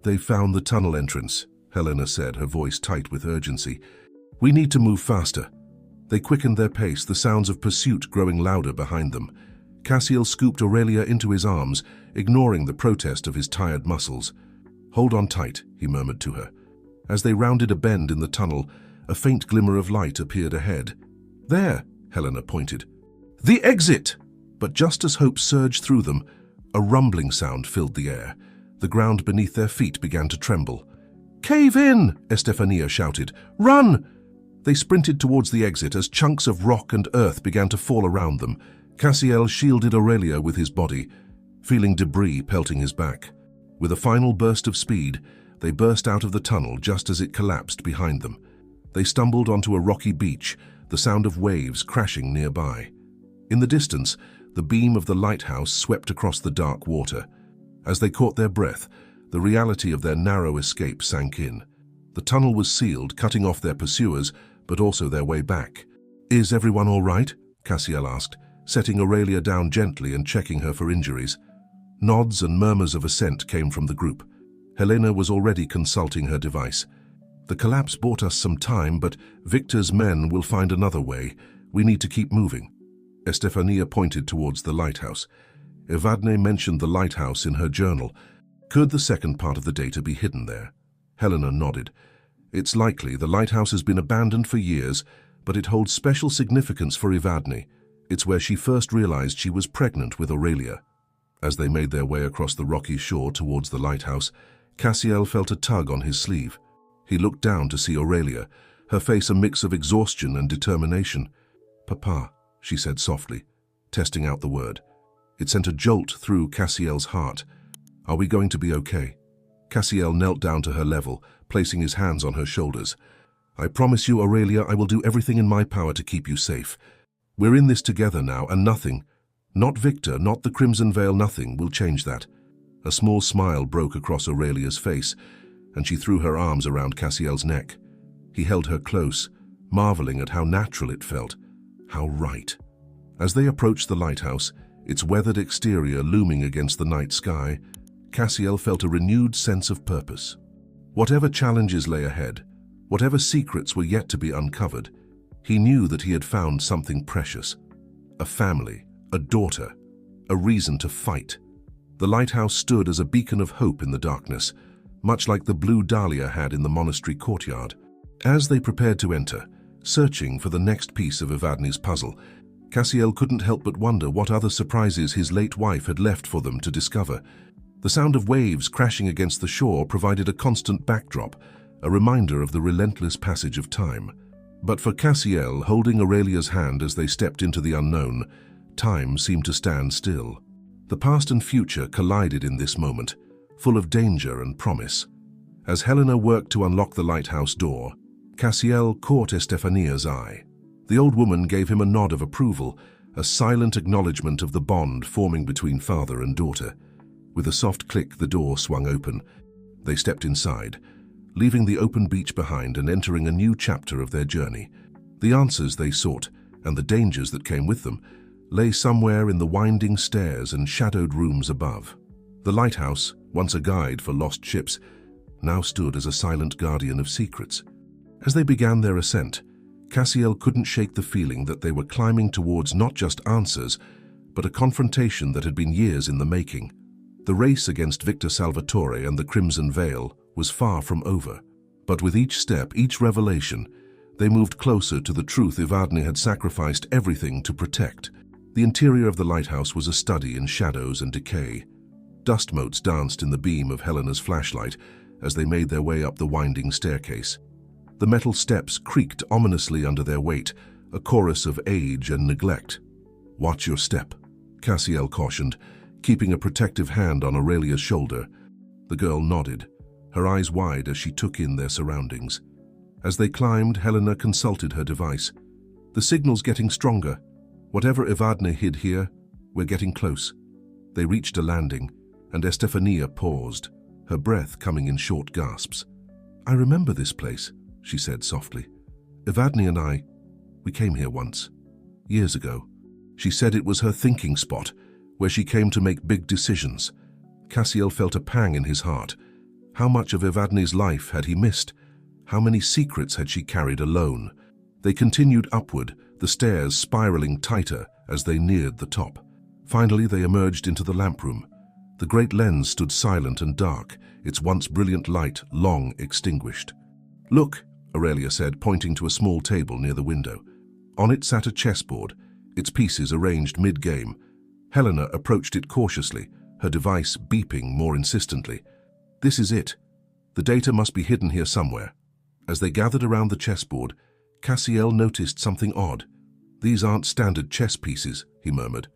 [SPEAKER 1] "They found the tunnel entrance," Helena said, her voice tight with urgency. "We need to move faster." They quickened their pace, the sounds of pursuit growing louder behind them. Cassiel scooped Aurelia into his arms, ignoring the protest of his tired muscles. "Hold on tight," he murmured to her. As they rounded a bend in the tunnel, a faint glimmer of light appeared ahead. "There," Helena pointed. "The exit!" But just as hope surged through them, a rumbling sound filled the air. The ground beneath their feet began to tremble. "Cave in!" Estefania shouted. "Run!" They sprinted towards the exit as chunks of rock and earth began to fall around them. Cassiel shielded Aurelia with his body, feeling debris pelting his back. With a final burst of speed, they burst out of the tunnel just as it collapsed behind them. They stumbled onto a rocky beach, the sound of waves crashing nearby. In the distance, the beam of the lighthouse swept across the dark water. As they caught their breath, the reality of their narrow escape sank in. The tunnel was sealed, cutting off their pursuers, but also their way back. "Is everyone all right?" Cassiel asked, setting Aurelia down gently and checking her for injuries. Nods and murmurs of assent came from the group. Helena was already consulting her device. "The collapse bought us some time, but Victor's men will find another way. We need to keep moving." Estefania pointed towards the lighthouse. Evadne mentioned the lighthouse in her journal. Could the second part of the data be hidden there? Helena nodded. "It's likely. The lighthouse has been abandoned for years, but it holds special significance for Evadne. It's where she first realized she was pregnant with Aurelia." As they made their way across the rocky shore towards the lighthouse, Cassiel felt a tug on his sleeve. He looked down to see Aurelia, her face a mix of exhaustion and determination. "Papa," she said softly, testing out the word. It sent a jolt through Cassiel's heart. "Are we going to be okay?" Cassiel knelt down to her level, placing his hands on her shoulders. "I promise you, Aurelia, I will do everything in my power to keep you safe. We're in this together now, and nothing, not Victor, not the Crimson Veil, nothing will change that." A small smile broke across Aurelia's face, and she threw her arms around Cassiel's neck. He held her close, marveling at how natural it felt, how right. As they approached the lighthouse, its weathered exterior looming against the night sky, Cassiel felt a renewed sense of purpose. Whatever challenges lay ahead, whatever secrets were yet to be uncovered, he knew that he had found something precious. A family, a daughter, a reason to fight. The lighthouse stood as a beacon of hope in the darkness, much like the blue Dalia had in the monastery courtyard. As they prepared to enter, searching for the next piece of Evadne's puzzle, Cassiel couldn't help but wonder what other surprises his late wife had left for them to discover. The sound of waves crashing against the shore provided a constant backdrop, a reminder of the relentless passage of time. But for Cassiel, holding Aurelia's hand as they stepped into the unknown, time seemed to stand still. The past and future collided in this moment, full of danger and promise. As Helena worked to unlock the lighthouse door, Cassiel caught Estefania's eye. The old woman gave him a nod of approval, a silent acknowledgement of the bond forming between father and daughter. With a soft click, the door swung open. They stepped inside, leaving the open beach behind and entering a new chapter of their journey. The answers they sought, and the dangers that came with them, lay somewhere in the winding stairs and shadowed rooms above. The lighthouse, once a guide for lost ships, now stood as a silent guardian of secrets. As they began their ascent, Cassiel couldn't shake the feeling that they were climbing towards not just answers, but a confrontation that had been years in the making. The race against Victor Salvatore and the Crimson Veil was far from over. But with each step, each revelation, they moved closer to the truth Evadne had sacrificed everything to protect. The interior of the lighthouse was a study in shadows and decay. Dust motes danced in the beam of Helena's flashlight as they made their way up the winding staircase. The metal steps creaked ominously under their weight, a chorus of age and neglect. "Watch your step," Cassiel cautioned, keeping a protective hand on Aurelia's shoulder. The girl nodded, her eyes wide as she took in their surroundings. As they climbed, Helena consulted her device. "The signal's getting stronger. Whatever Evadne hid here, we're getting close." They reached a landing, and Estefania paused, her breath coming in short gasps. "I remember this place," she said softly. "Evadne and we came here once, years ago." She said it was her thinking spot, where she came to make big decisions. Cassiel felt a pang in his heart. How much of Evadne's life had he missed? How many secrets had she carried alone? They continued upward, the stairs spiraling tighter as they neared the top. Finally, they emerged into the lamp room. The great lens stood silent and dark, its once brilliant light long extinguished. "Look," Aurelia said, pointing to a small table near the window. On it sat a chessboard, its pieces arranged mid-game. Helena approached it cautiously, her device beeping more insistently. "This is it. The data must be hidden here somewhere." As they gathered around the chessboard, Cassiel noticed something odd. "These aren't standard chess pieces," he murmured.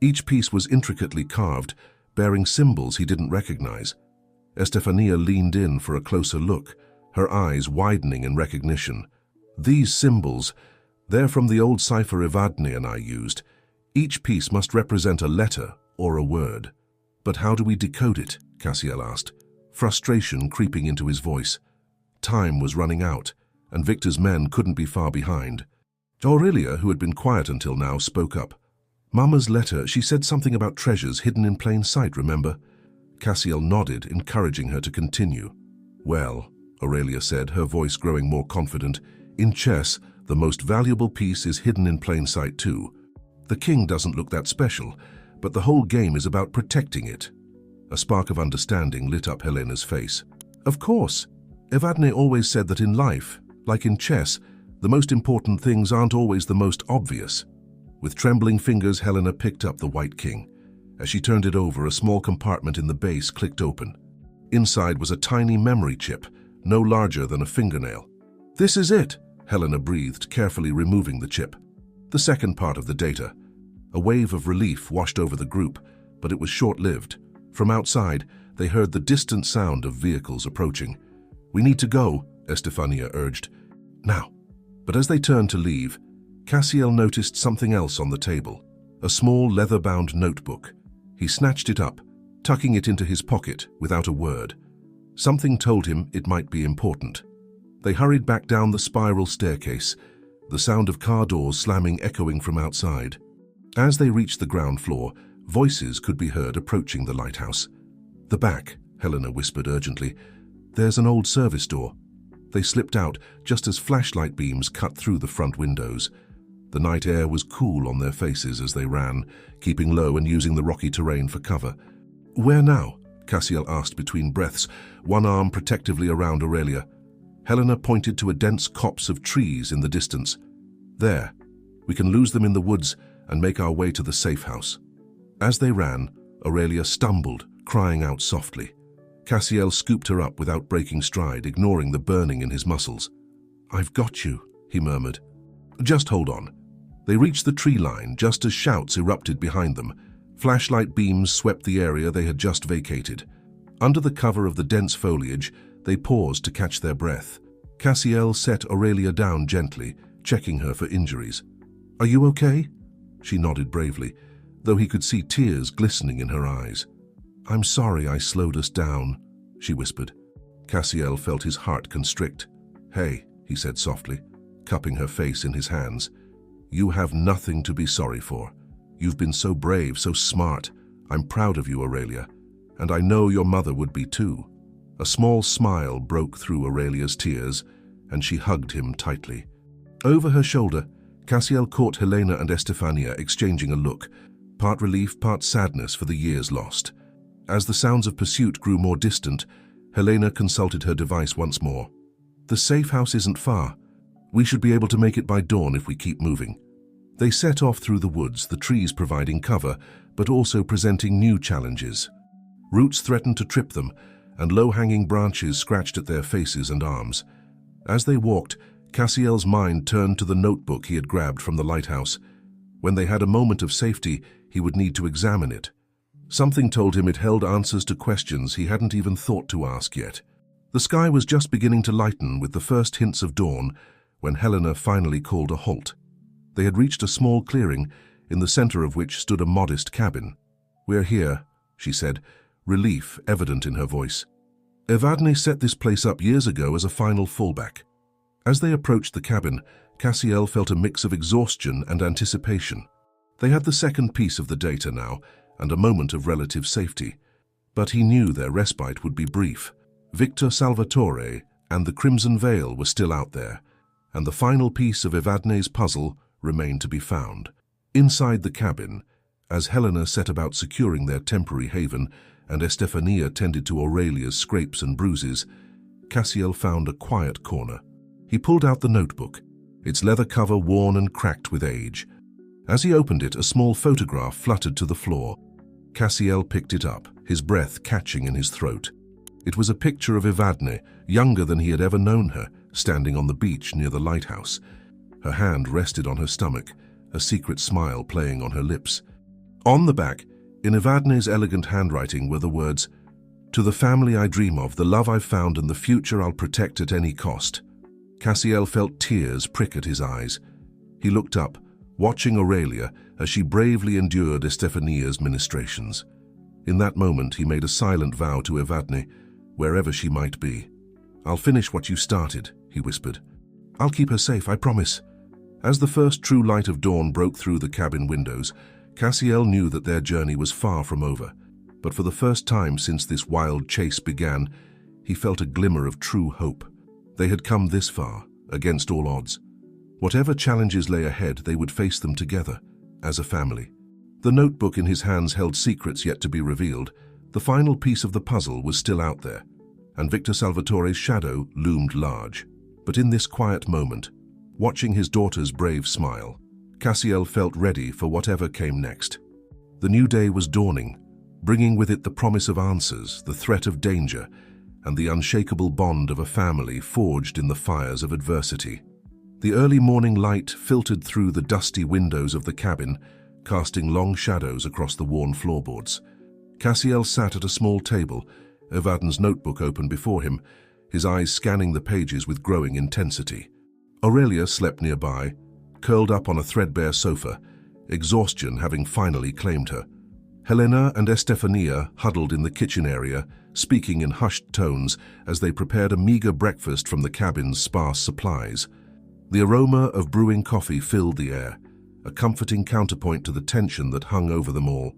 [SPEAKER 1] Each piece was intricately carved, bearing symbols he didn't recognize. Estefania leaned in for a closer look, her eyes widening in recognition. "These symbols, they're from the old cipher Evadne and I used. Each piece must represent a letter or a word." "But how do we decode it?" Cassiel asked, frustration creeping into his voice. Time was running out, and Victor's men couldn't be far behind. Aurelia, who had been quiet until now, spoke up. "Mama's letter, she said something about treasures hidden in plain sight, remember?" Cassiel nodded, encouraging her to continue. "Well," Aurelia said, her voice growing more confident, "in chess, the most valuable piece is hidden in plain sight too. The king doesn't look that special, but the whole game is about protecting it." A spark of understanding lit up Helena's face. "Of course. Evadne always said that in life, like in chess, the most important things aren't always the most obvious." With trembling fingers, Helena picked up the White King. As she turned it over, a small compartment in the base clicked open. Inside was a tiny memory chip, no larger than a fingernail. "This is it," Helena breathed, carefully removing the chip. The second part of the data. A wave of relief washed over the group, but it was short-lived. From outside, they heard the distant sound of vehicles approaching. "We need to go," Estefania urged. "Now." But as they turned to leave, Cassiel noticed something else on the table, a small leather-bound notebook. He snatched it up, tucking it into his pocket without a word. Something told him it might be important. They hurried back down the spiral staircase, the sound of car doors slamming echoing from outside. As they reached the ground floor, voices could be heard approaching the lighthouse. "The back," Helena whispered urgently. "There's an old service door." They slipped out just as flashlight beams cut through the front windows. The night air was cool on their faces as they ran, keeping low and using the rocky terrain for cover. "Where now?" Cassiel asked between breaths, one arm protectively around Aurelia. Helena pointed to a dense copse of trees in the distance. "There. We can lose them in the woods and make our way to the safe house." As they ran, Aurelia stumbled, crying out softly. Cassiel scooped her up without breaking stride, ignoring the burning in his muscles. "I've got you," he murmured. "Just hold on." They reached the tree line just as shouts erupted behind them. Flashlight beams swept the area they had just vacated. Under the cover of the dense foliage, they paused to catch their breath. Cassiel set Aurelia down gently, checking her for injuries. "Are you okay?" She nodded bravely, though he could see tears glistening in her eyes. "I'm sorry I slowed us down," she whispered. Cassiel felt his heart constrict. "Hey," he said softly, cupping her face in his hands. "You have nothing to be sorry for. You've been so brave, so smart. I'm proud of you, Aurelia. And I know your mother would be too." A small smile broke through Aurelia's tears, and she hugged him tightly. Over her shoulder, Cassiel caught Helena and Estefania exchanging a look, part relief, part sadness for the years lost. As the sounds of pursuit grew more distant, Helena consulted her device once more. "The safe house isn't far. We should be able to make it by dawn if we keep moving." They set off through the woods, the trees providing cover, but also presenting new challenges. Roots threatened to trip them, and low-hanging branches scratched at their faces and arms. As they walked, Cassiel's mind turned to the notebook he had grabbed from the lighthouse. When they had a moment of safety, he would need to examine it. Something told him it held answers to questions he hadn't even thought to ask yet. The sky was just beginning to lighten with the first hints of dawn when Helena finally called a halt. They had reached a small clearing, in the center of which stood a modest cabin. "We're here," she said, relief evident in her voice. "Evadne set this place up years ago as a final fallback." As they approached the cabin, Cassiel felt a mix of exhaustion and anticipation. They had the second piece of the data now, and a moment of relative safety. But he knew their respite would be brief. Victor Salvatore and the Crimson Veil were still out there, and the final piece of Evadne's puzzle remained to be found. Inside the cabin, as Helena set about securing their temporary haven and Estefania tended to Aurelia's scrapes and bruises, Cassiel found a quiet corner. He pulled out the notebook, its leather cover worn and cracked with age. As he opened it, a small photograph fluttered to the floor. Cassiel picked it up, his breath catching in his throat. It was a picture of Evadne, younger than he had ever known her, standing on the beach near the lighthouse. Her hand rested on her stomach, a secret smile playing on her lips. On the back, in Evadne's elegant handwriting, were the words, "To the family I dream of, the love I've found and the future I'll protect at any cost." Cassiel felt tears prick at his eyes. He looked up, watching Aurelia as she bravely endured Estefania's ministrations. In that moment, he made a silent vow to Evadne, wherever she might be. "I'll finish what you started," he whispered. "I'll keep her safe, I promise." As the first true light of dawn broke through the cabin windows, Cassiel knew that their journey was far from over. But for the first time since this wild chase began, he felt a glimmer of true hope. They had come this far, against all odds. Whatever challenges lay ahead, they would face them together, as a family. The notebook in his hands held secrets yet to be revealed. The final piece of the puzzle was still out there, and Victor Salvatore's shadow loomed large. But in this quiet moment, watching his daughter's brave smile, Cassiel felt ready for whatever came next. The new day was dawning, bringing with it the promise of answers, the threat of danger, and the unshakable bond of a family forged in the fires of adversity. The early morning light filtered through the dusty windows of the cabin, casting long shadows across the worn floorboards. Cassiel sat at a small table, Evadne's notebook open before him, his eyes scanning the pages with growing intensity. Aurelia slept nearby, curled up on a threadbare sofa, exhaustion having finally claimed her. Helena and Estefania huddled in the kitchen area, speaking in hushed tones as they prepared a meager breakfast from the cabin's sparse supplies. The aroma of brewing coffee filled the air, a comforting counterpoint to the tension that hung over them all.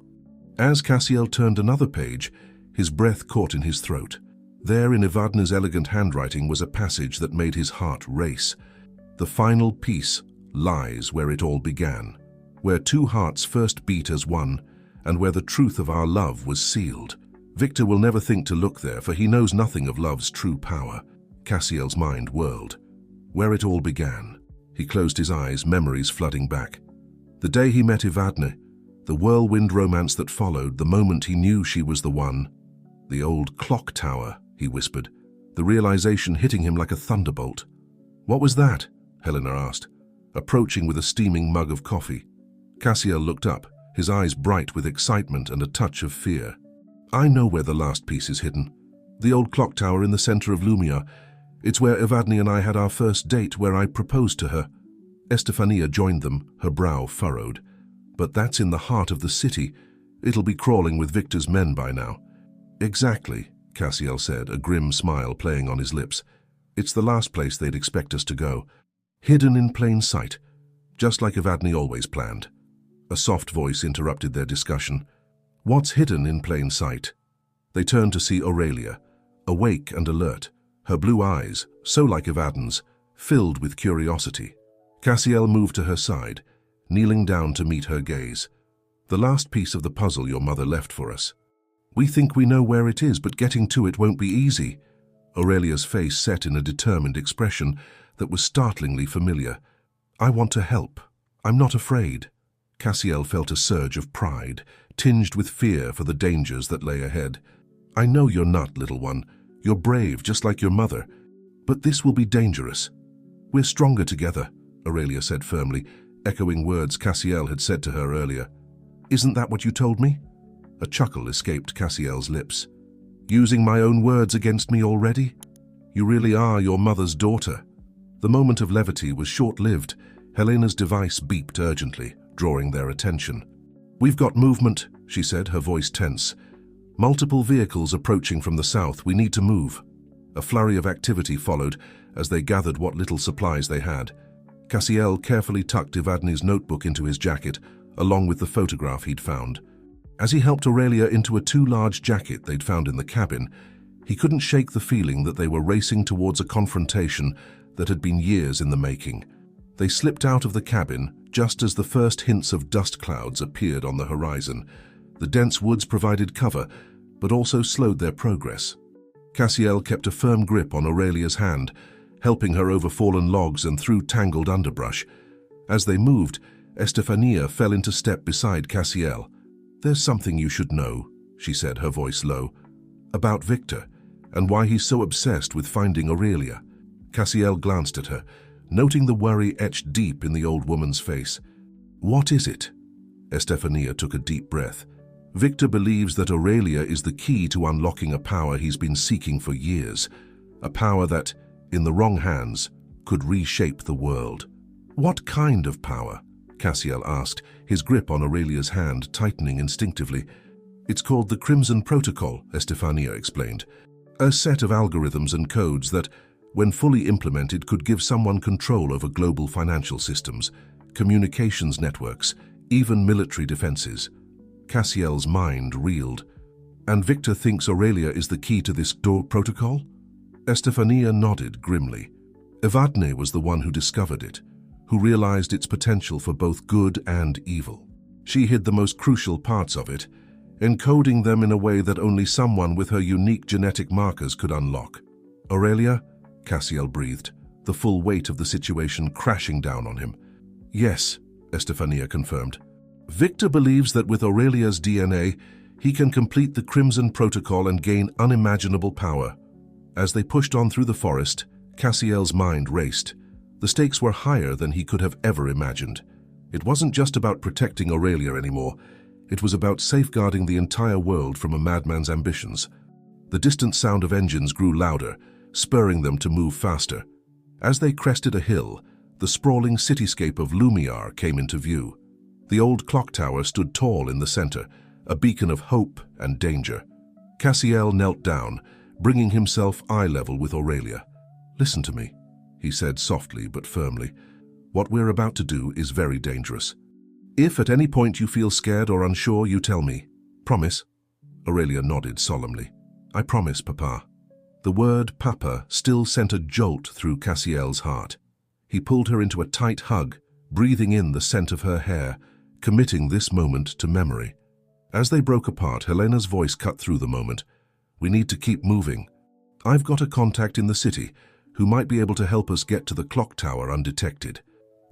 [SPEAKER 1] As Cassiel turned another page, his breath caught in his throat. There in Evadne's elegant handwriting was a passage that made his heart race. "The final piece lies where it all began, where two hearts first beat as one, and where the truth of our love was sealed. Victor will never think to look there, for he knows nothing of love's true power." Cassiel's mind whirled. Where it all began. He closed his eyes, memories flooding back. The day he met Evadne, the whirlwind romance that followed, the moment he knew she was the one. "The old clock tower," he whispered, the realization hitting him like a thunderbolt. "What was that?" Helena asked, approaching with a steaming mug of coffee. Cassiel looked up, his eyes bright with excitement and a touch of fear. "I know where the last piece is hidden. The old clock tower in the center of Lumia. It's where Evadne and I had our first date, where I proposed to her." Estefania joined them, her brow furrowed. "But that's in the heart of the city. It'll be crawling with Victor's men by now." "Exactly," Cassiel said, a grim smile playing on his lips. "It's the last place they'd expect us to go. Hidden in plain sight, just like Evadne always planned." A soft voice interrupted their discussion. "What's hidden in plain sight?" They turned to see Aurelia, awake and alert, her blue eyes, so like Evadne's, filled with curiosity. Cassiel moved to her side, kneeling down to meet her gaze. "The last piece of the puzzle your mother left for us. We think we know where it is, but getting to it won't be easy." Aurelia's face set in a determined expression that was startlingly familiar. "I want to help. I'm not afraid." Cassiel felt a surge of pride, tinged with fear for the dangers that lay ahead. "I know you're not, little one. You're brave, just like your mother. But this will be dangerous. We're stronger together," Aurelia said firmly, echoing words Cassiel had said to her earlier. "Isn't that what you told me?" A chuckle escaped Cassiel's lips. "Using my own words against me already? You really are your mother's daughter." The moment of levity was short-lived. Helena's device beeped urgently, drawing their attention. "We've got movement," she said, her voice tense. "Multiple vehicles approaching from the south. We need to move." A flurry of activity followed as they gathered what little supplies they had. Cassiel carefully tucked Evadne's notebook into his jacket, along with the photograph he'd found. As he helped Aurelia into a too large jacket they'd found in the cabin, he couldn't shake the feeling that they were racing towards a confrontation that had been years in the making. They slipped out of the cabin just as the first hints of dust clouds appeared on the horizon. The dense woods provided cover, but also slowed their progress. Cassiel kept a firm grip on Aurelia's hand, helping her over fallen logs and through tangled underbrush. As they moved, Estefania fell into step beside Cassiel. "There's something you should know," she said, her voice low, "about Victor, and why he's so obsessed with finding Aurelia." Cassiel glanced at her, noting the worry etched deep in the old woman's face. "What is it?" Estefania took a deep breath. "Victor believes that Aurelia is the key to unlocking a power he's been seeking for years, a power that, in the wrong hands, could reshape the world." "What kind of power?" Cassiel asked, his grip on Aurelia's hand tightening instinctively. "It's called the Crimson Protocol," Estefania explained. "A set of algorithms and codes that, when fully implemented, could give someone control over global financial systems, communications networks, even military defenses." Cassiel's mind reeled. "And Victor thinks Aurelia is the key to this protocol?" Estefania nodded grimly. Evadne was the one who discovered it, who realized its potential for both good and evil. She hid the most crucial parts of it, encoding them in a way that only someone with her unique genetic markers could unlock. "Aurelia?" Cassiel breathed, the full weight of the situation crashing down on him. "Yes," Estefania confirmed. "Victor believes that with Aurelia's DNA, he can complete the Crimson Protocol and gain unimaginable power." As they pushed on through the forest, Cassiel's mind raced. The stakes were higher than he could have ever imagined. It wasn't just about protecting Aurelia anymore. It was about safeguarding the entire world from a madman's ambitions. The distant sound of engines grew louder, spurring them to move faster. As they crested a hill, the sprawling cityscape of Lumiar came into view. The old clock tower stood tall in the center, a beacon of hope and danger. Cassiel knelt down, bringing himself eye-level with Aurelia. "Listen to me," he said softly but firmly. "What we're about to do is very dangerous. If at any point you feel scared or unsure, you tell me. Promise?" Aurelia nodded solemnly. "I promise, Papa." The word Papa still sent a jolt through Cassiel's heart. He pulled her into a tight hug, breathing in the scent of her hair, committing this moment to memory. As they broke apart, Helena's voice cut through the moment. "We need to keep moving. I've got a contact in the city who might be able to help us get to the clock tower undetected."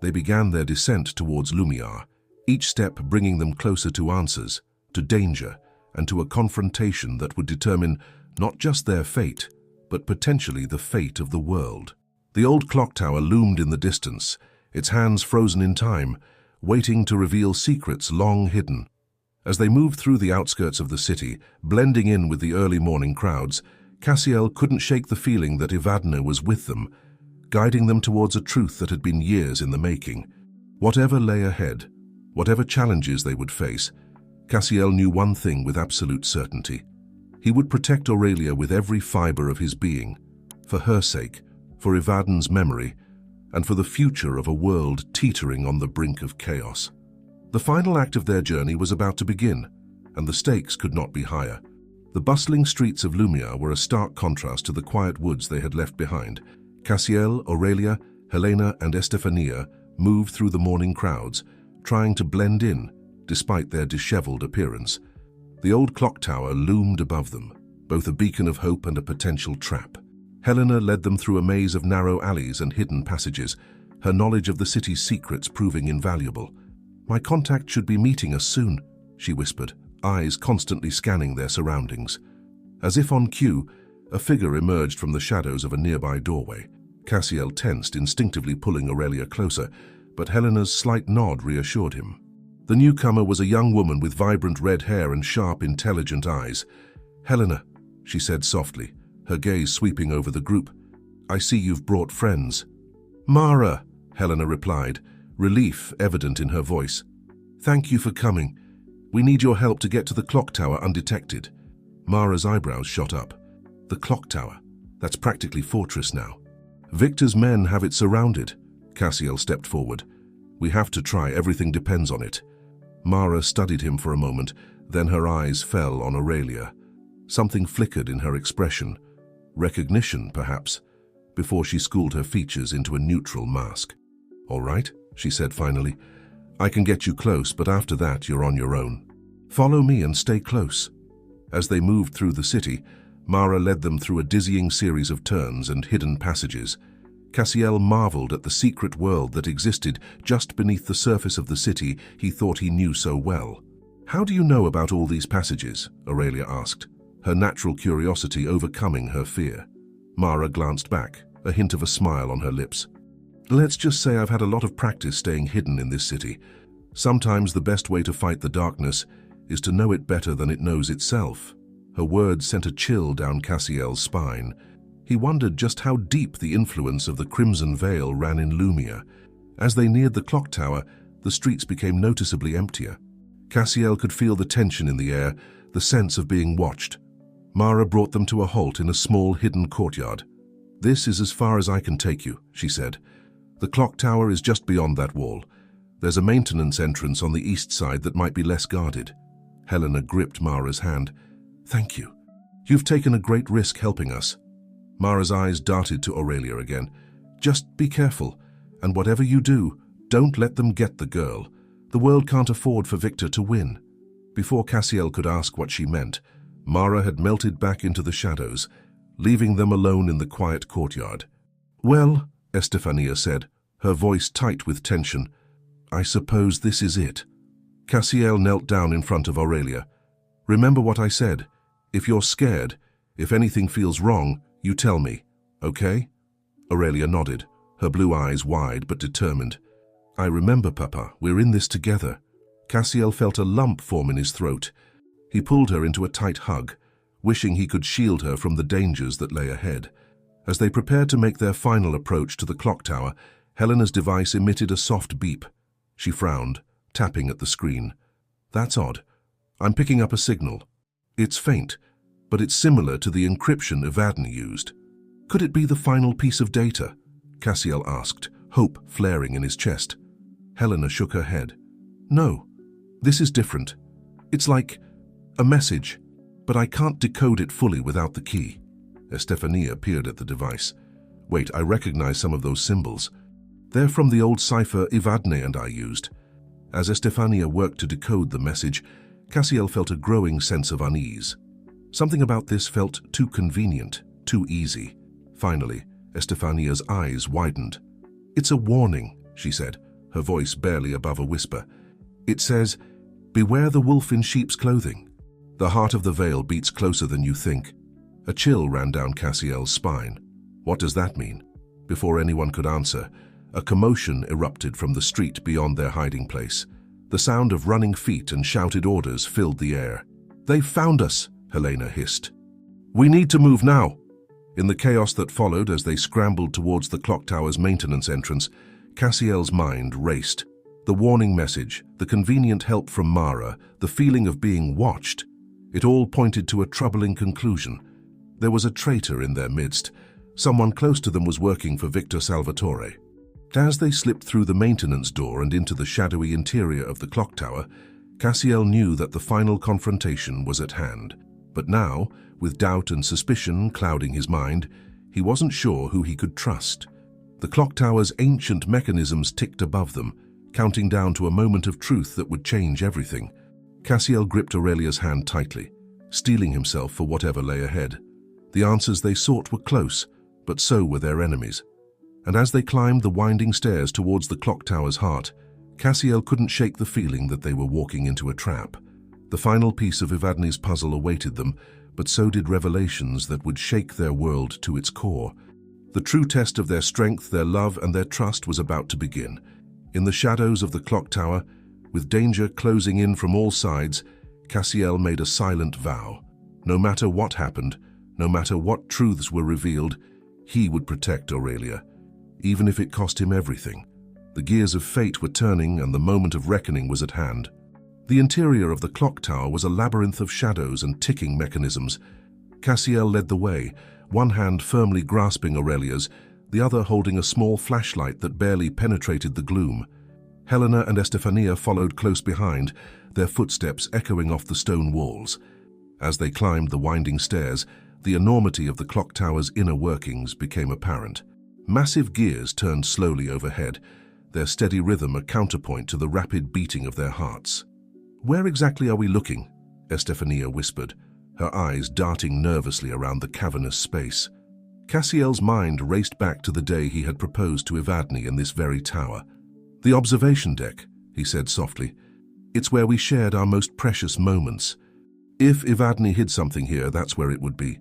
[SPEAKER 1] They began their descent towards Lumiar, each step bringing them closer to answers, to danger, and to a confrontation that would determine not just their fate, but potentially the fate of the world. The old clock tower loomed in the distance, its hands frozen in time, waiting to reveal secrets long hidden. As they moved through the outskirts of the city, blending in with the early morning crowds, Cassiel couldn't shake the feeling that Evadne was with them, guiding them towards a truth that had been years in the making. Whatever lay ahead, whatever challenges they would face, Cassiel knew one thing with absolute certainty. He would protect Aurelia with every fiber of his being, for her sake, for Evadne's memory, and for the future of a world teetering on the brink of chaos. The final act of their journey was about to begin, and the stakes could not be higher. The bustling streets of Lumiar were a stark contrast to the quiet woods they had left behind. Cassiel, Aurelia, Helena, and Estefania moved through the morning crowds, trying to blend in, despite their disheveled appearance. The old clock tower loomed above them, both a beacon of hope and a potential trap. Helena led them through a maze of narrow alleys and hidden passages, her knowledge of the city's secrets proving invaluable. "My contact should be meeting us soon," she whispered, eyes constantly scanning their surroundings. As if on cue, a figure emerged from the shadows of a nearby doorway. Cassiel tensed, instinctively pulling Aurelia closer, but Helena's slight nod reassured him. The newcomer was a young woman with vibrant red hair and sharp, intelligent eyes. "Helena," she said softly, her gaze sweeping over the group, "I see you've brought friends." "Mara," Helena replied, relief evident in her voice. "Thank you for coming. We need your help to get to the clock tower undetected." Mara's eyebrows shot up. "The clock tower? That's practically fortress now." "Victor's men have it surrounded." Cassiel stepped forward. "We have to try. Everything depends on it." Mara studied him for a moment, then her eyes fell on Aurelia. Something flickered in her expression. Recognition, perhaps, before she schooled her features into a neutral mask. "All right," she said finally. "I can get you close, but after that you're on your own. Follow me and stay close." As they moved through the city, Mara led them through a dizzying series of turns and hidden passages. Cassiel marveled at the secret world that existed just beneath the surface of the city he thought he knew so well. "How do you know about all these passages?" Aurelia asked, her natural curiosity overcoming her fear. Mara glanced back, a hint of a smile on her lips. "Let's just say I've had a lot of practice staying hidden in this city. Sometimes the best way to fight the darkness is to know it better than it knows itself." Her words sent a chill down Cassiel's spine. He wondered just how deep the influence of the Crimson Veil ran in Lumia. As they neared the clock tower, the streets became noticeably emptier. Cassiel could feel the tension in the air, the sense of being watched. Mara brought them to a halt in a small hidden courtyard. "This is as far as I can take you," she said. "The clock tower is just beyond that wall. There's a maintenance entrance on the east side that might be less guarded." Helena gripped Mara's hand. "Thank you. You've taken a great risk helping us." Mara's eyes darted to Aurelia again. "Just be careful, and whatever you do, don't let them get the girl. The world can't afford for Victor to win." Before Cassiel could ask what she meant, Mara had melted back into the shadows, leaving them alone in the quiet courtyard. "Well," Estefania said, her voice tight with tension, "I suppose this is it." Cassiel knelt down in front of Aurelia. "Remember what I said. If you're scared, if anything feels wrong, you tell me, okay?" Aurelia nodded, her blue eyes wide but determined. "I remember, Papa. We're in this together." Cassiel felt a lump form in his throat. He pulled her into a tight hug, wishing he could shield her from the dangers that lay ahead. As they prepared to make their final approach to the clock tower, Helena's device emitted a soft beep. She frowned, tapping at the screen. "That's odd. I'm picking up a signal. It's faint, but it's similar to the encryption Evadne used." "Could it be the final piece of data?" Cassiel asked, hope flaring in his chest. Helena shook her head. "No, this is different. It's like a message, but I can't decode it fully without the key." Estefania peered at the device. "Wait, I recognize some of those symbols. They're from the old cipher Evadne and I used." As Estefania worked to decode the message, Cassiel felt a growing sense of unease. Something about this felt too convenient, too easy. Finally, Estefania's eyes widened. "It's a warning," she said, her voice barely above a whisper. "It says, 'Beware the wolf in sheep's clothing.' The heart of the veil beats closer than you think." A chill ran down Cassiel's spine. What does that mean? Before anyone could answer, a commotion erupted from the street beyond their hiding place. The sound of running feet and shouted orders filled the air. "They've found us," Helena hissed. "We need to move now." In the chaos that followed as they scrambled towards the clock tower's maintenance entrance, Cassiel's mind raced. The warning message, the convenient help from Mara, the feeling of being watched, it all pointed to a troubling conclusion. There was a traitor in their midst. Someone close to them was working for Victor Salvatore. As they slipped through the maintenance door and into the shadowy interior of the clock tower, Cassiel knew that the final confrontation was at hand. But now, with doubt and suspicion clouding his mind, he wasn't sure who he could trust. The clock tower's ancient mechanisms ticked above them, counting down to a moment of truth that would change everything. Cassiel gripped Aurelia's hand tightly, steeling himself for whatever lay ahead. The answers they sought were close, but so were their enemies. And as they climbed the winding stairs towards the clock tower's heart, Cassiel couldn't shake the feeling that they were walking into a trap. The final piece of Evadne's puzzle awaited them, but so did revelations that would shake their world to its core. The true test of their strength, their love, and their trust was about to begin. In the shadows of the clock tower, with danger closing in from all sides, Cassiel made a silent vow. No matter what happened, no matter what truths were revealed, he would protect Aurelia, even if it cost him everything. The gears of fate were turning and the moment of reckoning was at hand. The interior of the clock tower was a labyrinth of shadows and ticking mechanisms. Cassiel led the way, one hand firmly grasping Aurelia's, the other holding a small flashlight that barely penetrated the gloom. Helena and Estefania followed close behind, their footsteps echoing off the stone walls. As they climbed the winding stairs, the enormity of the clock tower's inner workings became apparent. Massive gears turned slowly overhead, their steady rhythm a counterpoint to the rapid beating of their hearts. "Where exactly are we looking?" Estefania whispered, her eyes darting nervously around the cavernous space. Cassiel's mind raced back to the day he had proposed to Evadne in this very tower. "The observation deck," he said softly. "It's where we shared our most precious moments. If Evadne hid something here, that's where it would be."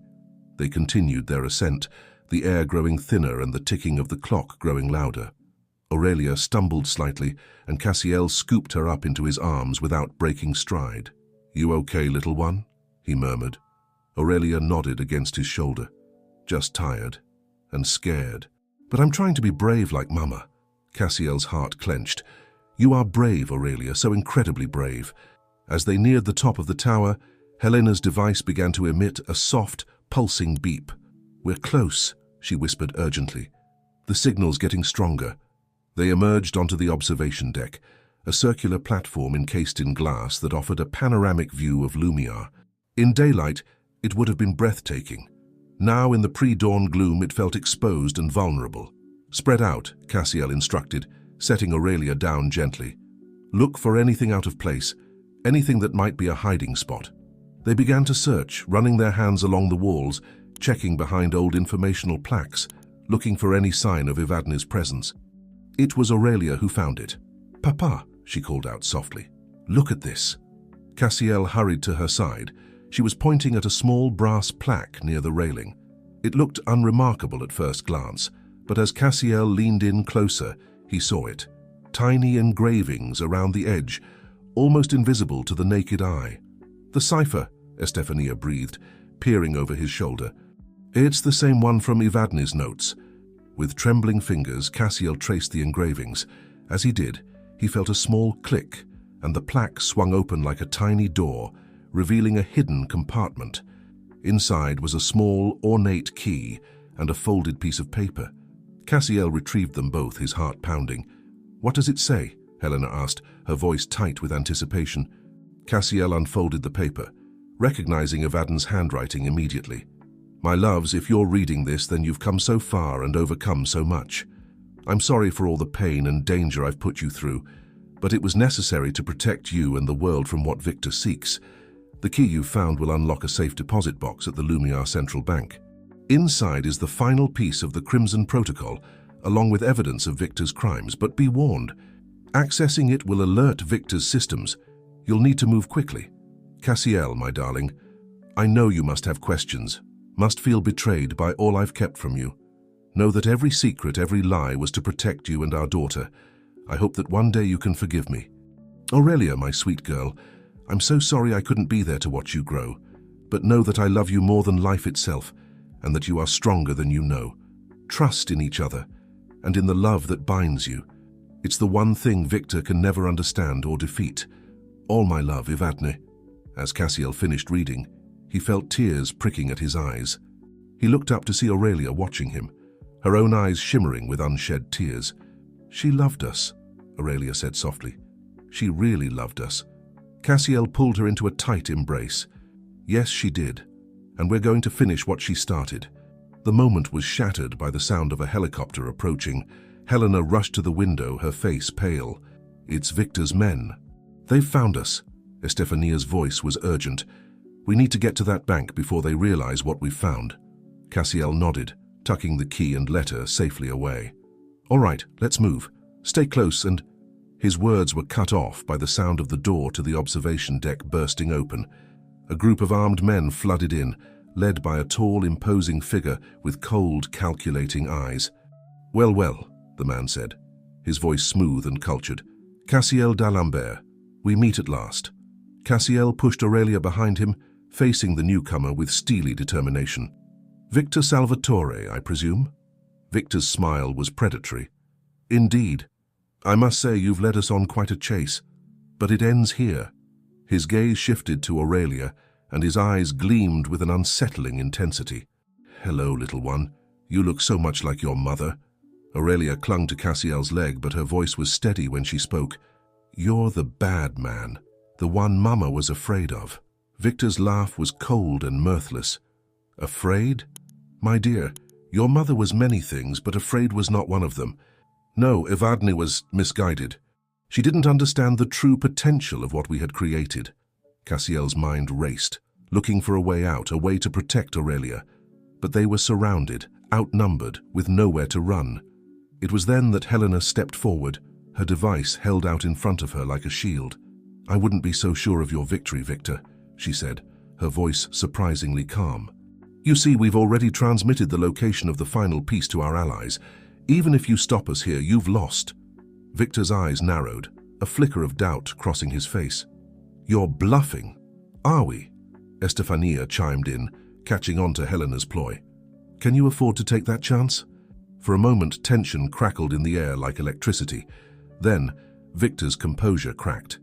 [SPEAKER 1] They continued their ascent, the air growing thinner and the ticking of the clock growing louder. Aurelia stumbled slightly, and Cassiel scooped her up into his arms without breaking stride. "You okay, little one?" he murmured. Aurelia nodded against his shoulder. "Just tired and scared. But I'm trying to be brave like Mama." Cassiel's heart clenched. "You are brave, Aurelia, so incredibly brave." As they neared the top of the tower, Helena's device began to emit a soft, pulsing beep. "We're close," she whispered urgently. "The signal's getting stronger." They emerged onto the observation deck, a circular platform encased in glass that offered a panoramic view of Lumiar. In daylight, it would have been breathtaking. Now, in the pre-dawn gloom, it felt exposed and vulnerable. "Spread out," Cassiel instructed, setting Aurelia down gently. "Look for anything out of place, anything that might be a hiding spot." They began to search, running their hands along the walls, checking behind old informational plaques, looking for any sign of Evadne's presence. It was Aurelia who found it. "Papa," she called out softly. "Look at this." Cassiel hurried to her side. She was pointing at a small brass plaque near the railing. It looked unremarkable at first glance, but as Cassiel leaned in closer, he saw it. Tiny engravings around the edge, almost invisible to the naked eye. "The cipher," Estefania breathed, peering over his shoulder. "It's the same one from Evadne's notes." With trembling fingers, Cassiel traced the engravings. As he did, he felt a small click, and the plaque swung open like a tiny door, revealing a hidden compartment. Inside was a small, ornate key and a folded piece of paper. Cassiel retrieved them both, his heart pounding. "What does it say?" Helena asked, her voice tight with anticipation. Cassiel unfolded the paper, recognizing Evadne's handwriting immediately. "My loves, if you're reading this, then you've come so far and overcome so much. I'm sorry for all the pain and danger I've put you through, but it was necessary to protect you and the world from what Victor seeks. The key you found will unlock a safe deposit box at the Lumiar Central Bank. Inside is the final piece of the Crimson Protocol, along with evidence of Victor's crimes, but be warned. Accessing it will alert Victor's systems. You'll need to move quickly. Cassiel, my darling, I know you must have questions, must feel betrayed by all I've kept from you. Know that every secret, every lie was to protect you and our daughter. I hope that one day you can forgive me. Aurelia, my sweet girl, I'm so sorry I couldn't be there to watch you grow, but know that I love you more than life itself, and that you are stronger than you know. Trust in each other, and in the love that binds you. It's the one thing Victor can never understand or defeat. All my love, Evadne." As Cassiel finished reading, he felt tears pricking at his eyes. He looked up to see Aurelia watching him, her own eyes shimmering with unshed tears. "She loved us," Aurelia said softly. "She really loved us." Cassiel pulled her into a tight embrace. "Yes, she did, and we're going to finish what she started." The moment was shattered by the sound of a helicopter approaching. Helena rushed to the window, her face pale. "It's Victor's men." "They've found us." Estefania's voice was urgent. "We need to get to that bank before they realize what we've found." Cassiel nodded, tucking the key and letter safely away. "All right, let's move. Stay close and—" His words were cut off by the sound of the door to the observation deck bursting open. A group of armed men flooded in, led by a tall, imposing figure with cold, calculating eyes. "Well, well," the man said, his voice smooth and cultured. "Cassiel d'Alembert, we meet at last." Cassiel pushed Aurelia behind him, facing the newcomer with steely determination. "Victor Salvatore, I presume?" Victor's smile was predatory. "Indeed. I must say you've led us on quite a chase, but it ends here." His gaze shifted to Aurelia, and his eyes gleamed with an unsettling intensity. "Hello, little one. You look so much like your mother." Aurelia clung to Cassiel's leg, but her voice was steady when she spoke. "You're the bad man, the one Mama was afraid of." Victor's laugh was cold and mirthless. "Afraid? My dear, your mother was many things, but afraid was not one of them. No, Evadne was misguided. She didn't understand the true potential of what we had created." Cassiel's mind raced, looking for a way out, a way to protect Aurelia. But they were surrounded, outnumbered, with nowhere to run. It was then that Helena stepped forward, her device held out in front of her like a shield. "I wouldn't be so sure of your victory, Victor," she said, her voice surprisingly calm. "You see, we've already transmitted the location of the final piece to our allies. Even if you stop us here, you've lost." Victor's eyes narrowed, a flicker of doubt crossing his face. "You're bluffing, are we?" Estefania chimed in, catching on to Helena's ploy. "Can you afford to take that chance?" For a moment, tension crackled in the air like electricity. Then, Victor's composure cracked.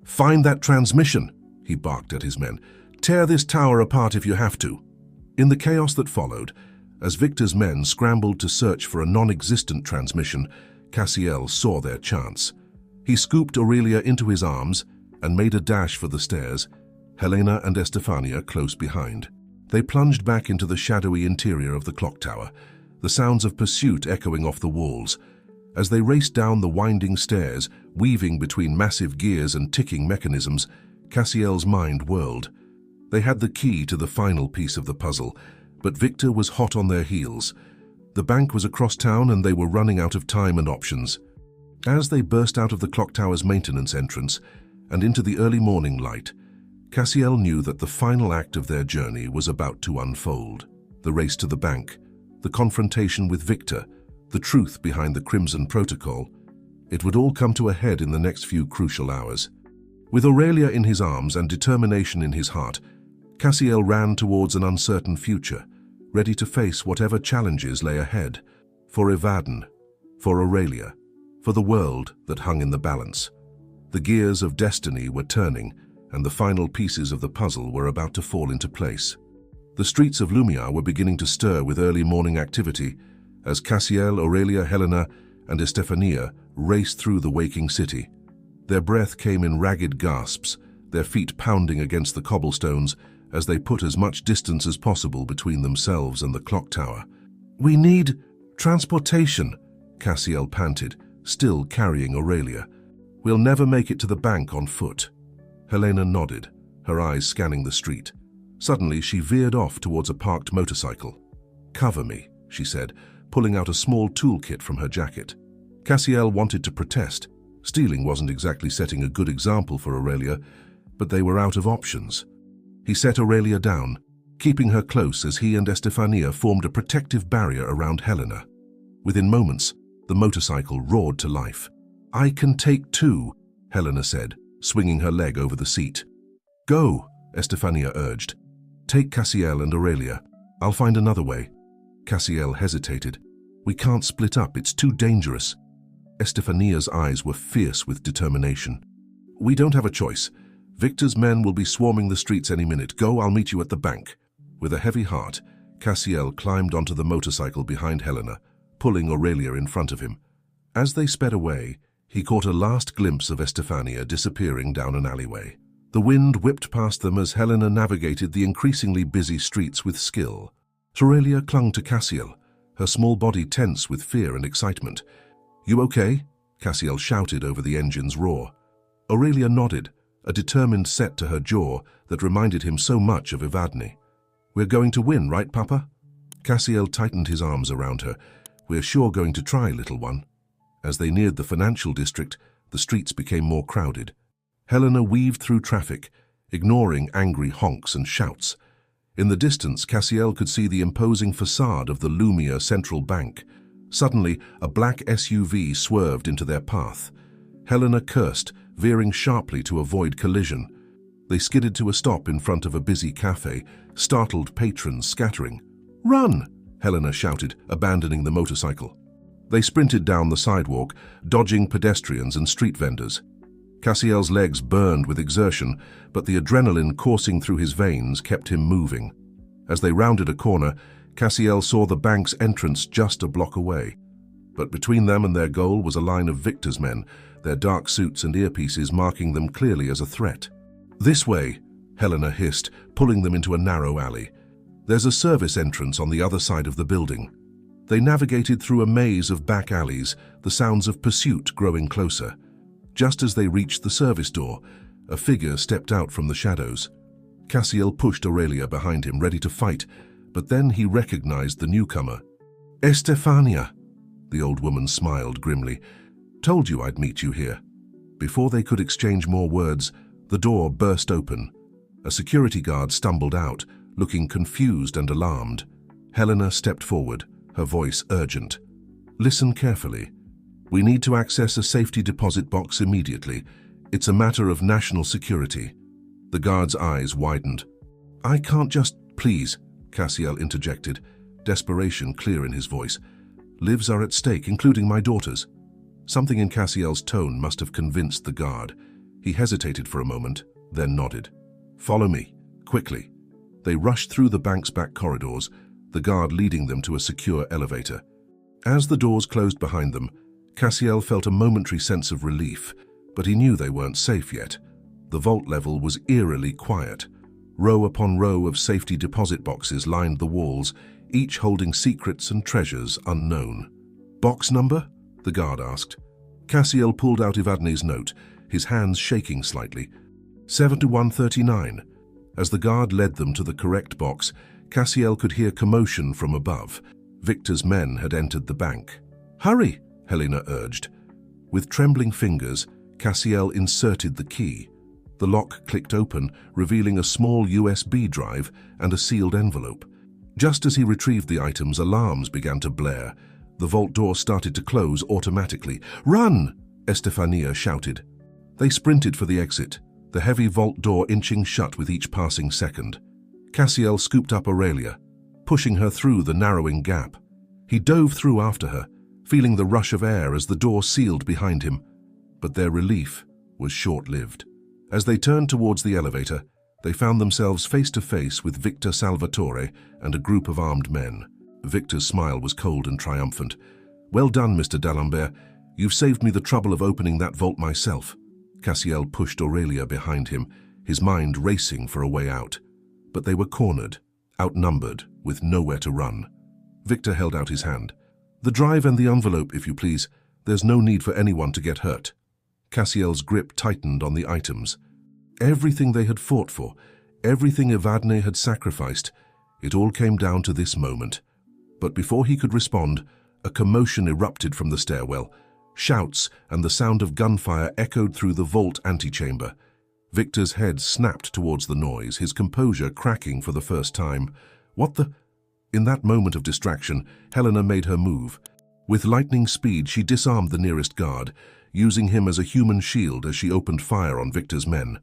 [SPEAKER 1] "Find that transmission," he barked at his men. "Tear this tower apart if you have to." In the chaos that followed, as Victor's men scrambled to search for a non-existent transmission, Cassiel saw their chance. He scooped Aurelia into his arms and made a dash for the stairs, Helena and Estefania close behind. They plunged back into the shadowy interior of the clock tower, the sounds of pursuit echoing off the walls. As they raced down the winding stairs, weaving between massive gears and ticking mechanisms, Cassiel's mind whirled. They had the key to the final piece of the puzzle, but Victor was hot on their heels. The bank was across town and they were running out of time and options. As they burst out of the clock tower's maintenance entrance and into the early morning light, Cassiel knew that the final act of their journey was about to unfold. The race to the bank, the confrontation with Victor, the truth behind the Crimson Protocol. It would all come to a head in the next few crucial hours. With Aurelia in his arms and determination in his heart, Cassiel ran towards an uncertain future, ready to face whatever challenges lay ahead. For Evadne, for Aurelia, for the world that hung in the balance. The gears of destiny were turning, and the final pieces of the puzzle were about to fall into place. The streets of Lumia were beginning to stir with early morning activity, as Cassiel, Aurelia, Helena, and Estefania raced through the waking city. Their breath came in ragged gasps, their feet pounding against the cobblestones as they put as much distance as possible between themselves and the clock tower. "We need transportation," Cassiel panted, still carrying Aurelia. "We'll never make it to the bank on foot." Helena nodded, her eyes scanning the street. Suddenly, she veered off towards a parked motorcycle. "Cover me," she said, pulling out a small toolkit from her jacket. Cassiel wanted to protest. Stealing wasn't exactly setting a good example for Aurelia, but they were out of options. He set Aurelia down, keeping her close as he and Estefania formed a protective barrier around Helena. Within moments, the motorcycle roared to life. "I can take two," Helena said, swinging her leg over the seat. "Go," Estefania urged. "Take Cassiel and Aurelia. I'll find another way." Cassiel hesitated. "We can't split up, it's too dangerous." Estefania's eyes were fierce with determination. "We don't have a choice. Victor's men will be swarming the streets any minute. Go, I'll meet you at the bank." With a heavy heart, Cassiel climbed onto the motorcycle behind Helena, pulling Aurelia in front of him. As they sped away, he caught a last glimpse of Estefania disappearing down an alleyway. The wind whipped past them as Helena navigated the increasingly busy streets with skill. Aurelia clung to Cassiel, her small body tense with fear and excitement. "You okay?" Cassiel shouted over the engine's roar. Aurelia nodded, a determined set to her jaw that reminded him so much of Evadne. "We're going to win, right, Papa?" Cassiel tightened his arms around her. "We're sure going to try, little one." As they neared the financial district, the streets became more crowded. Helena weaved through traffic, ignoring angry honks and shouts. In the distance, Cassiel could see the imposing facade of the Lumia Central Bank. Suddenly, a black SUV swerved into their path. Helena cursed, veering sharply to avoid collision. They skidded to a stop in front of a busy cafe, startled patrons scattering. "Run!" Helena shouted, abandoning the motorcycle. They sprinted down the sidewalk, dodging pedestrians and street vendors. Cassiel's legs burned with exertion, but the adrenaline coursing through his veins kept him moving. As they rounded a corner, Cassiel saw the bank's entrance just a block away. But between them and their goal was a line of Victor's men, their dark suits and earpieces marking them clearly as a threat. "This way," Helena hissed, pulling them into a narrow alley. "There's a service entrance on the other side of the building." They navigated through a maze of back alleys, the sounds of pursuit growing closer. Just as they reached the service door, a figure stepped out from the shadows. Cassiel pushed Aurelia behind him, ready to fight, but then he recognized the newcomer. "Estefania," the old woman smiled grimly. "Told you I'd meet you here." Before they could exchange more words, the door burst open. A security guard stumbled out, looking confused and alarmed. Helena stepped forward, her voice urgent. "Listen carefully. We need to access a safety deposit box immediately. It's a matter of national security." The guard's eyes widened. "I can't just—" "Please," Cassiel interjected, desperation clear in his voice. "Lives are at stake, including my daughter's." Something in Cassiel's tone must have convinced the guard. He hesitated for a moment, then nodded. "Follow me, quickly." They rushed through the bank's back corridors, the guard leading them to a secure elevator. As the doors closed behind them, Cassiel felt a momentary sense of relief, but he knew they weren't safe yet. The vault level was eerily quiet. Row upon row of safety deposit boxes lined the walls, each holding secrets and treasures unknown. "Box number?" the guard asked. Cassiel pulled out Evadne's note, his hands shaking slightly. 7139. As the guard led them to the correct box, Cassiel could hear commotion from above. Victor's men had entered the bank. "Hurry!" Helena urged. With trembling fingers, Cassiel inserted the key. The lock clicked open, revealing a small USB drive and a sealed envelope. Just as he retrieved the items, alarms began to blare. The vault door started to close automatically. "Run!" Estefania shouted. They sprinted for the exit, the heavy vault door inching shut with each passing second. Cassiel scooped up Aurelia, pushing her through the narrowing gap. He dove through after her, feeling the rush of air as the door sealed behind him. But their relief was short-lived. As they turned towards the elevator, they found themselves face to face with Victor Salvatore and a group of armed men. Victor's smile was cold and triumphant. "Well done, Mr. D'Alembert. You've saved me the trouble of opening that vault myself." Cassiel pushed Aurelia behind him, his mind racing for a way out. But they were cornered, outnumbered, with nowhere to run. Victor held out his hand. "The drive and the envelope, if you please. There's no need for anyone to get hurt." Cassiel's grip tightened on the items. Everything they had fought for, everything Evadne had sacrificed, it all came down to this moment. But before he could respond, a commotion erupted from the stairwell. Shouts and the sound of gunfire echoed through the vault antechamber. Victor's head snapped towards the noise, his composure cracking for the first time. "What the—" In that moment of distraction, Helena made her move. With lightning speed, she disarmed the nearest guard, using him as a human shield as she opened fire on Victor's men.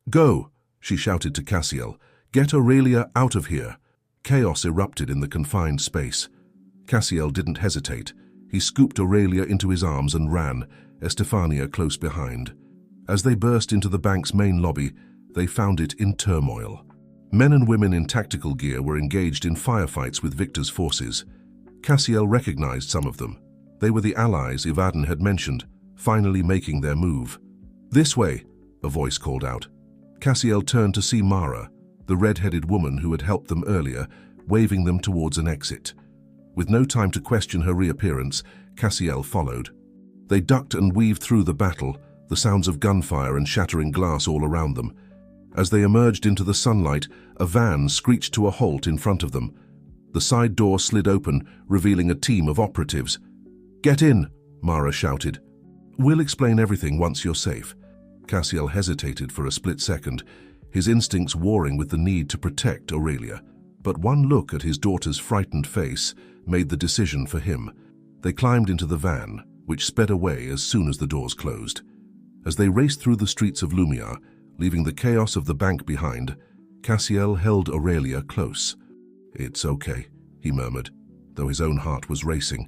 [SPEAKER 1] "Go!" she shouted to Cassiel. "Get Aurelia out of here!" Chaos erupted in the confined space. Cassiel didn't hesitate. He scooped Aurelia into his arms and ran, Estefania close behind. As they burst into the bank's main lobby, they found it in turmoil. Men and women in tactical gear were engaged in firefights with Victor's forces. Cassiel recognized some of them. They were the allies Evadne had mentioned, finally making their move. "This way," a voice called out. Cassiel turned to see Mara, the red-headed woman who had helped them earlier, waving them towards an exit. With no time to question her reappearance, Cassiel followed. They ducked and weaved through the battle, the sounds of gunfire and shattering glass all around them. As they emerged into the sunlight, a van screeched to a halt in front of them. The side door slid open, revealing a team of operatives. "Get in," Mara shouted. "We'll explain everything once you're safe." Cassiel hesitated for a split second, his instincts warring with the need to protect Aurelia. But one look at his daughter's frightened face made the decision for him. They climbed into the van, which sped away as soon as the doors closed. As they raced through the streets of Lumiar, leaving the chaos of the bank behind, Cassiel held Aurelia close. "It's okay," he murmured, though his own heart was racing.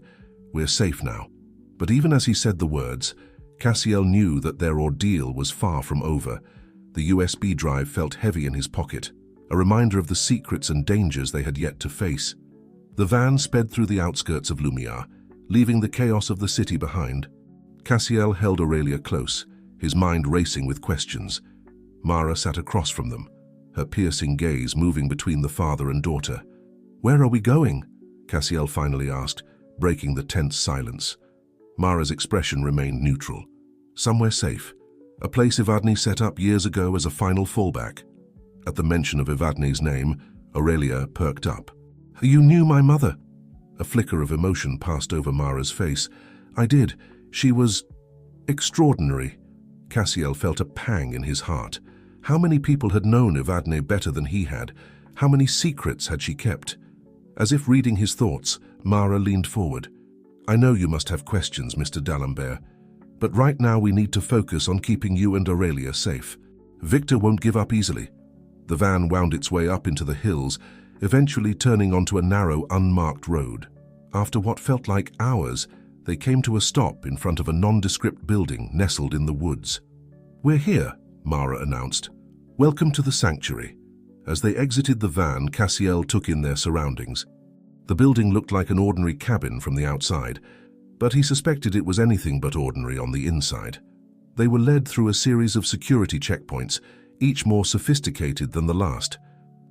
[SPEAKER 1] "We're safe now." But even as he said the words, Cassiel knew that their ordeal was far from over. The USB drive felt heavy in his pocket, a reminder of the secrets and dangers they had yet to face. The van sped through the outskirts of Lumiar, leaving the chaos of the city behind. Cassiel held Aurelia close, his mind racing with questions. Mara sat across from them, her piercing gaze moving between the father and daughter. "Where are we going?" Cassiel finally asked, breaking the tense silence. Mara's expression remained neutral. "Somewhere safe. A place Evadne set up years ago as a final fallback." At the mention of Evadne's name, Aurelia perked up. "You knew my mother?" A flicker of emotion passed over Mara's face. "I did. She was extraordinary." Cassiel felt a pang in his heart. How many people had known Evadne better than he had? How many secrets had she kept? As if reading his thoughts, Mara leaned forward. "I know you must have questions, Mr. D'Alembert, but right now we need to focus on keeping you and Aurelia safe. Victor won't give up easily." The van wound its way up into the hills, eventually turning onto a narrow, unmarked road. After what felt like hours, they came to a stop in front of a nondescript building nestled in the woods. "We're here," Mara announced. "Welcome to the sanctuary." As they exited the van, Cassiel took in their surroundings. The building looked like an ordinary cabin from the outside, but he suspected it was anything but ordinary on the inside. They were led through a series of security checkpoints, each more sophisticated than the last.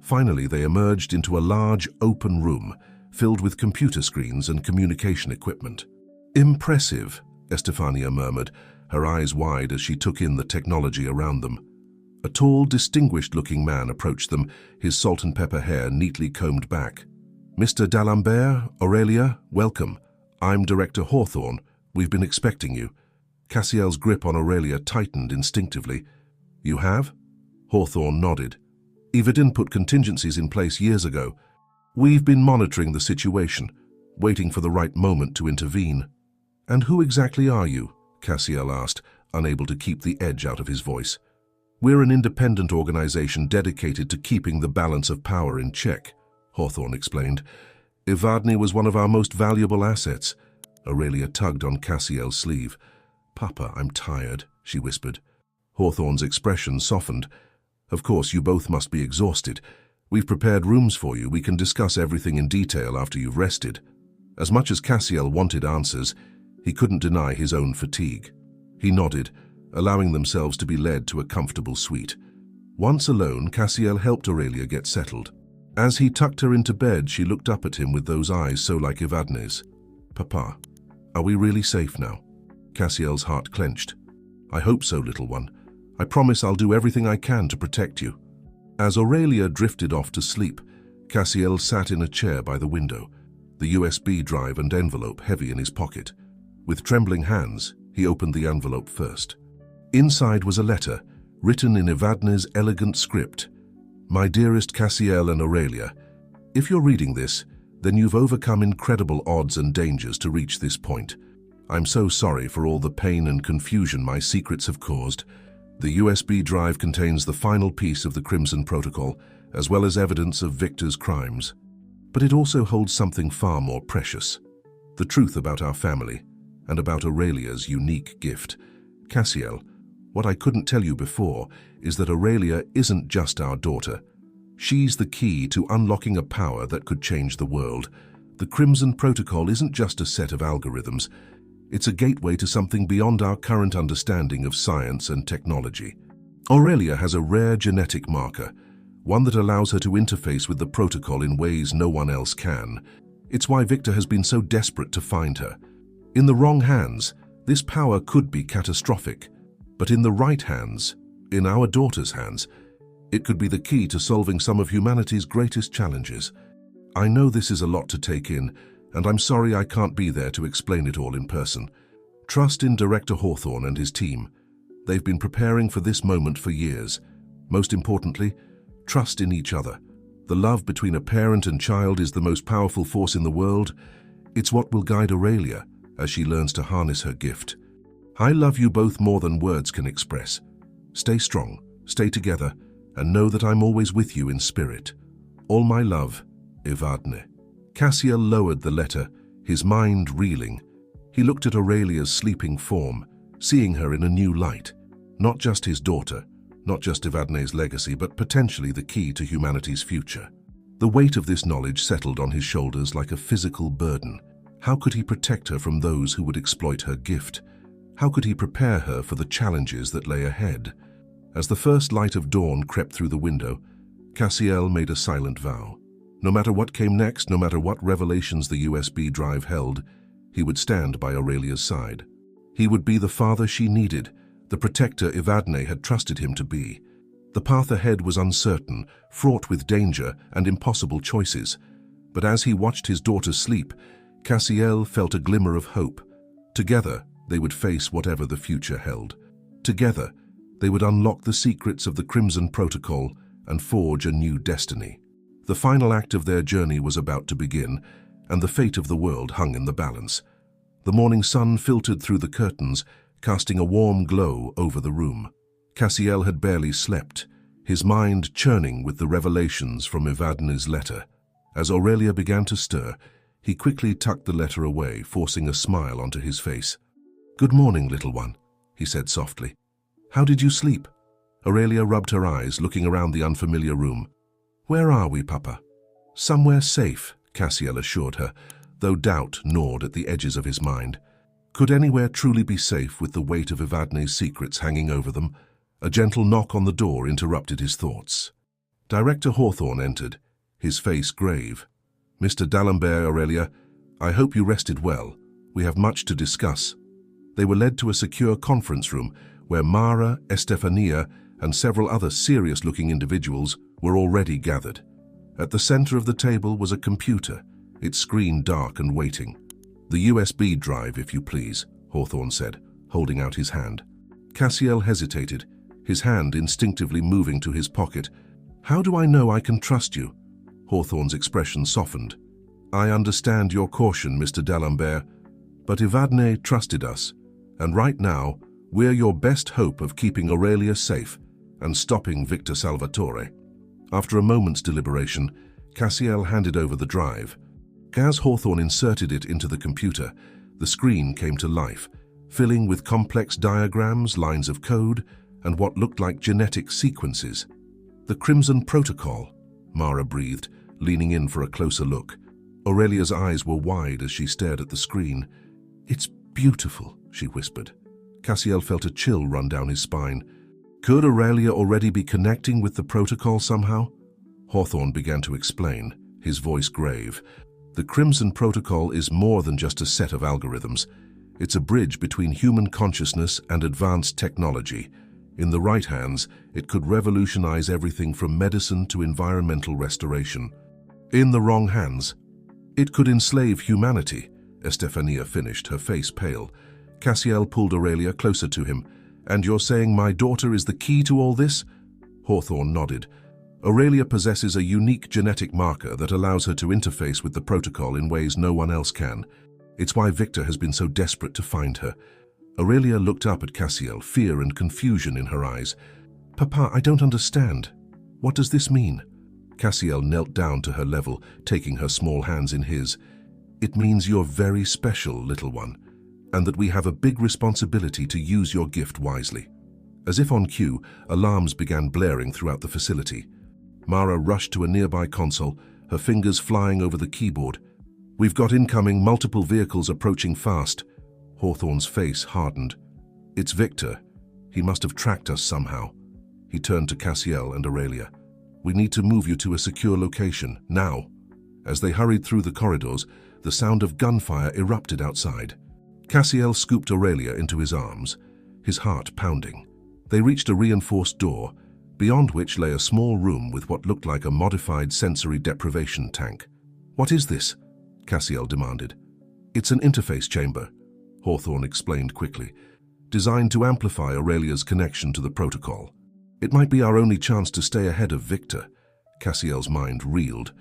[SPEAKER 1] Finally, they emerged into a large, open room, filled with computer screens and communication equipment. "Impressive," Estefania murmured, her eyes wide as she took in the technology around them. A tall, distinguished-looking man approached them, his salt-and-pepper hair neatly combed back. "Mr. D'Alembert, Aurelia, welcome. I'm Director Hawthorne. We've been expecting you." Cassiel's grip on Aurelia tightened instinctively. "You have?" Hawthorne nodded. "Evadne put contingencies in place years ago. We've been monitoring the situation, waiting for the right moment to intervene." "And who exactly are you?" Cassiel asked, unable to keep the edge out of his voice. "We're an independent organization dedicated to keeping the balance of power in check," Hawthorne explained. "Evadne was one of our most valuable assets." Aurelia tugged on Cassiel's sleeve. "Papa, I'm tired," she whispered. Hawthorne's expression softened. "Of course, you both must be exhausted. We've prepared rooms for you. We can discuss everything in detail after you've rested." As much as Cassiel wanted answers, he couldn't deny his own fatigue. He nodded, allowing themselves to be led to a comfortable suite. Once alone, Cassiel helped Aurelia get settled. As he tucked her into bed, she looked up at him with those eyes so like Evadne's. "Papa, are we really safe now?" Cassiel's heart clenched. "I hope so, little one. I promise I'll do everything I can to protect you." As Aurelia drifted off to sleep, Cassiel sat in a chair by the window, the USB drive and envelope heavy in his pocket. With trembling hands, he opened the envelope first. Inside was a letter, written in Evadne's elegant script. "My dearest Cassiel and Aurelia, if you're reading this, then you've overcome incredible odds and dangers to reach this point. I'm so sorry for all the pain and confusion my secrets have caused. The USB drive contains the final piece of the Crimson Protocol, as well as evidence of Victor's crimes. But it also holds something far more precious. The truth about our family, and about Aurelia's unique gift. Cassiel, what I couldn't tell you before is that Aurelia isn't just our daughter. She's the key to unlocking a power that could change the world. The Crimson Protocol isn't just a set of algorithms. It's a gateway to something beyond our current understanding of science and technology. Aurelia has a rare genetic marker, one that allows her to interface with the protocol in ways no one else can. It's why Victor has been so desperate to find her. In the wrong hands, this power could be catastrophic. But in the right hands, in our daughter's hands, it could be the key to solving some of humanity's greatest challenges. I know this is a lot to take in, and I'm sorry I can't be there to explain it all in person. Trust in Director Hawthorne and his team. They've been preparing for this moment for years. Most importantly, trust in each other. The love between a parent and child is the most powerful force in the world. It's what will guide Aurelia as she learns to harness her gift. I love you both more than words can express. Stay strong, stay together, and know that I'm always with you in spirit. All my love, Evadne." Cassiel lowered the letter, his mind reeling. He looked at Aurelia's sleeping form, seeing her in a new light. Not just his daughter, not just Evadne's legacy, but potentially the key to humanity's future. The weight of this knowledge settled on his shoulders like a physical burden. How could he protect her from those who would exploit her gift? How could he prepare her for the challenges that lay ahead? As the first light of dawn crept through the window, Cassiel made a silent vow. No matter what came next, no matter what revelations the USB drive held, he would stand by Aurelia's side. He would be the father she needed, the protector Evadne had trusted him to be. The path ahead was uncertain, fraught with danger and impossible choices. But as he watched his daughter sleep, Cassiel felt a glimmer of hope. Together, they would face whatever the future held. Together, they would unlock the secrets of the Crimson Protocol and forge a new destiny. The final act of their journey was about to begin, and the fate of the world hung in the balance. The morning sun filtered through the curtains, casting a warm glow over the room. Cassiel had barely slept, his mind churning with the revelations from Evadne's letter. As Aurelia began to stir, he quickly tucked the letter away, forcing a smile onto his face. "Good morning, little one," he said softly. "How did you sleep?" Aurelia rubbed her eyes, looking around the unfamiliar room. "Where are we, Papa?" "Somewhere safe," Cassiel assured her, though doubt gnawed at the edges of his mind. Could anywhere truly be safe with the weight of Evadne's secrets hanging over them? A gentle knock on the door interrupted his thoughts. Director Hawthorne entered, his face grave. "Mr. D'Alembert, Aurelia, I hope you rested well. We have much to discuss." They were led to a secure conference room where Mara, Estefania, and several other serious-looking individuals were already gathered. At the center of the table was a computer, its screen dark and waiting. "The USB drive, if you please," Hawthorne said, holding out his hand. Cassiel hesitated, his hand instinctively moving to his pocket. "How do I know I can trust you?" Hawthorne's expression softened. "I understand your caution, Mr. D'Alembert, but Evadne trusted us, and right now, we're your best hope of keeping Aurelia safe and stopping Victor Salvatore." After a moment's deliberation, Cassiel handed over the drive. As Hawthorne inserted it into the computer, the screen came to life, filling with complex diagrams, lines of code, and what looked like genetic sequences. "The Crimson Protocol," Mara breathed, leaning in for a closer look. Aurelia's eyes were wide as she stared at the screen. "It's beautiful," she whispered. Cassiel felt a chill run down his spine. Could Aurelia already be connecting with the protocol somehow? Hawthorne began to explain, his voice grave. "The Crimson Protocol is more than just a set of algorithms. It's a bridge between human consciousness and advanced technology. In the right hands, it could revolutionize everything from medicine to environmental restoration. In the wrong hands, it could enslave humanity," Estefania finished, her face pale. Cassiel pulled Aurelia closer to him. "And you're saying my daughter is the key to all this?" Hawthorne nodded. "Aurelia possesses a unique genetic marker that allows her to interface with the protocol in ways no one else can. It's why Victor has been so desperate to find her." Aurelia looked up at Cassiel, fear and confusion in her eyes. "Papa, I don't understand. What does this mean?" Cassiel knelt down to her level, taking her small hands in his. "It means you're very special, little one, and that we have a big responsibility to use your gift wisely." As if on cue, alarms began blaring throughout the facility. Mara rushed to a nearby console, her fingers flying over the keyboard. "We've got incoming, multiple vehicles approaching fast." Hawthorne's face hardened. "It's Victor. He must have tracked us somehow." He turned to Cassiel and Aurelia. "We need to move you to a secure location, now." As they hurried through the corridors, the sound of gunfire erupted outside. Cassiel scooped Aurelia into his arms, his heart pounding. They reached a reinforced door, beyond which lay a small room with what looked like a modified sensory deprivation tank. "What is this?" Cassiel demanded. "It's an interface chamber," Hawthorne explained quickly, "designed to amplify Aurelia's connection to the protocol. It might be our only chance to stay ahead of Victor." Cassiel's mind reeled.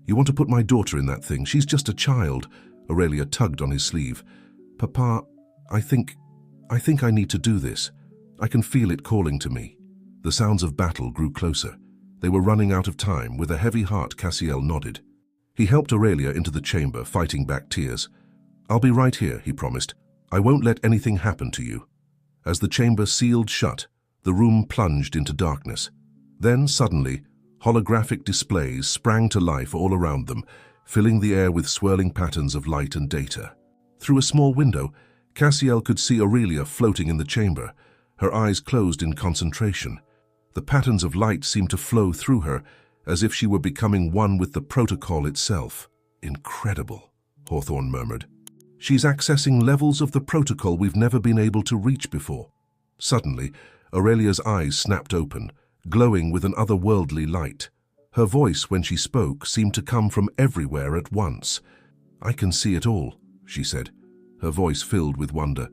[SPEAKER 1] "You want to put my daughter in that thing? She's just a child." Aurelia tugged on his sleeve. "Papa, I think I need to do this. I can feel it calling to me." The sounds of battle grew closer. They were running out of time. With a heavy heart, Cassiel nodded. He helped Aurelia into the chamber, fighting back tears. "I'll be right here," he promised. "I won't let anything happen to you." As the chamber sealed shut, the room plunged into darkness. Then, suddenly, holographic displays sprang to life all around them, filling the air with swirling patterns of light and data. Through a small window, Cassiel could see Aurelia floating in the chamber, her eyes closed in concentration. The patterns of light seemed to flow through her, as if she were becoming one with the protocol itself. Incredible, Hawthorne murmured. She's accessing levels of the protocol we've never been able to reach before. Suddenly, Aurelia's eyes snapped open, glowing with an otherworldly light. Her voice, when she spoke, seemed to come from everywhere at once. "I can see it all," she said, her voice filled with wonder.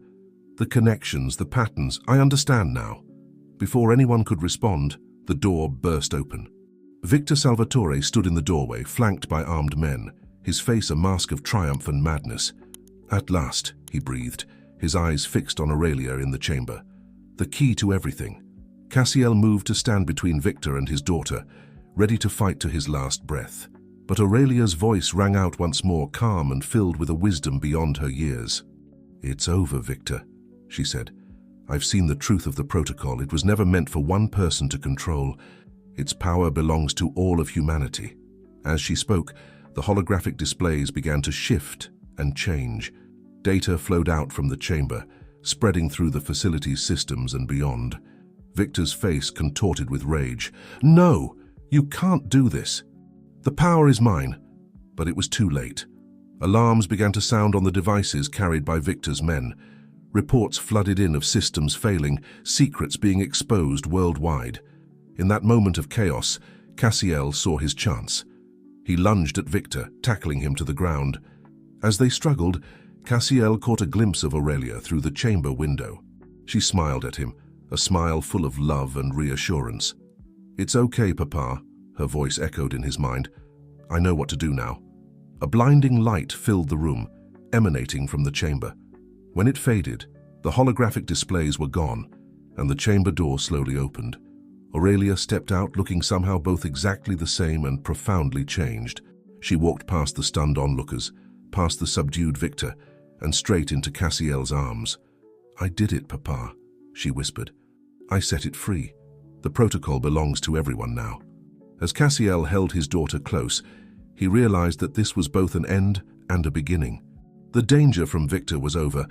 [SPEAKER 1] "The connections, the patterns, I understand now." Before anyone could respond, the door burst open. Victor Salvatore stood in the doorway, flanked by armed men, his face a mask of triumph and madness. "At last," he breathed, his eyes fixed on Aurelia in the chamber. "The key to everything." Cassiel moved to stand between Victor and his daughter, ready to fight to his last breath. But Aurelia's voice rang out once more, calm and filled with a wisdom beyond her years. "It's over, Victor," she said. "I've seen the truth of the protocol. It was never meant for one person to control. Its power belongs to all of humanity." As she spoke, the holographic displays began to shift and change. Data flowed out from the chamber, spreading through the facility's systems and beyond. Victor's face contorted with rage. "No! You can't do this. The power is mine." But it was too late. Alarms began to sound on the devices carried by Victor's men. Reports flooded in of systems failing, secrets being exposed worldwide. In that moment of chaos, Cassiel saw his chance. He lunged at Victor, tackling him to the ground. As they struggled, Cassiel caught a glimpse of Aurelia through the chamber window. She smiled at him, a smile full of love and reassurance. "It's okay, Papa," her voice echoed in his mind. "I know what to do now." A blinding light filled the room, emanating from the chamber. When it faded, the holographic displays were gone, and the chamber door slowly opened. Aurelia stepped out, looking somehow both exactly the same and profoundly changed. She walked past the stunned onlookers, past the subdued Victor, and straight into Cassiel's arms. "I did it, Papa," she whispered. "I set it free. The protocol belongs to everyone now." As Cassiel held his daughter close, he realized that this was both an end and a beginning. The danger from Victor was over,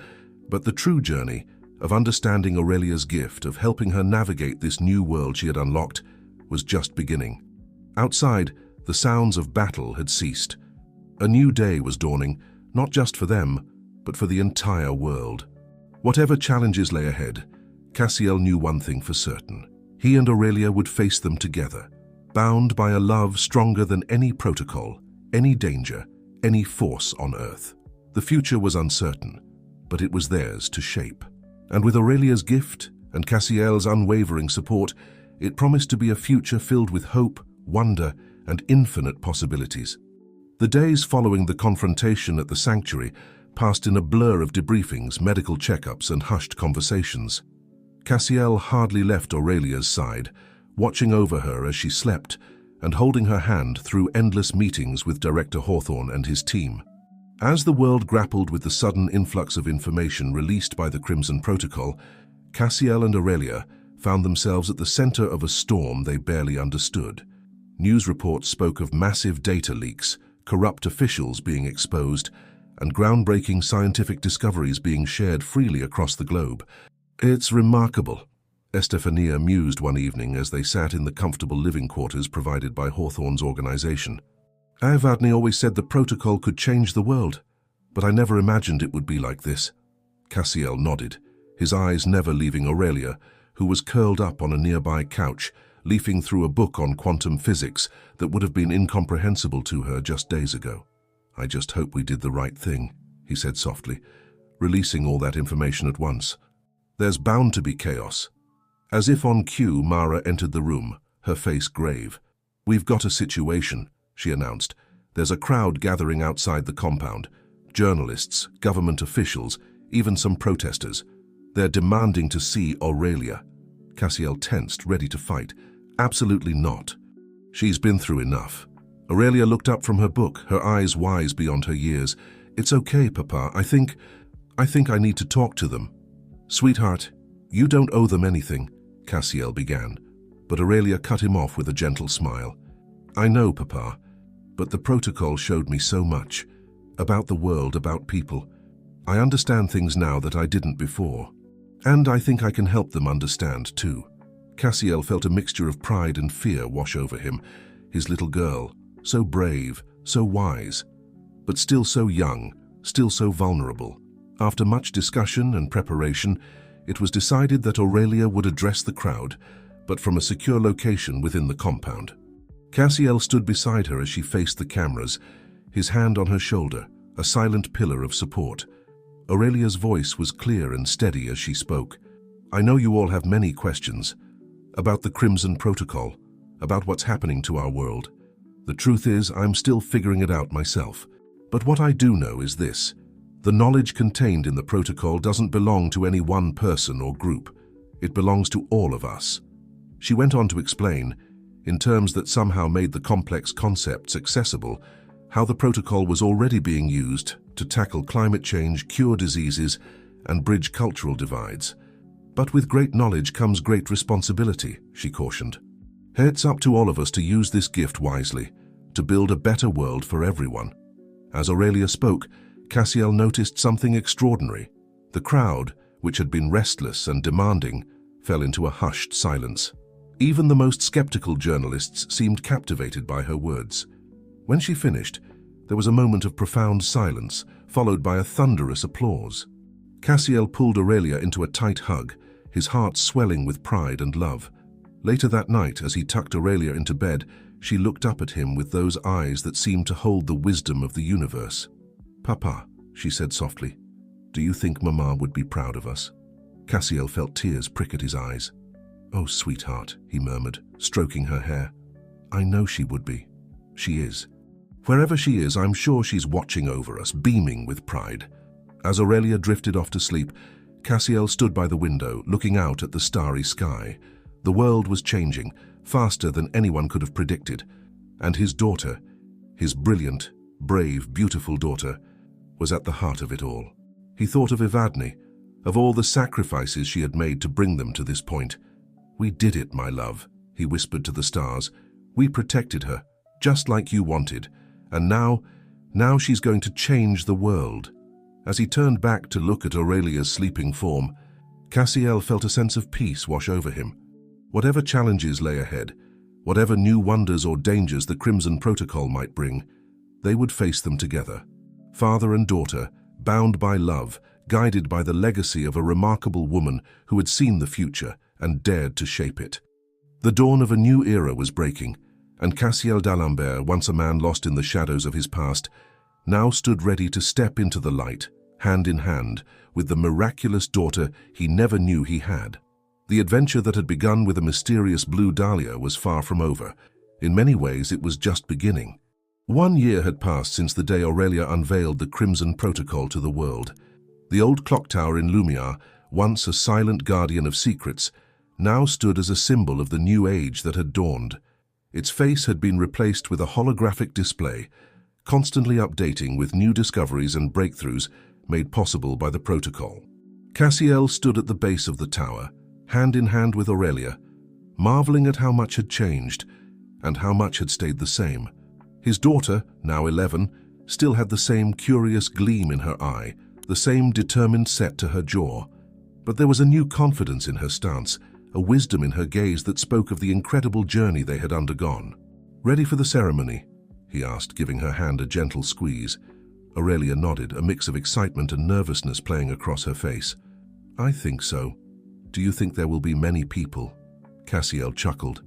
[SPEAKER 1] but the true journey of understanding Aurelia's gift, of helping her navigate this new world she had unlocked, was just beginning. Outside, the sounds of battle had ceased. A new day was dawning, not just for them, but for the entire world. Whatever challenges lay ahead, Cassiel knew one thing for certain. He and Aurelia would face them together, bound by a love stronger than any protocol, any danger, any force on Earth. The future was uncertain, but it was theirs to shape. And with Aurelia's gift and Cassiel's unwavering support, it promised to be a future filled with hope, wonder, and infinite possibilities. The days following the confrontation at the sanctuary passed in a blur of debriefings, medical checkups, and hushed conversations. Cassiel hardly left Aurelia's side, watching over her as she slept and holding her hand through endless meetings with Director Hawthorne and his team. As the world grappled with the sudden influx of information released by the Crimson Protocol, Cassiel and Aurelia found themselves at the center of a storm they barely understood. News reports spoke of massive data leaks, corrupt officials being exposed, and groundbreaking scientific discoveries being shared freely across the globe. "It's remarkable," Estefania mused one evening as they sat in the comfortable living quarters provided by Hawthorne's organization. "Avadni always said the protocol could change the world, but I never imagined it would be like this." Cassiel nodded, his eyes never leaving Aurelia, who was curled up on a nearby couch, leafing through a book on quantum physics that would have been incomprehensible to her just days ago. "I just hope we did the right thing," he said softly, releasing all that information at once. "There's bound to be chaos." As if on cue, Mara entered the room, her face grave. "We've got a situation," she announced. "There's a crowd gathering outside the compound. Journalists, government officials, even some protesters. They're demanding to see Aurelia." Cassiel tensed, ready to fight. "Absolutely not. She's been through enough." Aurelia looked up from her book, her eyes wise beyond her years. "It's okay, Papa. I think I need to talk to them." "Sweetheart, you don't owe them anything," Cassiel began, but Aurelia cut him off with a gentle smile. "I know, Papa, But the protocol showed me so much. About the world, about people. I understand things now that I didn't before. And I think I can help them understand too. Cassiel felt a mixture of pride and fear wash over him. His little girl, so brave, so wise, but still so young, still so vulnerable. After much discussion and preparation, it was decided that Aurelia would address the crowd, but from a secure location within the compound. Cassiel stood beside her as she faced the cameras, his hand on her shoulder, a silent pillar of support. Aurelia's voice was clear and steady as she spoke. I know you all have many questions about the Crimson Protocol, about what's happening to our world. The truth is, I'm still figuring it out myself. But what I do know is this. The knowledge contained in the protocol doesn't belong to any one person or group. It belongs to all of us. She went on to explain, in terms that somehow made the complex concepts accessible, how the protocol was already being used to tackle climate change, cure diseases, and bridge cultural divides. But with great knowledge comes great responsibility, she cautioned. It's up to all of us to use this gift wisely, to build a better world for everyone. As Aurelia spoke, Cassiel noticed something extraordinary. The crowd, which had been restless and demanding, fell into a hushed silence. Even the most skeptical journalists seemed captivated by her words. When she finished, there was a moment of profound silence, followed by a thunderous applause. Cassiel pulled Aurelia into a tight hug, his heart swelling with pride and love. Later that night, as he tucked Aurelia into bed, she looked up at him with those eyes that seemed to hold the wisdom of the universe. Papa, she said softly, do you think Mama would be proud of us? Cassiel felt tears prick at his eyes. Oh, sweetheart, he murmured, stroking her hair. I know she would be. She is. Wherever she is, I'm sure she's watching over us, beaming with pride. As Aurelia drifted off to sleep, Cassiel stood by the window, looking out at the starry sky. The world was changing, faster than anyone could have predicted, and his daughter, his brilliant, brave, beautiful daughter, was at the heart of it all. He thought of Evadne, of all the sacrifices she had made to bring them to this point. We did it, my love, he whispered to the stars. We protected her, just like you wanted, and now she's going to change the world. As he turned back to look at Aurelia's sleeping form, Cassiel felt a sense of peace wash over him. Whatever challenges lay ahead, whatever new wonders or dangers the Crimson Protocol might bring, they would face them together. Father and daughter, bound by love, guided by the legacy of a remarkable woman who had seen the future and dared to shape it. The dawn of a new era was breaking, and Cassiel d'Alembert, once a man lost in the shadows of his past, now stood ready to step into the light, hand in hand, with the miraculous daughter he never knew he had. The adventure that had begun with a mysterious blue Dalia was far from over. In many ways, it was just beginning. 1 year had passed since the day Aurelia unveiled the Crimson Protocol to the world. The old clock tower in Lumiere, once a silent guardian of secrets, now stood as a symbol of the new age that had dawned. Its face had been replaced with a holographic display, constantly updating with new discoveries and breakthroughs made possible by the protocol. Cassiel stood at the base of the tower, hand in hand with Aurelia, marveling at how much had changed and how much had stayed the same. His daughter, now 11, still had the same curious gleam in her eye, the same determined set to her jaw. But there was a new confidence in her stance, a wisdom in her gaze that spoke of the incredible journey they had undergone. Ready for the ceremony? He asked, giving her hand a gentle squeeze. Aurelia nodded, a mix of excitement and nervousness playing across her face. I think so. Do you think there will be many people? Cassiel chuckled.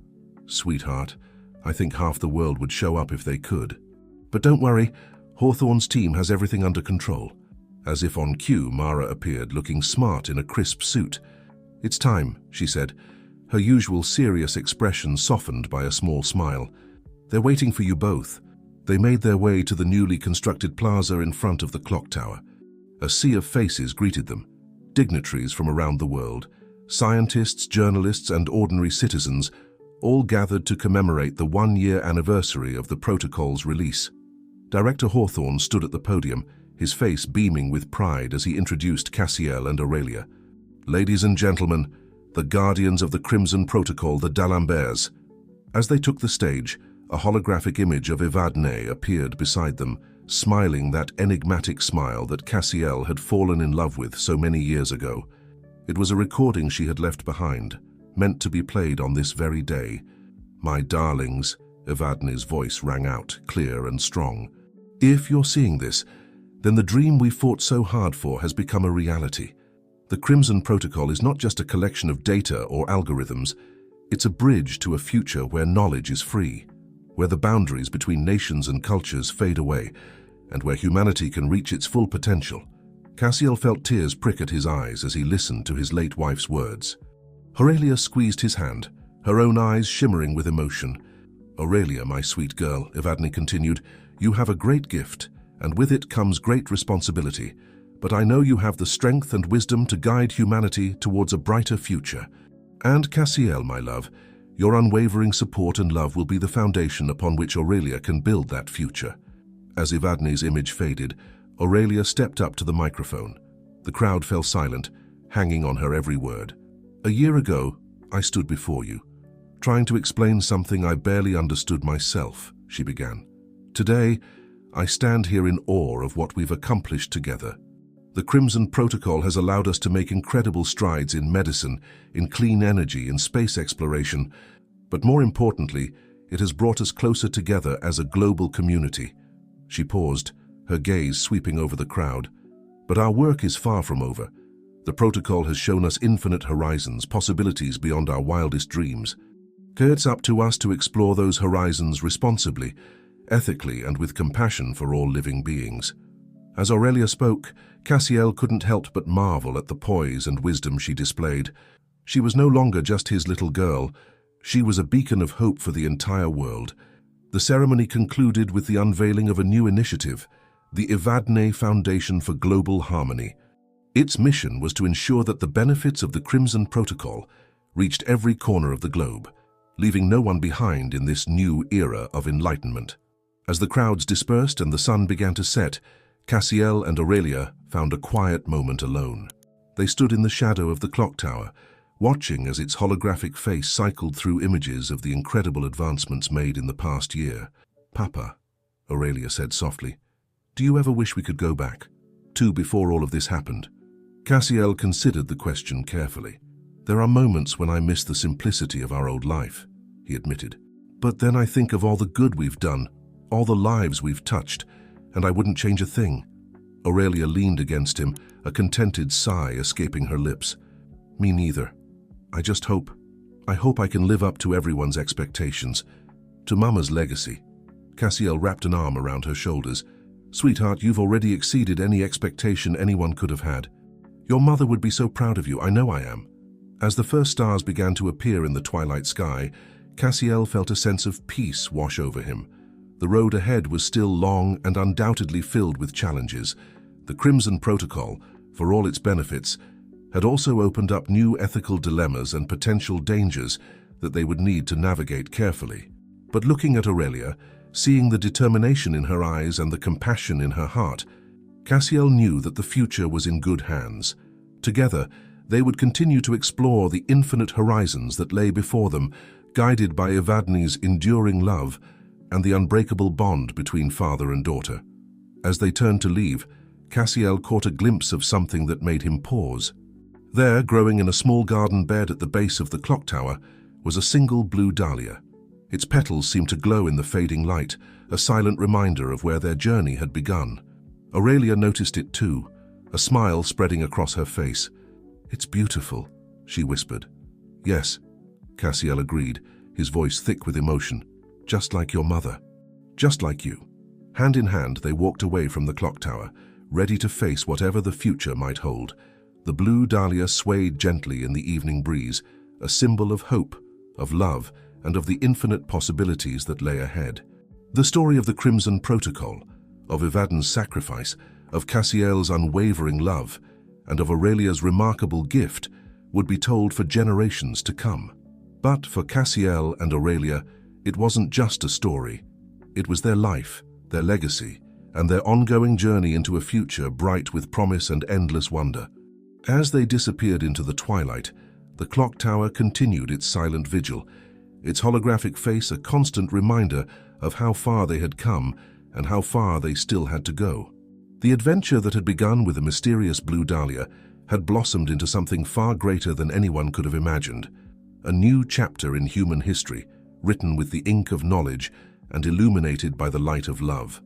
[SPEAKER 1] Sweetheart, I think half the world would show up if they could. But don't worry, Hawthorne's team has everything under control. As if on cue, Mara appeared, looking smart in a crisp suit. It's time, she said, her usual serious expression softened by a small smile. They're waiting for you both. They made their way to the newly constructed plaza in front of the clock tower. A sea of faces greeted them, dignitaries from around the world, scientists, journalists, and ordinary citizens, all gathered to commemorate the 1-year anniversary of the protocol's release. Director Hawthorne stood at the podium, his face beaming with pride as he introduced Cassiel and Aurelia. Ladies and gentlemen, the guardians of the Crimson Protocol, the d'Alemberts. As they took the stage, A holographic image of Evadne appeared beside them, smiling that enigmatic smile that Cassiel had fallen in love with so many years ago. It was a recording she had left behind, meant to be played on this very day. "My darlings," Evadne's voice rang out, clear and strong. "If you're seeing this, then the dream we fought so hard for has become a reality. The Crimson Protocol is not just a collection of data or algorithms. It's a bridge to a future where knowledge is free, where the boundaries between nations and cultures fade away, and where humanity can reach its full potential." Cassiel felt tears prick at his eyes as he listened to his late wife's words. Aurelia squeezed his hand, her own eyes shimmering with emotion. "Aurelia, my sweet girl," Evadne continued, "you have a great gift, and with it comes great responsibility. But I know you have the strength and wisdom to guide humanity towards a brighter future. And Cassiel, my love, your unwavering support and love will be the foundation upon which Aurelia can build that future." As Evadne's image faded, Aurelia stepped up to the microphone. The crowd fell silent, hanging on her every word. "A year ago, I stood before you, trying to explain something I barely understood myself," she began. "Today, I stand here in awe of what we've accomplished together. The Crimson Protocol has allowed us to make incredible strides in medicine, in clean energy, in space exploration, but more importantly, it has brought us closer together as a global community." She paused, her gaze sweeping over the crowd. "But our work is far from over. The protocol has shown us infinite horizons, possibilities beyond our wildest dreams. It's up to us to explore those horizons responsibly, ethically, and with compassion for all living beings." As Aurelia spoke, Cassiel couldn't help but marvel at the poise and wisdom she displayed. She was no longer just his little girl. She was a beacon of hope for the entire world. The ceremony concluded with the unveiling of a new initiative, the Evadne Foundation for Global Harmony. Its mission was to ensure that the benefits of the Crimson Protocol reached every corner of the globe, leaving no one behind in this new era of enlightenment. As the crowds dispersed and the sun began to set, Cassiel and Aurelia found a quiet moment alone. They stood in the shadow of the clock tower, watching as its holographic face cycled through images of the incredible advancements made in the past year. "Papa," Aurelia said softly, "do you ever wish we could go back, to before all of this happened?" Cassiel considered the question carefully. "There are moments when I miss the simplicity of our old life," he admitted. "But then I think of all the good we've done, all the lives we've touched, and I wouldn't change a thing." Aurelia leaned against him, a contented sigh escaping her lips. "Me neither. I hope I can live up to everyone's expectations, to Mama's legacy." Cassiel wrapped an arm around her shoulders. "Sweetheart, you've already exceeded any expectation anyone could have had. Your mother would be so proud of you, I know I am." As the first stars began to appear in the twilight sky, Cassiel felt a sense of peace wash over him. The road ahead was still long and undoubtedly filled with challenges. The Crimson Protocol, for all its benefits, had also opened up new ethical dilemmas and potential dangers that they would need to navigate carefully. But looking at Aurelia, seeing the determination in her eyes and the compassion in her heart, Cassiel knew that the future was in good hands. Together, they would continue to explore the infinite horizons that lay before them, guided by Evadne's enduring love and the unbreakable bond between father and daughter. As they turned to leave, Cassiel caught a glimpse of something that made him pause. There, growing in a small garden bed at the base of the clock tower, was a single blue dahlia. Its petals seemed to glow in the fading light, a silent reminder of where their journey had begun. Aurelia noticed it too, a smile spreading across her face. "It's beautiful," she whispered. "Yes," Cassiel agreed, his voice thick with emotion. "Just like your mother. Just like you." Hand in hand, they walked away from the clock tower, ready to face whatever the future might hold. The blue dahlia swayed gently in the evening breeze, a symbol of hope, of love, and of the infinite possibilities that lay ahead. The story of the Crimson Protocol, of Evadne's sacrifice, of Cassiel's unwavering love, and of Aurelia's remarkable gift would be told for generations to come. But for Cassiel and Aurelia, it wasn't just a story. It was their life, their legacy, and their ongoing journey into a future bright with promise and endless wonder. As they disappeared into the twilight, the clock tower continued its silent vigil, its holographic face a constant reminder of how far they had come and how far they still had to go. The adventure that had begun with the mysterious blue Dalia had blossomed into something far greater than anyone could have imagined. A new chapter in human history, written with the ink of knowledge and illuminated by the light of love.